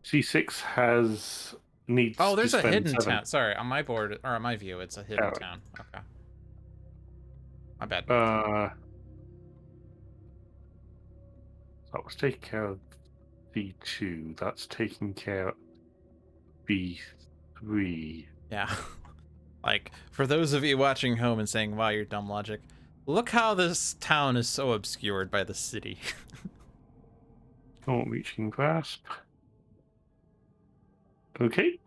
[SPEAKER 2] C6 needs
[SPEAKER 1] Oh, there's
[SPEAKER 2] to
[SPEAKER 1] a
[SPEAKER 2] spend
[SPEAKER 1] hidden
[SPEAKER 2] 7.
[SPEAKER 1] town. Sorry, on my board, or on my view, it's a hidden town. Okay. My bad.
[SPEAKER 2] That was taking care of B2. That's taking care of B3.
[SPEAKER 1] Yeah. Like, for those of you watching home and saying, wow, you're dumb logic, look how this town is so obscured by the city.
[SPEAKER 2] Not reaching grasp. Okay.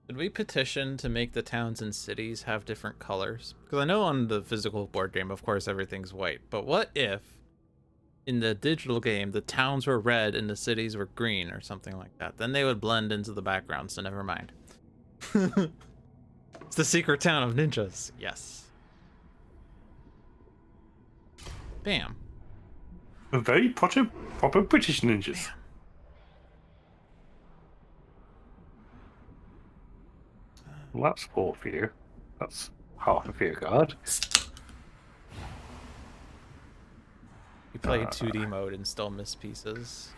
[SPEAKER 1] Did we petition to make the towns and cities have different colors? Because I know on the physical board game, of course, everything's white. But what if, in the digital game, the towns were red and the cities were green or something like that? Then they would blend into the background, so never mind. It's the secret town of ninjas. Yes. Bam.
[SPEAKER 2] A very proper British ninjas.
[SPEAKER 1] Bam.
[SPEAKER 2] Well, that's 4 fear. That's half a fear card.
[SPEAKER 1] You play 2D mode and still miss pieces.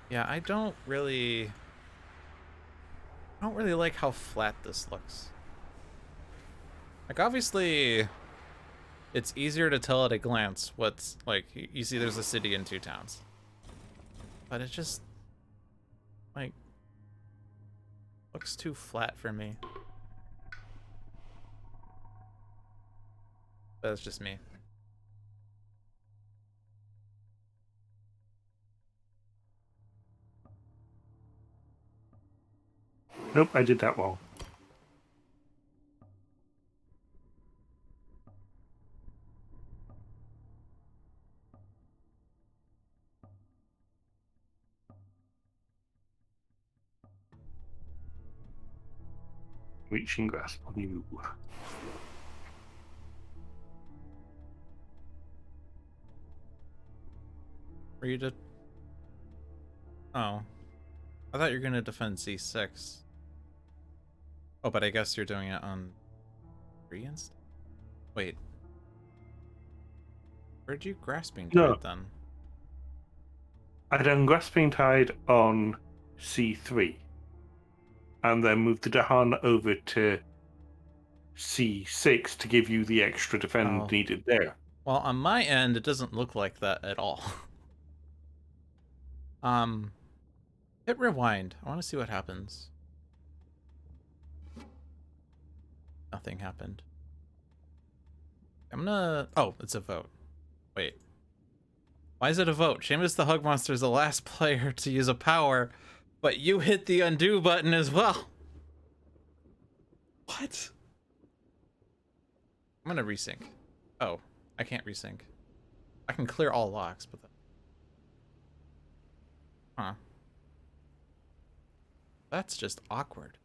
[SPEAKER 1] Yeah, I don't really like how flat this looks. Like, obviously, it's easier to tell at a glance what's, like, you see there's a city and 2 towns. But it just, like, looks too flat for me. That's just me.
[SPEAKER 2] Nope, I did that wrong. Reaching grasp on you.
[SPEAKER 1] Are you to... Oh. I thought you were going to defend C6. Oh, but I guess you're doing it on 3 instead? Wait. Where'd you grasping tide then?
[SPEAKER 2] I done grasping tide on C3. And then moved the Dahan over to C6 to give you the extra defend needed there.
[SPEAKER 1] Well, on my end, it doesn't look like that at all. Hit rewind. I want to see what happens. Nothing happened. I'm gonna... Oh, it's a vote. Wait. Why is it a vote? Seamus the Hug Monster is the last player to use a power, but you hit the undo button as well. What? I'm gonna resync. Oh, I can't resync. I can clear all locks, but huh. That's just awkward.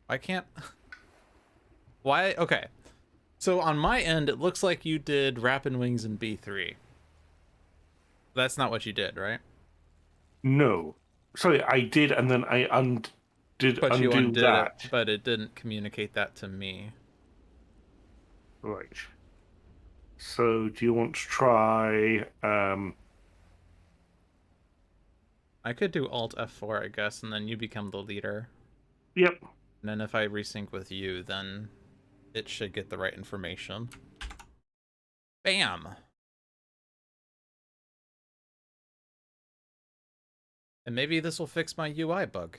[SPEAKER 1] I can't. Why? Okay. So on my end, it looks like you did Rapid Wings in B3. That's not what you did, right?
[SPEAKER 2] No. Sorry, I did, and then I did
[SPEAKER 1] But you
[SPEAKER 2] undo
[SPEAKER 1] undid it,
[SPEAKER 2] that.
[SPEAKER 1] but it didn't communicate that to me.
[SPEAKER 2] Right. So, do you want to try?
[SPEAKER 1] I could do Alt F4, I guess, and then you become the leader.
[SPEAKER 2] Yep.
[SPEAKER 1] And then if I resync with you, then it should get the right information. Bam! And maybe this will fix my UI bug.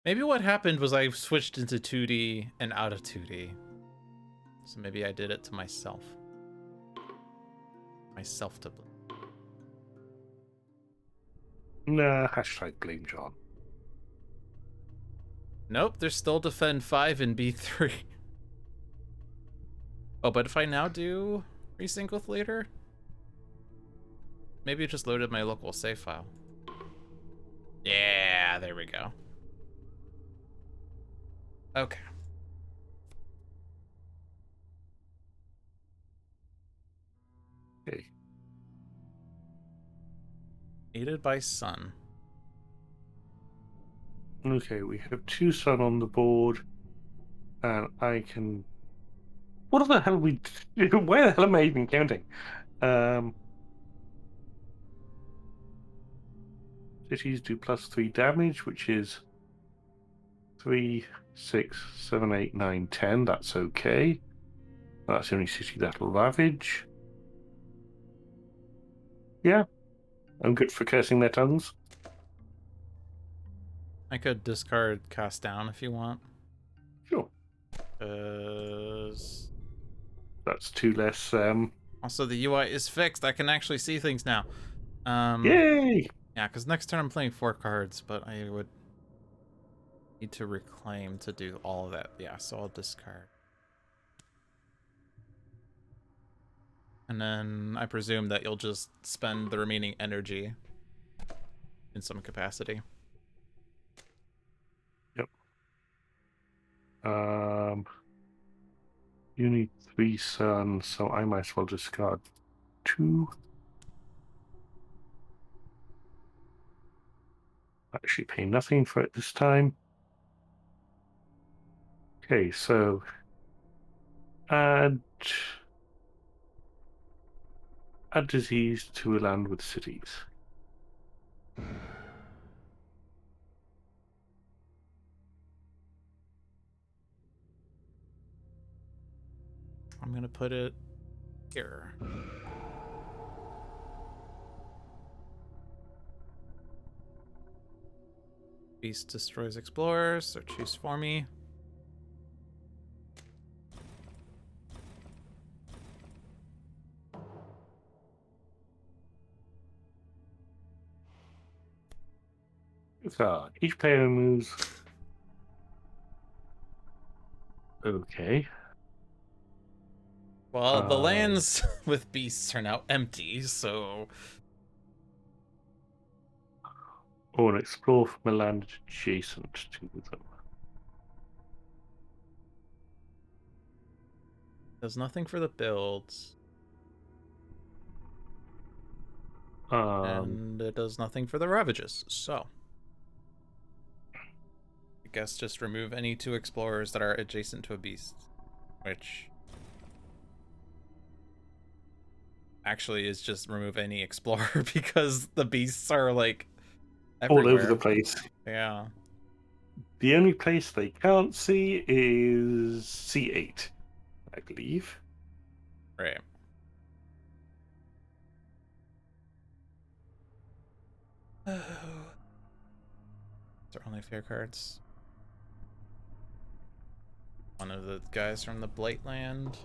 [SPEAKER 1] Maybe what happened was I switched into 2D and out of 2D. So maybe I did it to myself. Myself to blame.
[SPEAKER 2] Nah. #blame John.
[SPEAKER 1] Nope, there's still Defend 5 in B3. Oh, but if I now do resync with later, maybe it just loaded my local save file. Yeah, there we go. Okay.
[SPEAKER 2] Okay.
[SPEAKER 1] Aided by Sun.
[SPEAKER 2] Okay, we have 2 sun on the board, and I can. What the hell are we? Where the hell am I even counting? Cities do +3 damage, which is 3, 6, 7, 8, 9, 10. That's okay. That's the only city that'll ravage. Yeah, I'm good for cursing their tongues.
[SPEAKER 1] I could discard Cast Down if you want.
[SPEAKER 2] Sure. That's 2 less.
[SPEAKER 1] Also, the UI is fixed. I can actually see things now.
[SPEAKER 2] Yay!
[SPEAKER 1] Yeah, because next turn I'm playing 4 cards, but I would need to reclaim to do all of that. Yeah, so I'll discard. And then I presume that you'll just spend the remaining energy in some capacity.
[SPEAKER 2] Yep. You need 3 sun, so I might as well discard 2. Actually pay nothing for it this time. Okay, so add disease to a land with cities.
[SPEAKER 1] I'm gonna put it here. Beast destroys explorers, so choose for me.
[SPEAKER 2] Each player moves. Okay.
[SPEAKER 1] Well, the lands with beasts are now empty, so
[SPEAKER 2] Or explore from a land adjacent to them.
[SPEAKER 1] there's nothing for the builds. And it does nothing for the ravages, so I guess just remove any 2 explorers that are adjacent to a beast, which actually is just remove any explorer because the beasts are like everywhere.
[SPEAKER 2] All over the place.
[SPEAKER 1] Yeah.
[SPEAKER 2] The only place they can't see is C8, I believe.
[SPEAKER 1] Right. These are only fair cards. One of the guys from the Blightland.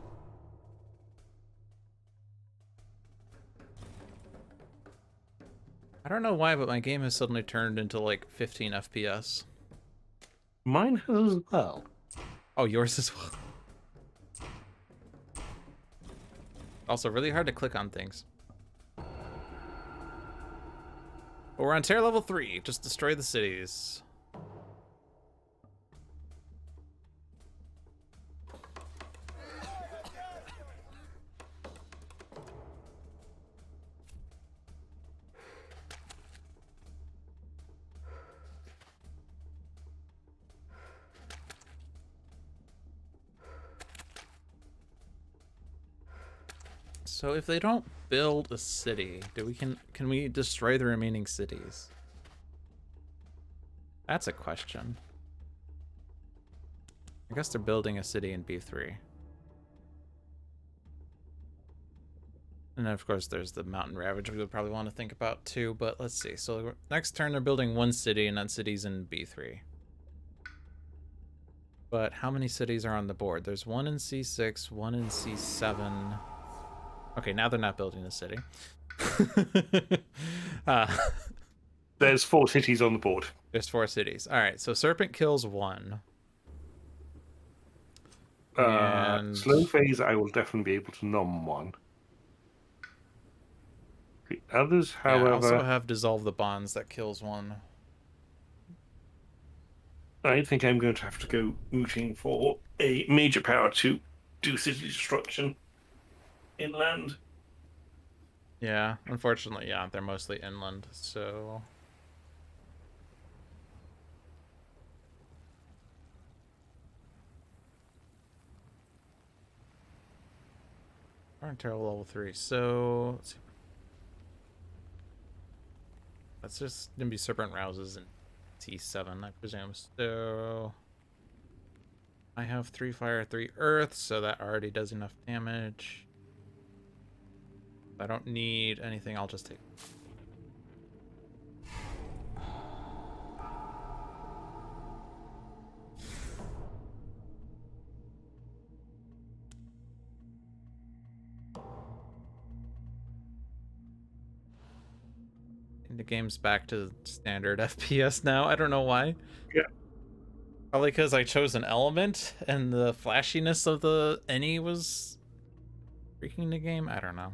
[SPEAKER 1] I don't know why, but my game has suddenly turned into like 15 FPS.
[SPEAKER 2] Mine has as well.
[SPEAKER 1] Oh, yours as well. Also, really hard to click on things. But we're on tier level 3. Just destroy the cities. So if they don't build a city, can we destroy the remaining cities? That's a question. I guess they're building a city in B3. And then of course there's the mountain ravage we would probably want to think about too, but let's see. So next turn they're building one city and that city's in B3. But how many cities are on the board? There's one in C6, one in C7. Okay, now they're not building a city.
[SPEAKER 2] There's 4 cities on the board.
[SPEAKER 1] There's 4 cities. All right, so Serpent kills 1.
[SPEAKER 2] Slow phase, I will definitely be able to nom 1. The others, however...
[SPEAKER 1] I also have Dissolve the Bonds that kills 1.
[SPEAKER 2] I think I'm going to have to go looting for a major power to do city destruction inland.
[SPEAKER 1] Yeah, unfortunately, yeah, they're mostly inland, so... We're on Terror level 3, so... Let's see. That's just gonna be Serpent Rouses and T7, I presume. So... I have 3 fire, 3 earth, so that already does enough damage. If I don't need anything, I'll just take... The game's back to standard FPS now. I don't know why.
[SPEAKER 2] Yeah.
[SPEAKER 1] Probably because I chose an element and the flashiness of the any was freaking the game. I don't know.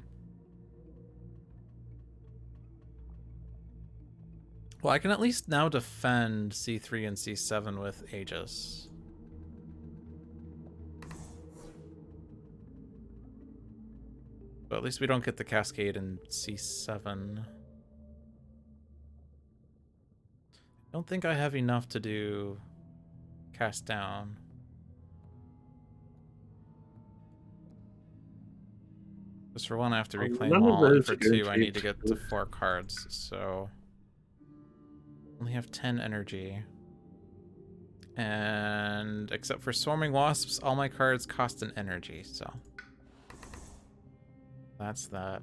[SPEAKER 1] Well, I can at least now defend C3 and C7 with Aegis. But at least we don't get the Cascade in C7. I don't think I have enough to do cast down. Just for 1 I have to reclaim all, and for 2 I need to get to 4 cards, so... Only have 10 energy. And except for Swarming Wasps, all my cards cost an energy, so... That's that.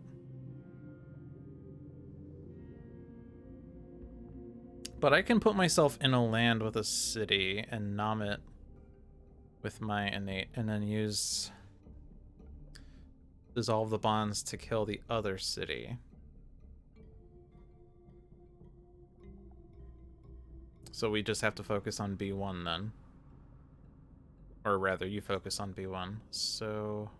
[SPEAKER 1] But I can put myself in a land with a city and nom it with my innate, and then use Dissolve the Bonds to kill the other city. So we just have to focus on B1 then. Or rather, you focus on B1. So...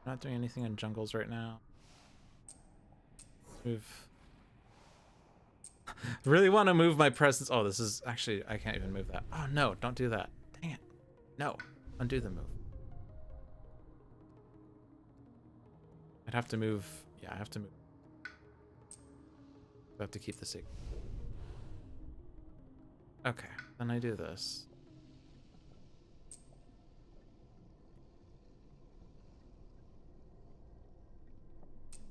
[SPEAKER 1] Not doing anything in jungles right now. Move. Really want to move my presence. Oh, this is actually, I can't even move that. Oh no, don't do that. Dang it. No, undo the move. I'd have to move. Yeah, I have to move. I have to keep the secret. Okay, then I do this.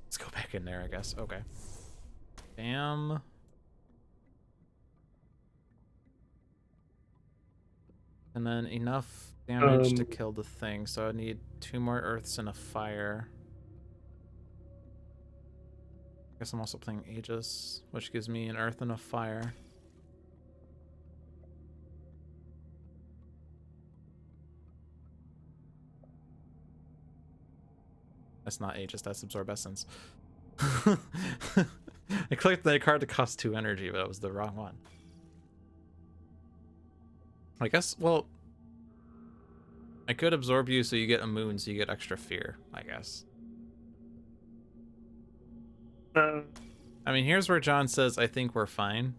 [SPEAKER 1] Let's go back in there, I guess. Okay. Bam. And then enough damage to kill the thing, so I need 2 more earths and a fire. I guess I'm also playing Aegis, which gives me an earth and a fire. That's not Aegis, that's Absorb Essence. I clicked the card to cost 2 energy, but it was the wrong one. I guess, well, I could absorb you so you get a moon, so you get extra fear, I guess. I mean, here's where John says, I think we're fine.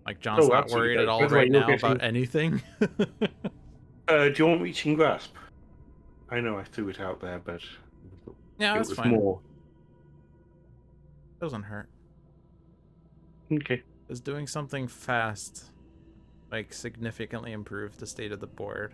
[SPEAKER 1] Like, John's not worried at all right now about anything.
[SPEAKER 2] Do you want Reaching Grasp? I know I threw it out there, but
[SPEAKER 1] yeah,
[SPEAKER 2] it
[SPEAKER 1] that's
[SPEAKER 2] was
[SPEAKER 1] fine.
[SPEAKER 2] more.
[SPEAKER 1] Doesn't hurt.
[SPEAKER 2] Okay.
[SPEAKER 1] Is doing something fast, like, significantly improve the state of the board?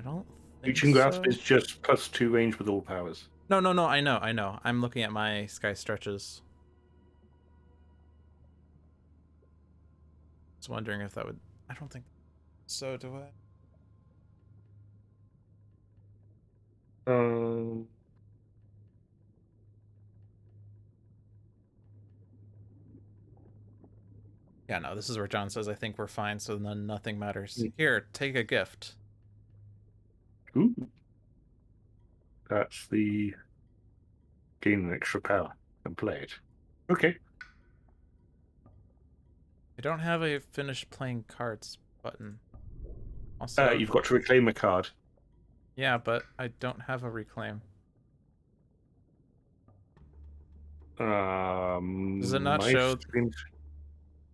[SPEAKER 1] I don't think
[SPEAKER 2] Reaching Grasp
[SPEAKER 1] so.
[SPEAKER 2] is just +2 range with all powers.
[SPEAKER 1] No, I know. I'm looking at my Sky Stretches. I was wondering if that would... I don't think so, do I? Yeah, no, this is where John says, I think we're fine, so then nothing matters. Here, take a gift.
[SPEAKER 2] Ooh. That's the gain an extra power and play it. Okay.
[SPEAKER 1] I don't have a finish playing cards button. Also,
[SPEAKER 2] you've got to reclaim a card.
[SPEAKER 1] Yeah, but I don't have a reclaim. Does it not show?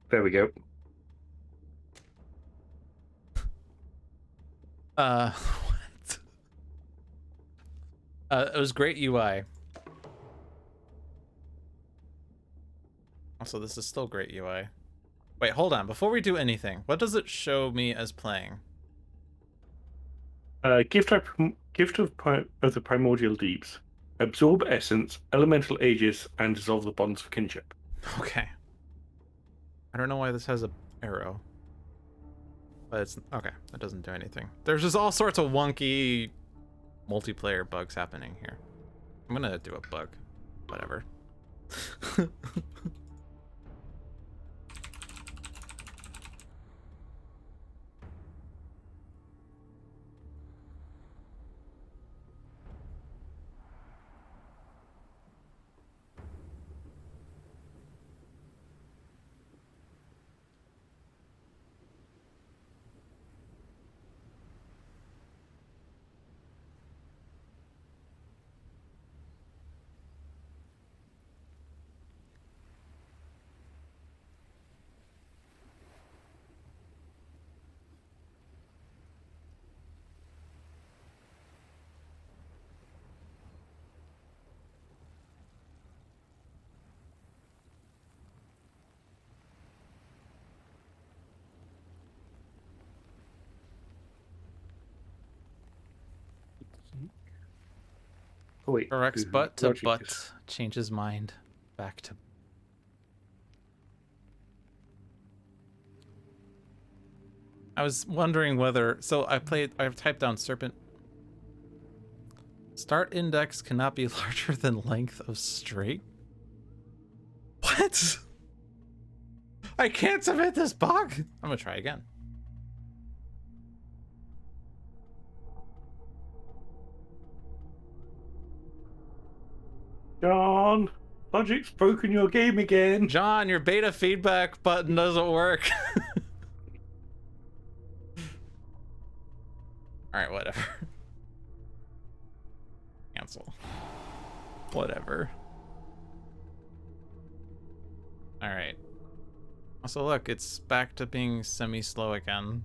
[SPEAKER 2] There we go.
[SPEAKER 1] What? It was great UI. Also, this is still great UI. Wait, hold on. Before we do anything, what does it show me as playing?
[SPEAKER 2] Gift of the Primordial Deeps. Absorb Essence, Elemental Aegis, and Dissolve the Bonds of Kinship.
[SPEAKER 1] Okay. I don't know why this has a arrow. But it's... Okay, that doesn't do anything. There's just all sorts of wonky multiplayer bugs happening here. I'm gonna do a bug. Whatever.
[SPEAKER 2] Oh, wait.
[SPEAKER 1] Corrects butt to butt. Change his mind. Back to... I was wondering whether... So I've typed down serpent. Start index cannot be larger than length of straight. What? I can't submit this bug. I'm gonna try again.
[SPEAKER 2] John, Logic's broken your game again.
[SPEAKER 1] John, your beta feedback button doesn't work. Alright, whatever. Cancel. Whatever. Alright. Also, look, it's back to being semi-slow again.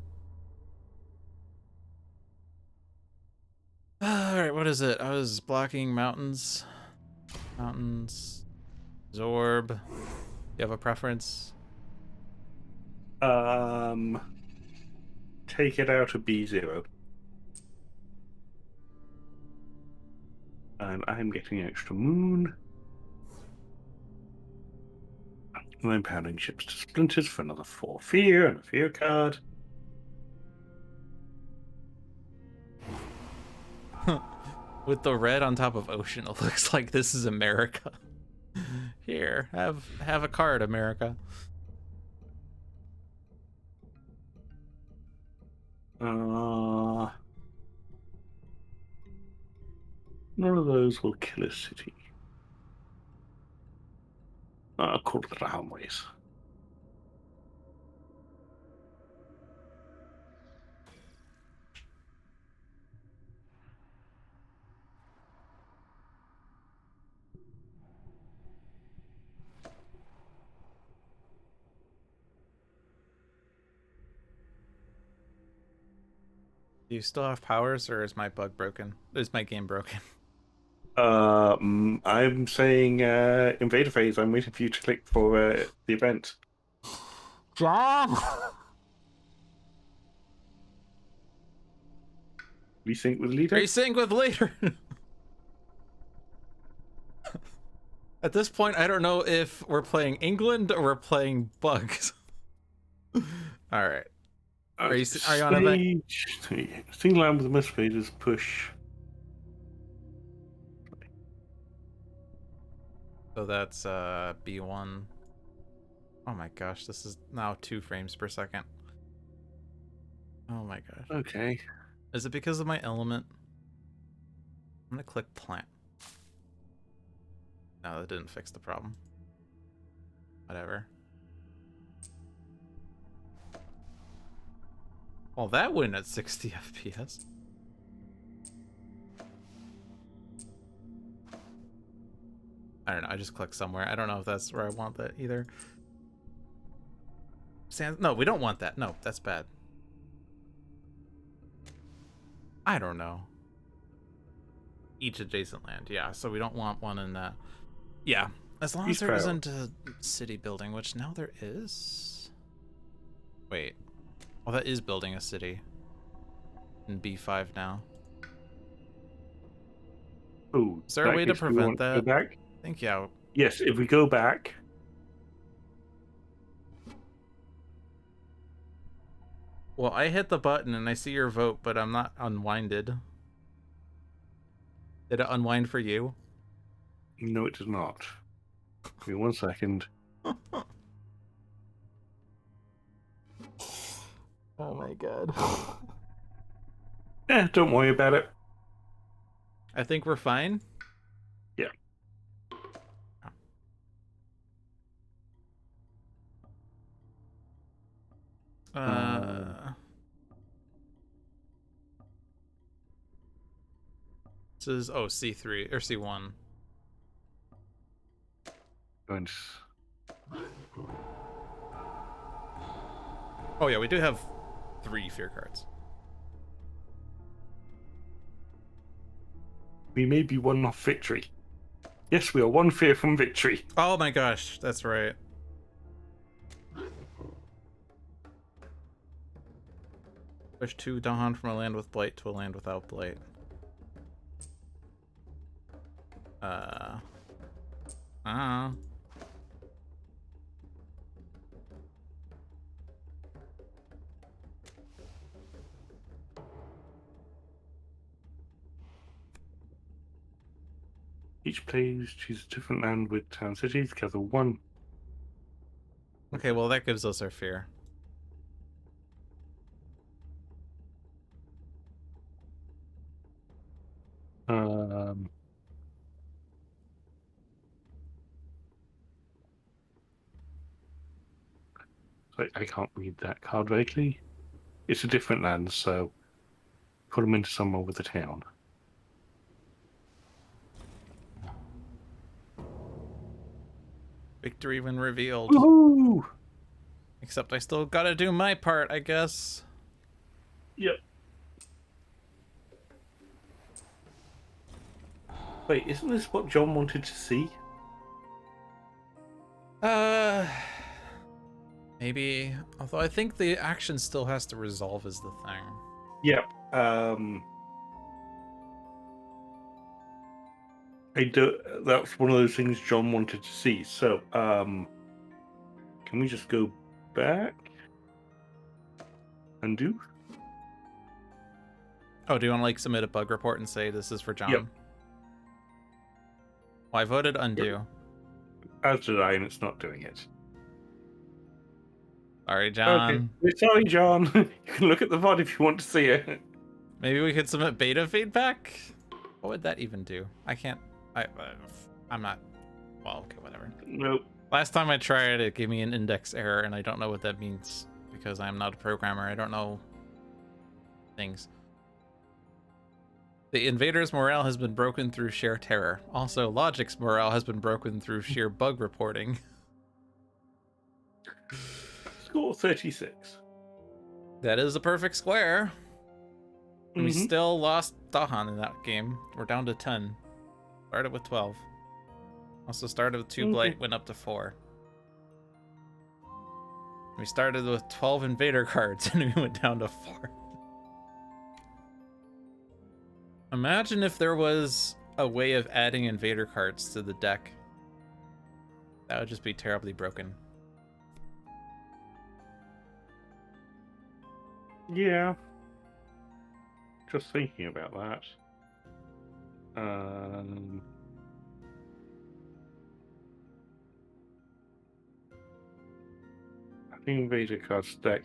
[SPEAKER 1] Alright, what is it? I was blocking mountains. Mountains. Zorb. You have a preference?
[SPEAKER 2] Take it out of B0. And I'm getting an extra moon. And I'm pounding ships to splinters for another 4 fear and a fear card.
[SPEAKER 1] With the red on top of ocean, it looks like this is America. Here, have a card, America.
[SPEAKER 2] None of those will kill a city. I'll call it the railways.
[SPEAKER 1] Do you still have powers, or is my bug broken? Is my game broken?
[SPEAKER 2] I'm saying invader phase. I'm waiting for you to click for the event.
[SPEAKER 1] John!
[SPEAKER 2] Resync with leader.
[SPEAKER 1] Resync with leader! At this point, I don't know if we're playing England or we're playing bugs. Alright. Are you on event?
[SPEAKER 2] Single line with the most invaders push.
[SPEAKER 1] So that's B1. Oh my gosh, this is now 2 frames per second. Oh my gosh.
[SPEAKER 2] Okay.
[SPEAKER 1] Is it because of my element? I'm gonna click plant. No, that didn't fix the problem. Whatever. Well, that went at 60 FPS. I don't know, I just clicked somewhere. I don't know if that's where I want that either. No, we don't want that. No, that's bad. I don't know. Each adjacent land, yeah, so we don't want one in that. Yeah, as long as there isn't a city building, which now there is. Wait. Oh, that is building a city. In B5 now.
[SPEAKER 2] Oh,
[SPEAKER 1] is there a way to prevent that?
[SPEAKER 2] Go back?
[SPEAKER 1] I think, yeah.
[SPEAKER 2] Yes, if we go back.
[SPEAKER 1] Well, I hit the button and I see your vote, but I'm not unwinded. Did it unwind for you?
[SPEAKER 2] No, it does not. Give me 1 second.
[SPEAKER 1] Oh my god.
[SPEAKER 2] Don't worry about it.
[SPEAKER 1] I think we're fine.
[SPEAKER 2] Yeah.
[SPEAKER 1] This is C3 or C1. Oh yeah, we do have 3 fear cards.
[SPEAKER 2] We may be 1 off victory. Yes, we are 1 fear from victory.
[SPEAKER 1] Oh my gosh, that's right. Push 2 Dahan from a land with blight to a land without blight.
[SPEAKER 2] Each player chooses a different land with town cities, gather 1.
[SPEAKER 1] Okay, well that gives us our fear.
[SPEAKER 2] I can't read that card vaguely. It's a different land, so put them into somewhere with a town.
[SPEAKER 1] Victory when revealed.
[SPEAKER 2] Woohoo!
[SPEAKER 1] Except I still gotta do my part, I guess.
[SPEAKER 2] Yep. Wait, isn't this what John wanted to see?
[SPEAKER 1] Maybe. Although I think the action still has to resolve is the thing.
[SPEAKER 2] Yep. That's one of those things John wanted to see. So, can we just go back? Undo?
[SPEAKER 1] Oh, do you want to like submit a bug report and say this is for John?
[SPEAKER 2] Yep.
[SPEAKER 1] Well, I voted undo.
[SPEAKER 2] As did I, and it's not doing it.
[SPEAKER 1] Sorry,
[SPEAKER 2] Okay.
[SPEAKER 1] John.
[SPEAKER 2] We're sorry, John. You can look at the VOD if you want to see it.
[SPEAKER 1] Maybe we could submit beta feedback? What would that even do? I can't... I'm not... Well, okay, whatever.
[SPEAKER 2] Nope.
[SPEAKER 1] Last time I tried, it gave me an index error, and I don't know what that means because I'm not a programmer. I don't know things. The invaders' morale has been broken through sheer terror. Also, Logic's morale has been broken through sheer bug reporting.
[SPEAKER 2] Score 36.
[SPEAKER 1] That is a perfect square. And we still lost Dahan in that game. We're down to 10. Started with 12. Also started with 2 blight, went up to 4. We started with 12 invader cards and we went down to 4. Imagine if there was a way of adding invader cards to the deck. That would just be terribly broken.
[SPEAKER 2] Yeah. Just thinking about that. I think Invader cards deck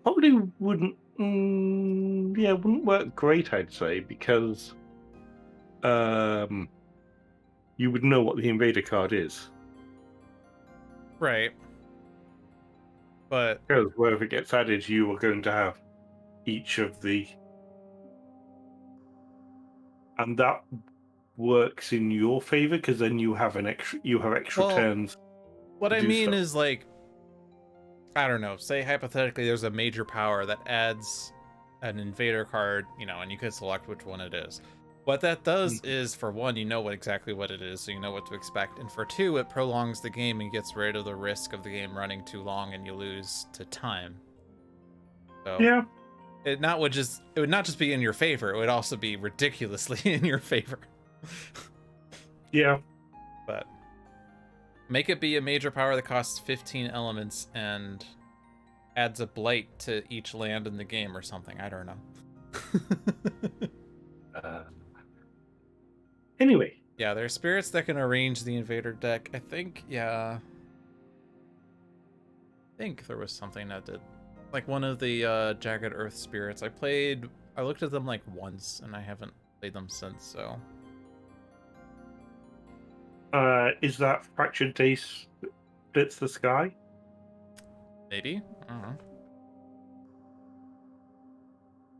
[SPEAKER 2] probably wouldn't. Yeah, wouldn't work great, I'd say, because you would know what the Invader card is.
[SPEAKER 1] Right. But
[SPEAKER 2] because wherever it gets added, you are going to have each of the, and that works in your favor because then you have extra turns.
[SPEAKER 1] What I mean is, like, I don't know, say hypothetically there's a major power that adds an invader card, you know, and you could select which one it is. What that does is, for one, you know exactly what it is, so you know what to expect, and for two, it prolongs the game and gets rid of the risk of the game running too long and you lose to time. So
[SPEAKER 2] yeah,
[SPEAKER 1] it would not just be in your favor, it would also be ridiculously in your favor.
[SPEAKER 2] Yeah.
[SPEAKER 1] But make it be a major power that costs 15 elements and adds a blight to each land in the game or something. I don't know.
[SPEAKER 2] Anyway.
[SPEAKER 1] Yeah, there's spirits that can arrange the invader deck. I think, yeah. I think there was something that did. Like one of the Jagged Earth spirits. I looked at them like once and I haven't played them since, so.
[SPEAKER 2] Is that Fractured Days Splits the Sky?
[SPEAKER 1] Maybe? I don't know.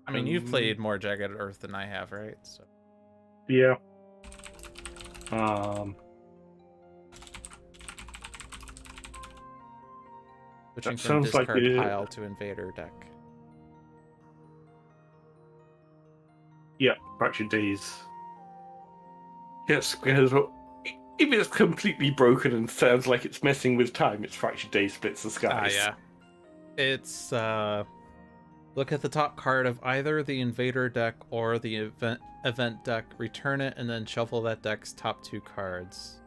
[SPEAKER 1] I mean, you've played more Jagged Earth than I have, right? So.
[SPEAKER 2] Yeah.
[SPEAKER 1] Switching from discard pile to invader deck.
[SPEAKER 2] Yeah, Fractured Days. Yes, because if it's completely broken and sounds like it's messing with time, it's Fractured Days Splits the Skies.
[SPEAKER 1] Yeah. It's, look at the top card of either the invader deck or the event deck, return it, and then shuffle that deck's top 2 cards.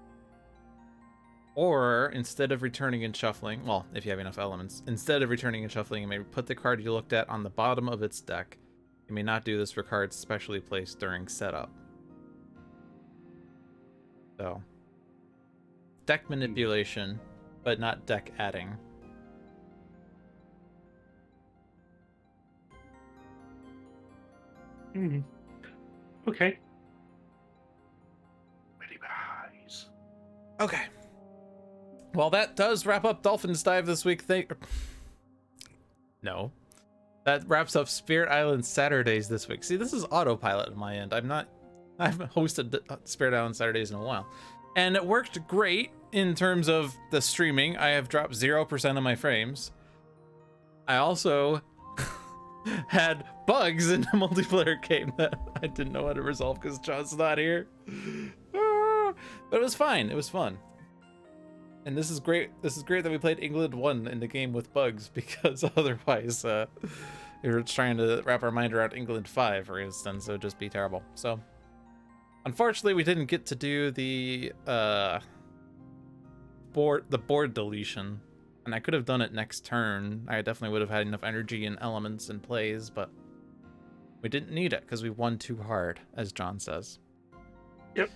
[SPEAKER 1] Or, instead of returning and shuffling, well, if you have enough elements, instead of returning and shuffling, you may put the card you looked at on the bottom of its deck. You may not do this for cards specially placed during setup. So, deck manipulation, but not deck adding.
[SPEAKER 2] Okay. Ready eyes.
[SPEAKER 1] Okay. Well, that does wrap up Dolphins Dive this week. No. That wraps up Spirit Island Saturdays this week. See, this is autopilot on my end. I haven't hosted Spirit Island Saturdays in a while. And it worked great in terms of the streaming. I have dropped 0% of my frames. I also had bugs in the multiplayer game that I didn't know how to resolve because John's not here. But it was fine. It was fun. And this is great. This is great that we played England 1 in the game with bugs, because otherwise we were trying to wrap our mind around England 5, for instance, so it'd just be terrible. So unfortunately we didn't get to do the board deletion. And I could have done it next turn. I definitely would have had enough energy and elements and plays, but we didn't need it because we won too hard, as John says.
[SPEAKER 2] Yep.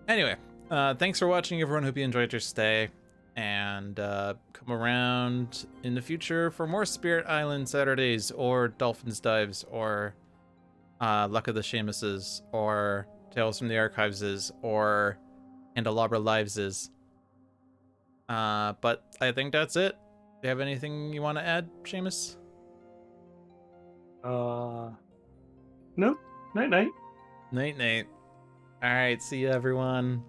[SPEAKER 1] Anyway, thanks for watching, everyone. Hope you enjoyed your stay. and come around in the future for more Spirit Island Saturdays, or Dolphins Dives, or Luck of the Seamuses, or Tales from the Archives, or Handelabra Lives. But I think that's it. Do you have anything you want to add, Seamus?
[SPEAKER 2] No. Night.
[SPEAKER 1] Night. All right, see you, everyone.